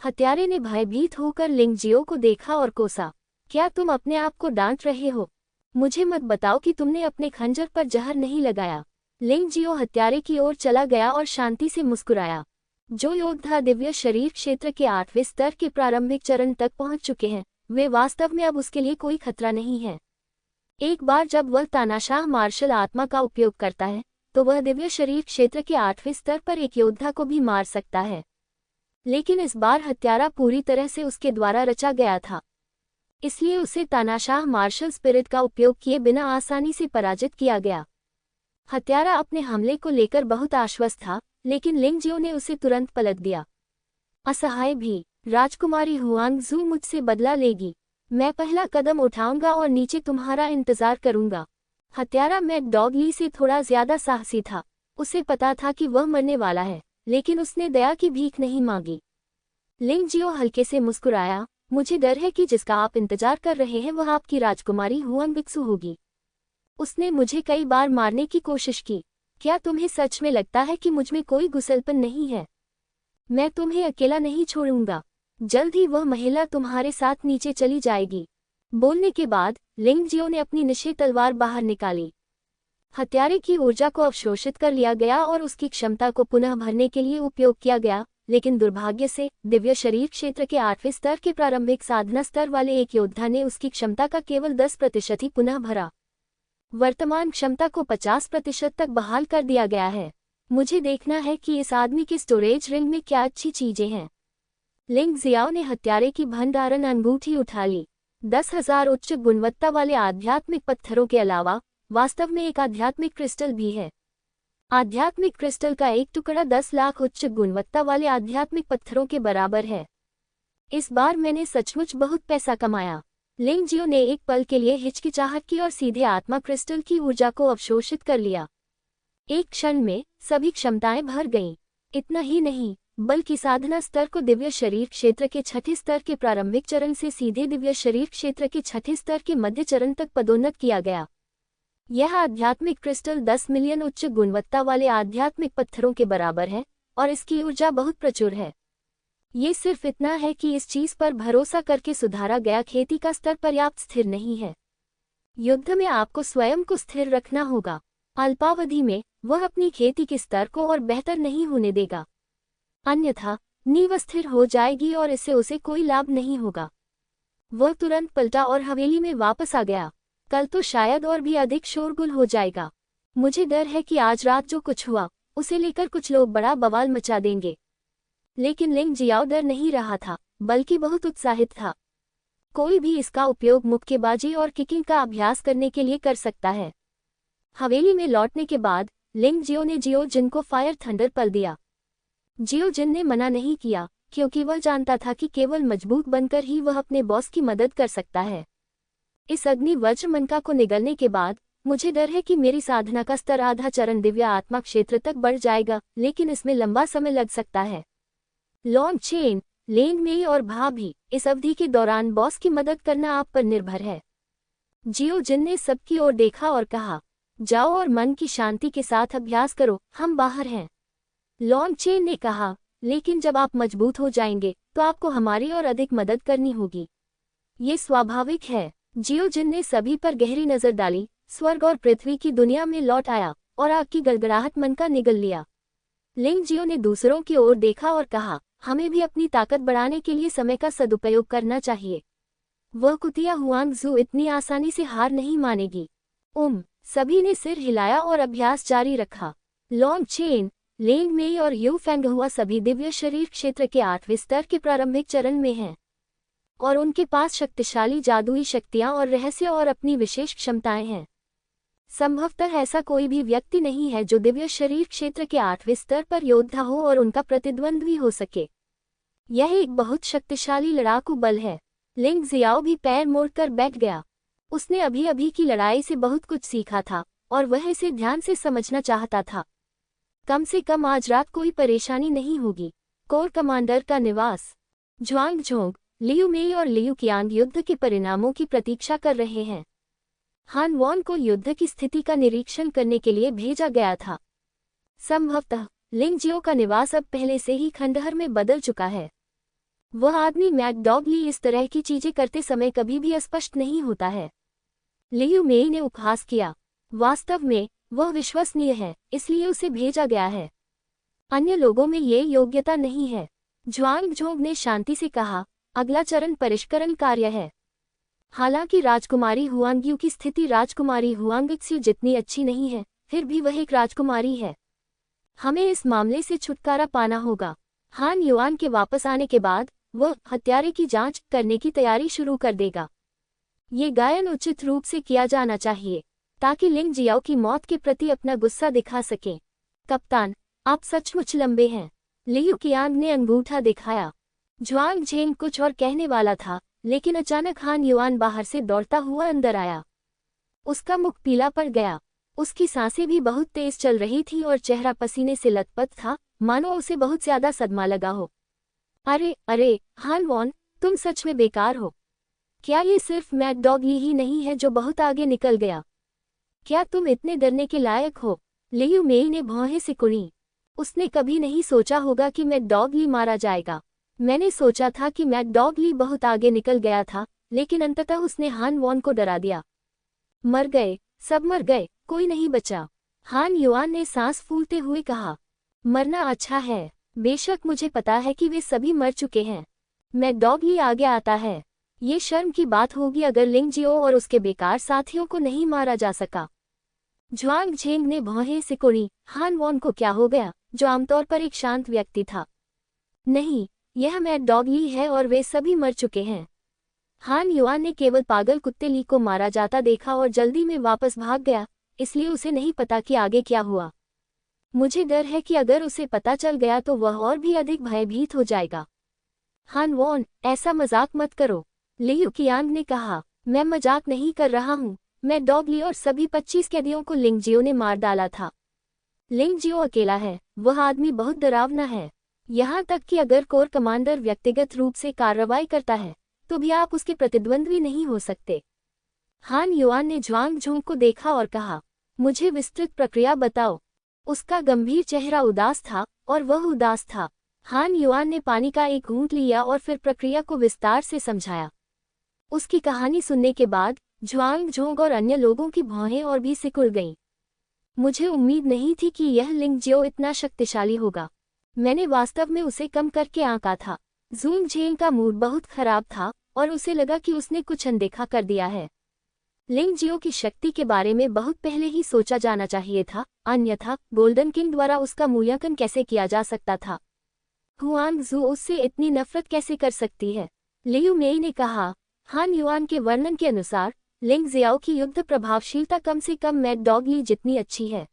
हत्यारे ने भयभीत होकर लिंग जियो को देखा और कोसा। क्या तुम अपने आप को डांट रहे हो? मुझे मत बताओ कि तुमने अपने खंजर पर जहर नहीं लगाया। लिंग जियो हत्यारे की ओर चला गया और शांति से मुस्कुराया। जो योद्धा दिव्य शरीर क्षेत्र के 8वें स्तर के प्रारंभिक चरण तक पहुंच चुके हैं, वे वास्तव में अब उसके लिए कोई खतरा नहीं है। एक बार जब वह तानाशाह मार्शल आत्मा का उपयोग करता है, तो वह दिव्य शरीर क्षेत्र के 8वें स्तर पर एक योद्धा को भी मार सकता है। लेकिन इस बार हत्यारा पूरी तरह से उसके द्वारा रचा गया था, इसलिए उसे तानाशाह मार्शल स्पिरिट का उपयोग किए बिना आसानी से पराजित किया गया। हत्यारा अपने हमले को लेकर बहुत आश्वस्त था, लेकिन लिंग जियो ने उसे तुरंत पलट दिया। असहाय भी। राजकुमारी हुआंग जू मुझसे बदला लेगी। मैं पहला कदम उठाऊंगा और नीचे तुम्हारा इंतजार करूंगा। हत्यारा मैड डॉग ली से थोड़ा ज्यादा साहसी था। उसे पता था कि वह मरने वाला है, लेकिन उसने दया की भीख नहीं मांगी। लिंग जियो हल्के से मुस्कुराया। मुझे डर है कि जिसका आप इंतजार कर रहे हैं वह आपकी राजकुमारी हुआंग बिक्सू होगी। उसने मुझे कई बार मारने की कोशिश की। क्या तुम्हें सच में लगता है कि मुझमें कोई गुस्सलपन नहीं है? मैं तुम्हें अकेला नहीं छोड़ूंगा। जल्द ही वह महिला तुम्हारे साथ नीचे चली जाएगी। बोलने के बाद लिंग जियो ने अपनी निश्चय तलवार बाहर निकाली। हत्यारे की ऊर्जा को अवशोषित कर लिया गया और उसकी क्षमता को पुनः भरने के लिए उपयोग किया गया, लेकिन दुर्भाग्य से दिव्य शरीर क्षेत्र के 8वें स्तर के प्रारंभिक साधना स्तर वाले एक योद्धा ने उसकी क्षमता का केवल 10% ही पुनः भरा। वर्तमान क्षमता को 50% तक बहाल कर दिया गया है। मुझे देखना है कि इस आदमी के स्टोरेज रिंग में क्या अच्छी चीजें हैं। लिंग जियाओ ने हत्यारे की भंडारण अंगूठी उठा ली। 10,000 उच्च गुणवत्ता वाले आध्यात्मिक पत्थरों के अलावा वास्तव में एक आध्यात्मिक क्रिस्टल भी है। आध्यात्मिक क्रिस्टल का एक टुकड़ा 10 लाख उच्च गुणवत्ता वाले आध्यात्मिक पत्थरों के बराबर है। इस बार मैंने सचमुच बहुत पैसा कमाया। लिंग जियो ने एक पल के लिए हिचकिचाहट की और सीधे आत्मा क्रिस्टल की ऊर्जा को अवशोषित कर लिया। एक क्षण में सभी क्षमताएं भर गईं। इतना ही नहीं, बल्कि साधना स्तर को दिव्य शरीर क्षेत्र के छठे स्तर के प्रारंभिक चरण से सीधे दिव्य शरीर क्षेत्र के छठे स्तर के मध्य चरण तक पदोन्नत किया गया। यह आध्यात्मिक क्रिस्टल 10 मिलियन उच्च गुणवत्ता वाले आध्यात्मिक पत्थरों के बराबर है और इसकी ऊर्जा बहुत प्रचुर है। ये सिर्फ इतना है कि इस चीज पर भरोसा करके सुधारा गया खेती का स्तर पर्याप्त स्थिर नहीं है। युद्ध में आपको स्वयं को स्थिर रखना होगा। अल्पावधि में वह अपनी खेती के स्तर को और बेहतर नहीं होने देगा, अन्यथा नींव अस्थिर हो जाएगी और इससे उसे कोई लाभ नहीं होगा। वह तुरंत पलटा और हवेली में वापस आ गया। कल तो शायद और भी अधिक शोरगुल हो जाएगा। मुझे डर है कि आज रात जो कुछ हुआ उसे लेकर कुछ लोग बड़ा बवाल मचा देंगे। लेकिन लिंग जियाओ डर नहीं रहा था, बल्कि बहुत उत्साहित था। कोई भी इसका उपयोग मुक्केबाजी और किकिंग का अभ्यास करने के लिए कर सकता है। हवेली में लौटने के बाद लिंग जियो ने जियो जिन को फायर थंडर पल दिया। जियो जिन ने मना नहीं किया, क्योंकि वह जानता था कि केवल मजबूत बनकर ही वह अपने बॉस की मदद कर सकता है। इस अग्नि वज्र मनका को निगलने के बाद मुझे डर है कि मेरी साधना का स्तर आधा चरण दिव्य आत्मा क्षेत्र तक बढ़ जाएगा, लेकिन इसमें लंबा समय लग सकता है। लॉन्ग चेन, लेंग मेई और भाभी, इस अवधि के दौरान बॉस की मदद करना आप पर निर्भर है। जियो जिन ने सबकी ओर देखा और कहा, जाओ और मन की शांति के साथ अभ्यास करो, हम बाहर हैं। लॉन्ग चेन ने कहा, लेकिन जब आप मजबूत हो जाएंगे तो आपको हमारी और अधिक मदद करनी होगी। ये स्वाभाविक है। जियो जिन ने सभी पर गहरी नजर डाली, स्वर्ग और पृथ्वी की दुनिया में लौट आया और आग की गड़गड़ाहट मन का निगल लिया। लिंग जियो ने दूसरों की ओर देखा और कहा, हमें भी अपनी ताकत बढ़ाने के लिए समय का सदुपयोग करना चाहिए। वह कुतिया हुआंगजू इतनी आसानी से हार नहीं मानेगी। सभी ने सिर हिलाया और अभ्यास जारी रखा। लॉन्ग चेन, लेंग मेई और यू फेंगहुआ सभी दिव्य शरीर क्षेत्र के 8वें स्तर के प्रारंभिक चरण में हैं और उनके पास शक्तिशाली जादुई शक्तियां और रहस्य और अपनी विशेष क्षमताएं हैं। संभवतः ऐसा कोई भी व्यक्ति नहीं है जो दिव्य शरीर क्षेत्र के 8वें स्तर पर योद्धा हो और उनका प्रतिद्वंद्वी हो सके। यह एक बहुत शक्तिशाली लड़ाकू बल है। लिंग जियाओ भी पैर मोड़कर बैठ गया। उसने अभी अभी की लड़ाई से बहुत कुछ सीखा था और वह इसे ध्यान से समझना चाहता था। कम से कम आज रात कोई परेशानी नहीं होगी। कोर कमांडर का निवास। ज्वांगझोंग, लियू मेई और लियू कियांग युद्ध के परिणामों की प्रतीक्षा कर रहे हैं। हान वॉन को युद्ध की स्थिति का निरीक्षण करने के लिए भेजा गया था। संभवतः लिंग जियो का निवास अब पहले से ही खंडहर में बदल चुका है। वह आदमी मैकडॉग ली इस तरह की चीजें करते समय कभी भी अस्पष्ट नहीं होता है। लियू मेई ने उपहास किया। वास्तव में वह विश्वसनीय है, इसलिए उसे भेजा गया है। अन्य लोगों में ये योग्यता नहीं है। ज्वांगझोंग ने शांति से कहा, अगला चरण परिष्करण कार्य है। हालांकि राजकुमारी हुआंगयू की स्थिति राजकुमारी हुआंगक्स्यू जितनी अच्छी नहीं है, फिर भी वह एक राजकुमारी है। हमें इस मामले से छुटकारा पाना होगा। हान युआन के वापस आने के बाद वह हत्यारे की जांच करने की तैयारी शुरू कर देगा। ये गायन उचित रूप से किया जाना चाहिए ताकि लिंग जियाओ की मौत के प्रति अपना गुस्सा दिखा सके। कप्तान, आप सचमुच लंबे हैं। लियू कियांग ने अंगूठा दिखाया। ज्वांगझेंग कुछ और कहने वाला था, लेकिन अचानक हान युआन बाहर से दौड़ता हुआ अंदर आया। उसका मुख पीला पड़ गया। उसकी सांसें भी बहुत तेज चल रही थी और चेहरा पसीने से लथपथ था, मानो उसे बहुत ज्यादा सदमा लगा हो। अरे हान वॉन, तुम सच में बेकार हो। क्या ये सिर्फ मैकडॉग ली ही नहीं है जो बहुत आगे निकल गया? क्या तुम इतने डरने के लायक हो? लियू मेई ने भौहें सिकुड़ी। उसने कभी नहीं सोचा होगा कि मैकडॉग ली मारा जाएगा। मैंने सोचा था कि मैकडॉग ली बहुत आगे निकल गया था, लेकिन अंततः उसने हान वॉन को डरा दिया। मर गए, सब मर गए, कोई नहीं बचा। हान युआन ने सांस फूलते हुए कहा, मरना अच्छा है। बेशक मुझे पता है कि वे सभी मर चुके हैं। मैकडॉग ली आगे आता है। ये शर्म की बात होगी अगर लिंग जियो और उसके बेकार साथियों को नहीं मारा जा सका। ज्वांगझेंग ने भौहें सिकुड़ी। हान वॉन को क्या हो गया, जो आमतौर पर एक शांत व्यक्ति था? नहीं, यह मैकडॉग ली है और वे सभी मर चुके हैं। हान युआन ने केवल पागल कुत्ते ली को मारा जाता देखा और जल्दी में वापस भाग गया, इसलिए उसे नहीं पता कि आगे क्या हुआ। मुझे डर है कि अगर उसे पता चल गया तो वह और भी अधिक भयभीत हो जाएगा। हान वॉन, ऐसा मजाक मत करो। लियू कियांग ने कहा, मैं मजाक नहीं कर रहा हूँ, मैं डॉग ली और सभी 25 कैदियों को लिंगजियो ने मार डाला था। लिंगजियो अकेला है, वह आदमी बहुत डरावना है। यहाँ तक कि अगर कोर कमांडर व्यक्तिगत रूप से कार्रवाई करता है तो भी आप उसके प्रतिद्वंद्वी नहीं हो सकते। हान युआन ने ज्वांग झोंग को देखा और कहा, मुझे विस्तृत प्रक्रिया बताओ। उसका गंभीर चेहरा उदास था और वह उदास था। हान युआन ने पानी का एक घूंट लिया और फिर प्रक्रिया को विस्तार से समझाया। उसकी कहानी सुनने के बाद ज्वांग झोंग और अन्य लोगों की भौहें और भी सिकुड़ गईं। मुझे उम्मीद नहीं थी कि यह लिंगजियो इतना शक्तिशाली होगा। मैंने वास्तव में उसे कम करके आंका था। जूंग झेंग का मूड बहुत खराब था और उसे लगा कि उसने कुछ अनदेखा कर दिया है। लिंगजियो की शक्ति के बारे में बहुत पहले ही सोचा जाना चाहिए था, अन्यथा गोल्डन किंग द्वारा उसका मूल्यांकन कैसे किया जा सकता था। हुआंग जू उससे इतनी नफरत कैसे कर सकती है? लियू मेई ने कहा। हान युआन के वर्णन के अनुसार लिंग जियाओ की युद्ध प्रभावशीलता कम से कम मैड डॉग ली जितनी अच्छी है,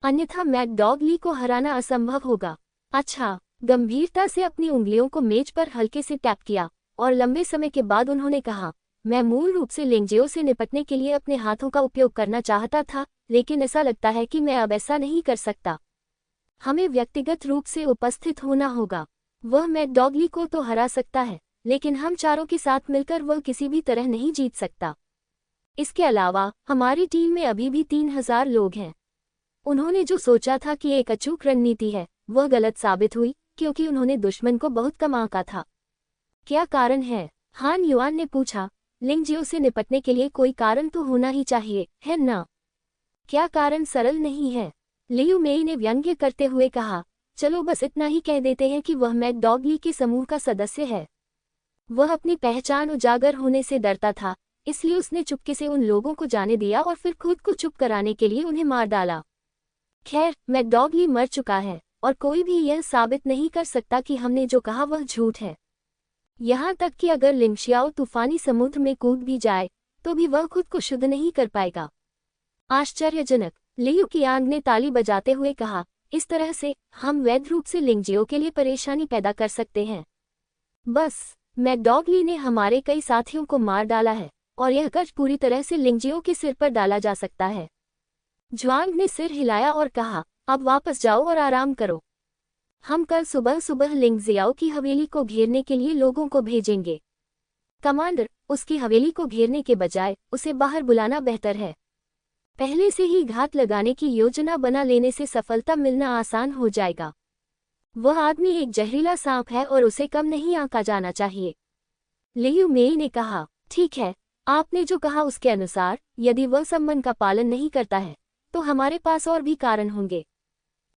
अन्यथा मैड डॉग ली को हराना असंभव होगा। अच्छा, गंभीरता से अपनी उंगलियों को मेज पर हल्के से टैप किया और लंबे समय के बाद उन्होंने कहा, मैं मूल रूप से लिंगजियो से निपटने के लिए अपने हाथों का उपयोग करना चाहता था, लेकिन ऐसा लगता है कि मैं अब ऐसा नहीं कर सकता। हमें व्यक्तिगत रूप से उपस्थित होना होगा। वह मैड डॉग ली को तो हरा सकता है, लेकिन हम चारों के साथ मिलकर वह किसी भी तरह नहीं जीत सकता। इसके अलावा हमारी टीम में अभी भी 3000 लोग हैं। उन्होंने जो सोचा था कि एक अचूक रणनीति है, वह गलत साबित हुई क्योंकि उन्होंने दुश्मन को बहुत कम आंका था। क्या कारण है? हान युआन ने पूछा। लिंगजियो से निपटने के लिए कोई कारण तो होना ही चाहिए, है ना? क्या कारण सरल नहीं है? लियू मेई ने व्यंग्य करते हुए कहा, चलो बस इतना ही कह देते हैं कि वह मैड डॉग ली के समूह का सदस्य है। वह अपनी पहचान उजागर होने से डरता था, इसलिए उसने चुपके से उन लोगों को जाने दिया और फिर खुद को चुप कराने के लिए उन्हें मार डाला। खैर, मैड डॉग ली मर चुका है और कोई भी यह साबित नहीं कर सकता कि हमने जो कहा वह झूठ है। यहाँ तक कि अगर लिंगशियाओ तूफानी समुद्र में कूद भी जाए तो भी वह खुद को शुद्ध नहीं कर पाएगा। आश्चर्यजनक, लियू कियांग ने ताली बजाते हुए कहा, इस तरह से हम वैध रूप से लिंगजियो के लिए परेशानी पैदा कर सकते हैं। बस, मैड डॉग ली ने हमारे कई साथियों को मार डाला है और यह कर्ज पूरी तरह से लिंगजियो के सिर पर डाला जा सकता है। ज्वांग ने सिर हिलाया और कहा, अब वापस जाओ और आराम करो। हम कल सुबह सुबह लिंगजियाओ की हवेली को घेरने के लिए लोगों को भेजेंगे। कमांडर, उसकी हवेली को घेरने के बजाय उसे बाहर बुलाना बेहतर है। पहले से ही घात लगाने की योजना बना लेने से सफलता मिलना आसान हो जाएगा। वह आदमी एक जहरीला सांप है और उसे कम नहीं आंका जाना चाहिए। लियू मेई ने कहा, ठीक है, आपने जो कहा उसके अनुसार यदि वह सम्मान का पालन नहीं करता है तो हमारे पास और भी कारण होंगे।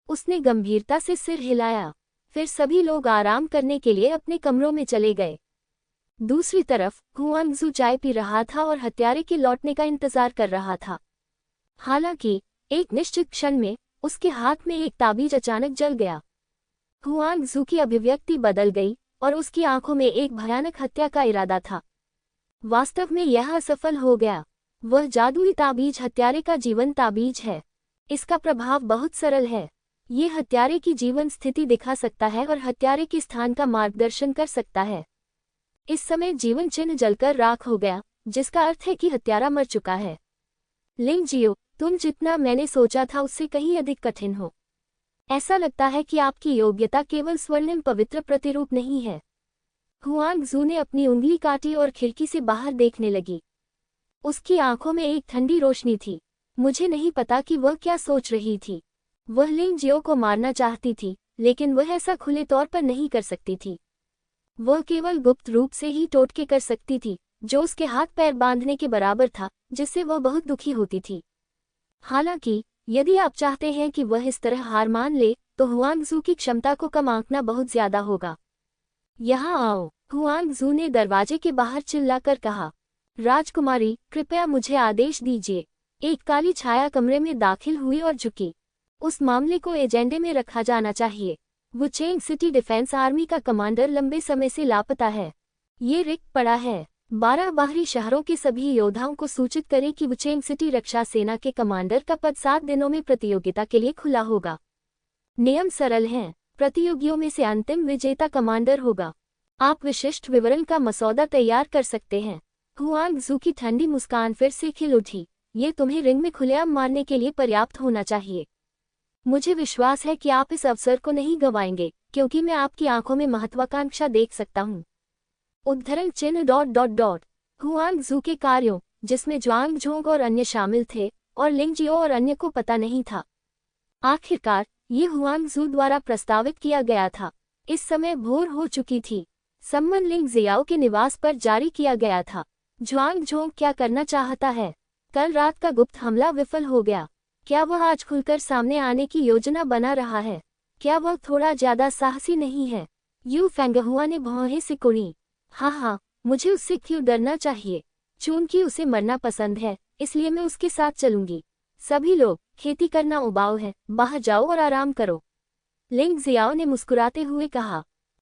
उसने गंभीरता से सिर हिलाया। फिर सभी लोग आराम करने के लिए अपने कमरों में चले गए। दूसरी तरफ हुआंग जू चाय पी रहा था और हत्यारे के लौटने का इंतजार कर रहा था। हालांकि एक निश्चित क्षण में उसके हाथ में एक ताबीज अचानक जल गया। हुआंग जू की अभिव्यक्ति बदल गई और उसकी आंखों में एक भयानक हत्या का इरादा था। वास्तव में यह असफल हो गया। वह जादुई ताबीज हत्यारे का जीवन ताबीज है। इसका प्रभाव बहुत सरल है। ये हत्यारे की जीवन स्थिति दिखा सकता है और हत्यारे के स्थान का मार्गदर्शन कर सकता है। इस समय जीवन चिन्ह जलकर राख हो गया, जिसका अर्थ है कि हत्यारा मर चुका है। लिंगजियो, तुम जितना मैंने सोचा था उससे कहीं अधिक कठिन हो। ऐसा लगता है कि आपकी योग्यता केवल स्वर्णिम पवित्र प्रतिरूप नहीं है। हुआंग जू ने अपनी उंगली काटी और खिड़की से बाहर देखने लगी। उसकी आंखों में एक ठंडी रोशनी थी। मुझे नहीं पता कि वह क्या सोच रही थी। वह लिंगजियो को मारना चाहती थी, लेकिन वह ऐसा खुले तौर पर नहीं कर सकती थी। वह केवल गुप्त रूप से ही टोटके कर सकती थी, जो उसके हाथ पैर बांधने के बराबर था, जिससे वह बहुत दुखी होती थी। हालांकि यदि आप चाहते हैं कि वह इस तरह हार मान ले, तो हुआंग जू की क्षमता को कम आंकना बहुत ज्यादा होगा। यहाँ आओ, हुआंग जू ने दरवाजे के बाहर चिल्लाकर कहा। राजकुमारी, कृपया मुझे आदेश दीजिए। एक काली छाया कमरे में दाखिल हुई और झुकी। उस मामले को एजेंडे में रखा जाना चाहिए। वुचेंग सिटी डिफेंस आर्मी का कमांडर लंबे समय से लापता है। ये रिक्त पड़ा है। 12 बाहरी शहरों के सभी योद्धाओं को सूचित करें कि वुचेंग सिटी रक्षा सेना के कमांडर का पद 7 दिनों में प्रतियोगिता के लिए खुला होगा। नियम सरल हैं। प्रतियोगियों में से अंतिम विजेता कमांडर होगा। आप विशिष्ट विवरण का मसौदा तैयार कर सकते हैं। हुआंग जू की ठंडी मुस्कान फिर से खिल उठी। ये तुम्हें रिंग में खुलेआम मारने के लिए पर्याप्त होना चाहिए। मुझे विश्वास है कि आप इस अवसर को नहीं गंवाएंगे, क्योंकि मैं आपकी आंखों में महत्वाकांक्षा देख सकता हूँ। उद्धरण चिन्ह। हुआंग जू के कार्यों, जिसमें ज्वांग झोंग और अन्य शामिल थे, और लिंग जियो और अन्य को पता नहीं था। आखिरकार ये हुआंग जू द्वारा प्रस्तावित किया गया था। इस समय भोर हो चुकी थी। सम्मन लिंग जियाओ के निवास पर जारी किया गया था। ज्वांग झोंग क्या करना चाहता है? कल रात का गुप्त हमला विफल हो गया। क्या वह आज खुलकर सामने आने की योजना बना रहा है? क्या वह थोड़ा ज्यादा साहसी नहीं है? यू फेंगहुआ ने भौहें सिकुड़ी। हाँ, मुझे उससे क्यों डरना चाहिए? चूंकि उसे मरना पसंद है, इसलिए मैं उसके साथ चलूंगी। सभी लोग, खेती करना उबाऊ है, बाहर जाओ और आराम करो। लिंग जियाओ ने मुस्कुराते हुए कहा।